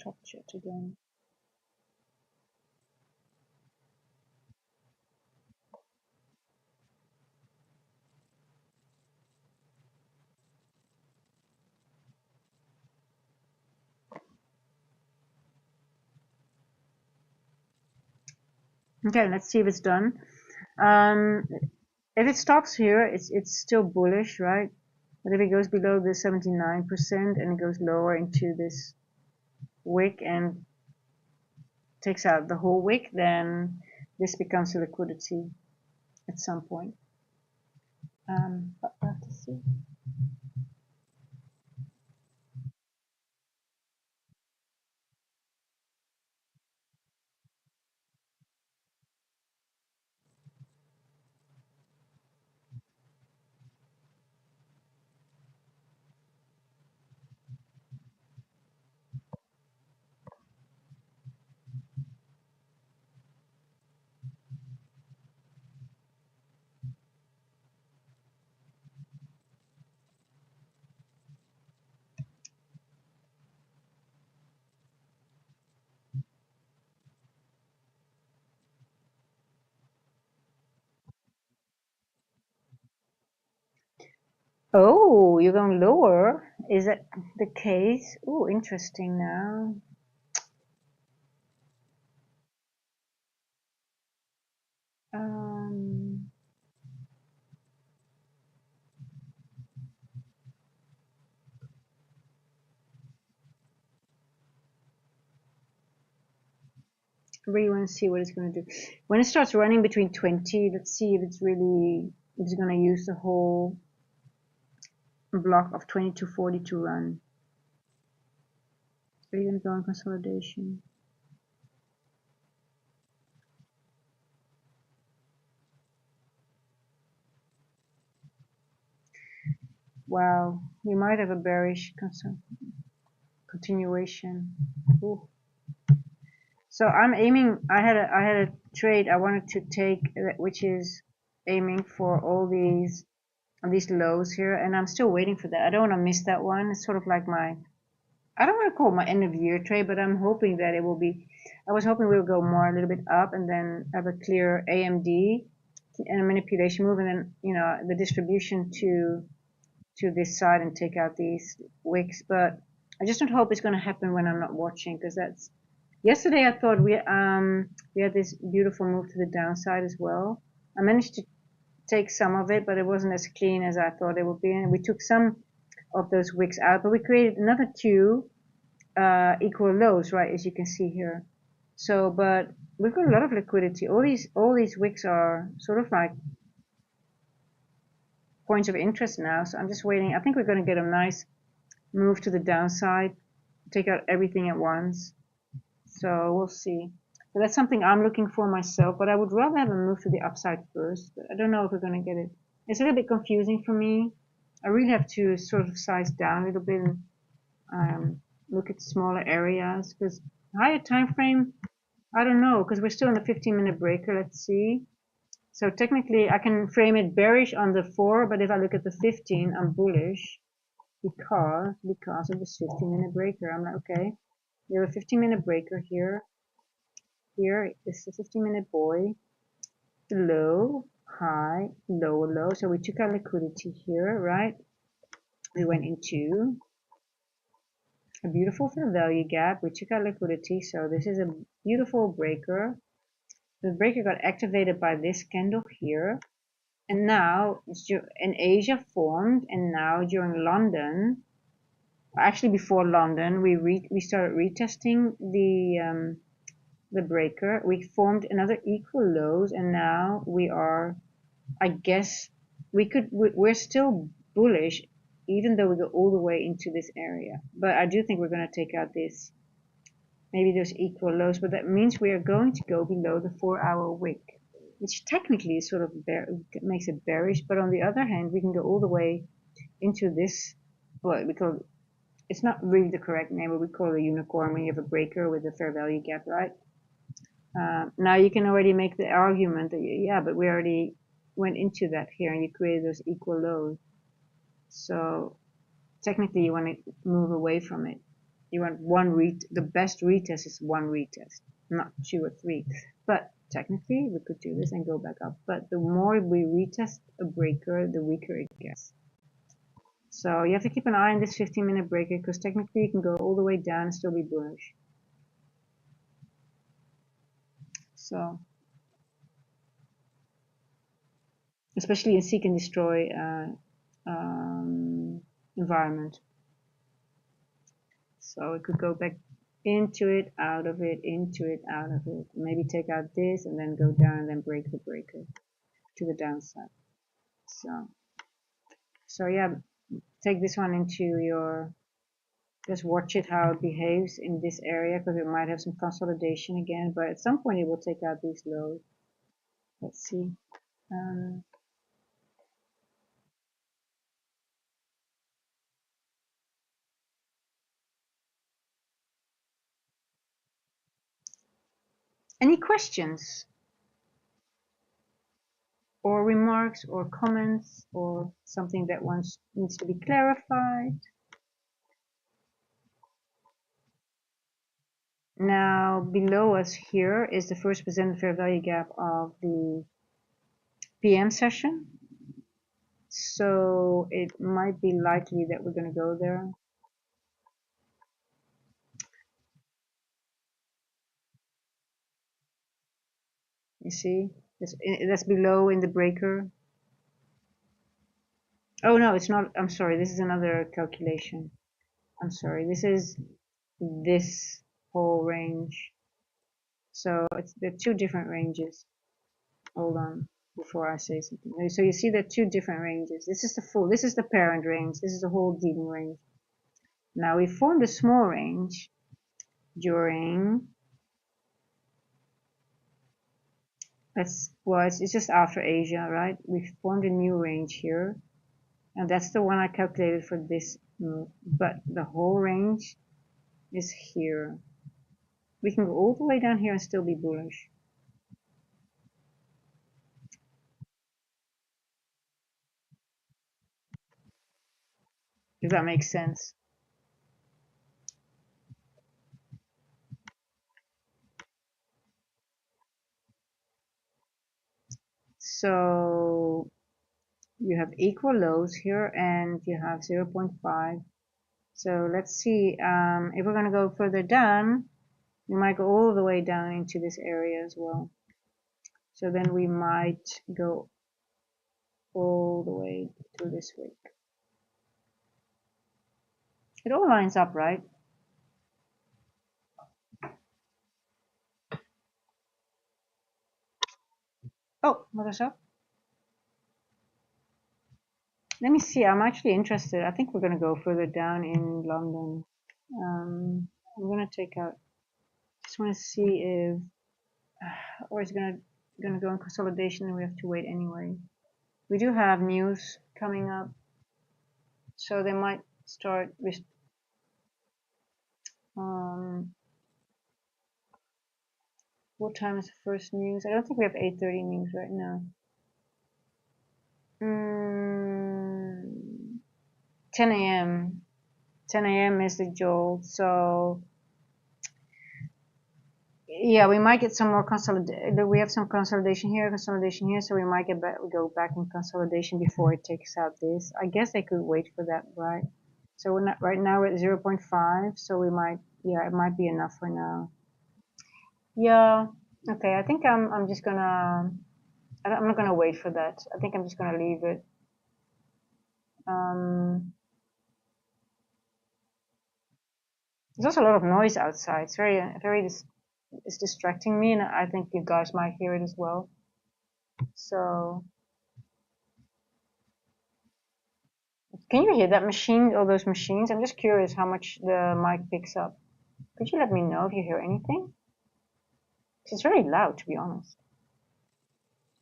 Top chat again. Okay, let's see if it's done. If it stops here, it's still bullish, right? But if it goes below the 79% and it goes lower into this wick and takes out the whole wick, then this becomes a liquidity at some point. But we'll have to see. Oh, you're going lower? Is that the case? Oh, interesting now. Um, really want to see what it's going to do. When it starts running between 20, let's see if it's really, if it's going to use the whole block of 2240 to run. Are you going to go on consolidation? Wow, we might have a bearish continuation. Ooh. So I'm aiming. I had a trade I wanted to take, which is aiming for all these lows here, and I'm still waiting for that. I don't want to miss that one. It's sort of like my, I don't want to call it my end of year trade, but I'm hoping that it will be. I was hoping we'll go more a little bit up and then have a clear AMD and a manipulation move, and then the distribution to this side and take out these wicks. But I just don't hope it's going to happen when I'm not watching, because that's, yesterday I thought we had this beautiful move to the downside as well. I managed to take some of it, but it wasn't as clean as I thought it would be, and we took some of those wicks out, but we created another two equal lows, right, as you can see here. So, but we've got a lot of liquidity. All these wicks are sort of like points of interest now. So I'm just waiting. I think we're going to get a nice move to the downside, take out everything at once. So we'll see. But that's something I'm looking for myself. But I would rather have a move to the upside first. But I don't know if we're going to get it. It's a little bit confusing for me. I really have to sort of size down a little bit and look at smaller areas, because higher time frame, I don't know, because we're still in the 15-minute breaker. Let's see. So technically, I can frame it bearish on the 4, but if I look at the 15, I'm bullish because of this 15-minute breaker. I'm like, okay, we have a 15-minute breaker here. Here is the 15-minute boy. Low, high, low, low. So we took our liquidity here, right? We went into a beautiful fair value gap. We took our liquidity. So this is a beautiful breaker. The breaker got activated by this candle here. And now in Asia formed, and now during London, actually before London, we started retesting the breaker. We formed another equal lows, and now we are, I guess, we're still bullish, even though we go all the way into this area. But I do think we're going to take out this, maybe those equal lows, but that means we are going to go below the 4-hour wick, which technically is sort of makes it bearish. But on the other hand, we can go all the way into this, what we call, it's not really the correct name, but we call it a unicorn when you have a breaker with a fair value gap, right? Now you can already make the argument that, yeah, but we already went into that here and you created those equal lows. So technically you want to move away from it. You want the best retest is one retest, not 2 or 3. But technically we could do this and go back up. But the more we retest a breaker, the weaker it gets. So you have to keep an eye on this 15-minute breaker, because technically you can go all the way down and still be bullish. So, especially in seek and destroy environment. So it could go back into it, out of it, into it, out of it. Maybe take out this and then go down and then break the breaker to the downside. So yeah, take this one into your, just watch it how it behaves in this area, because it might have some consolidation again, but at some point it will take out these lows. Let's see. Any questions or remarks or comments or something that needs to be clarified? Now below us here is the first presented fair value gap of the PM session. So it might be likely that we're going to go there. You see, that's below in the breaker. Oh no, it's not. I'm sorry. This is another calculation. I'm sorry. This is this whole range. So there are two different ranges. Hold on before I say something. So you see there are two different ranges. This is the parent range. This is the whole dealing range. Now we formed a small range during, it's just after Asia, right? We formed a new range here. And that's the one I calculated for this move. But the whole range is here. We can go all the way down here and still be bullish. If that makes sense. So you have equal lows here and you have 0.5. So let's see, if we're going to go further down, we might go all the way down into this area as well. So then we might go all the way through this week. It all lines up, right? Oh, what is up? Let me see. I'm actually interested. I think we're going to go further down in London. I'm going to take out. Just want to see if, or it's going to go in consolidation, and we have to wait anyway. We do have news coming up, so they might start with. What time is the first news? I don't think we have 8:30 news right now. 10 a.m. 10 a.m. is the jolt, so yeah, we might get some more consolidation. We have some consolidation here, so we might go back in consolidation before it takes out this. I guess they could wait for that, right? So we're not right now we're at 0.5, so we might, yeah, it might be enough for now. Yeah, okay. I think I'm just gonna. I'm not gonna wait for that. I think I'm just gonna leave it. There's also a lot of noise outside. It's it's distracting me, and I think you guys might hear it as well. So, can you hear that machine, all those machines? I'm just curious how much the mic picks up. Could you let me know if you hear anything? It's very loud, to be honest.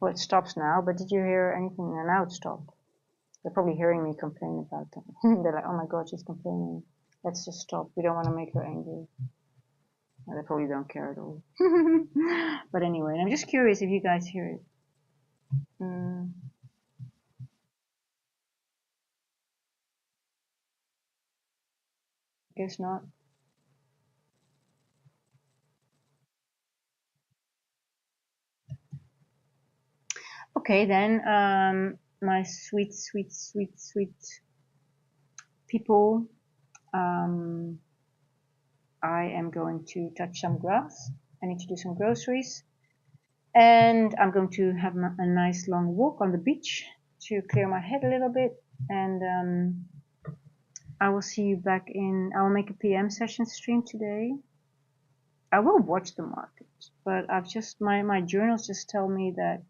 Well, it stops now, but did you hear anything? And now it stopped. They're probably hearing me complain about that. They're like, oh my god, she's complaining. Let's just stop. We don't want to make her angry. Well, they probably don't care at all. But anyway, I'm just curious if you guys hear it. Guess not. Okay, then, my sweet, sweet, sweet, sweet people, I am going to touch some grass. I need to do some groceries. And I'm going to have a nice long walk on the beach to clear my head a little bit. And I will see you back I will make a PM session stream today. I will watch the market, but my journals just tell me that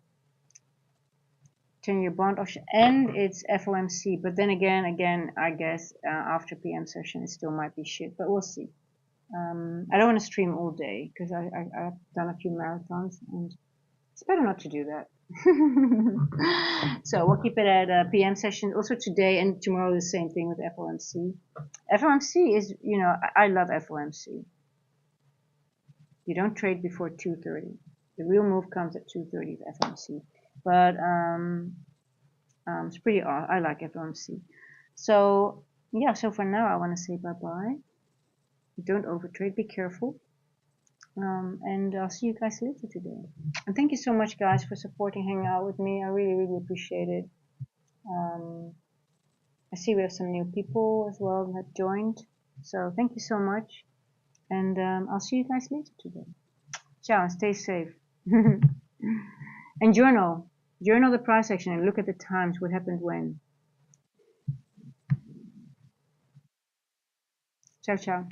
10-year bond option and it's FOMC. But then again, I guess after PM session it still might be shit, but we'll see. I don't want to stream all day because I've done a few marathons and it's better not to do that. So we'll keep it at a PM session. Also today and tomorrow the same thing with FOMC. FOMC is, I love FOMC. You don't trade before 2:30. The real move comes at 2:30 of FOMC. But it's pretty odd. I like FOMC. So yeah, so for now I want to say bye-bye. Don't overtrade, be careful. And I'll see you guys later today. And thank you so much, guys, for supporting, hanging out with me. I really, really appreciate it. I see we have some new people as well that have joined. So thank you so much. And I'll see you guys later today. Ciao, and stay safe. And journal the price action and look at the times, what happened when. Ciao, ciao.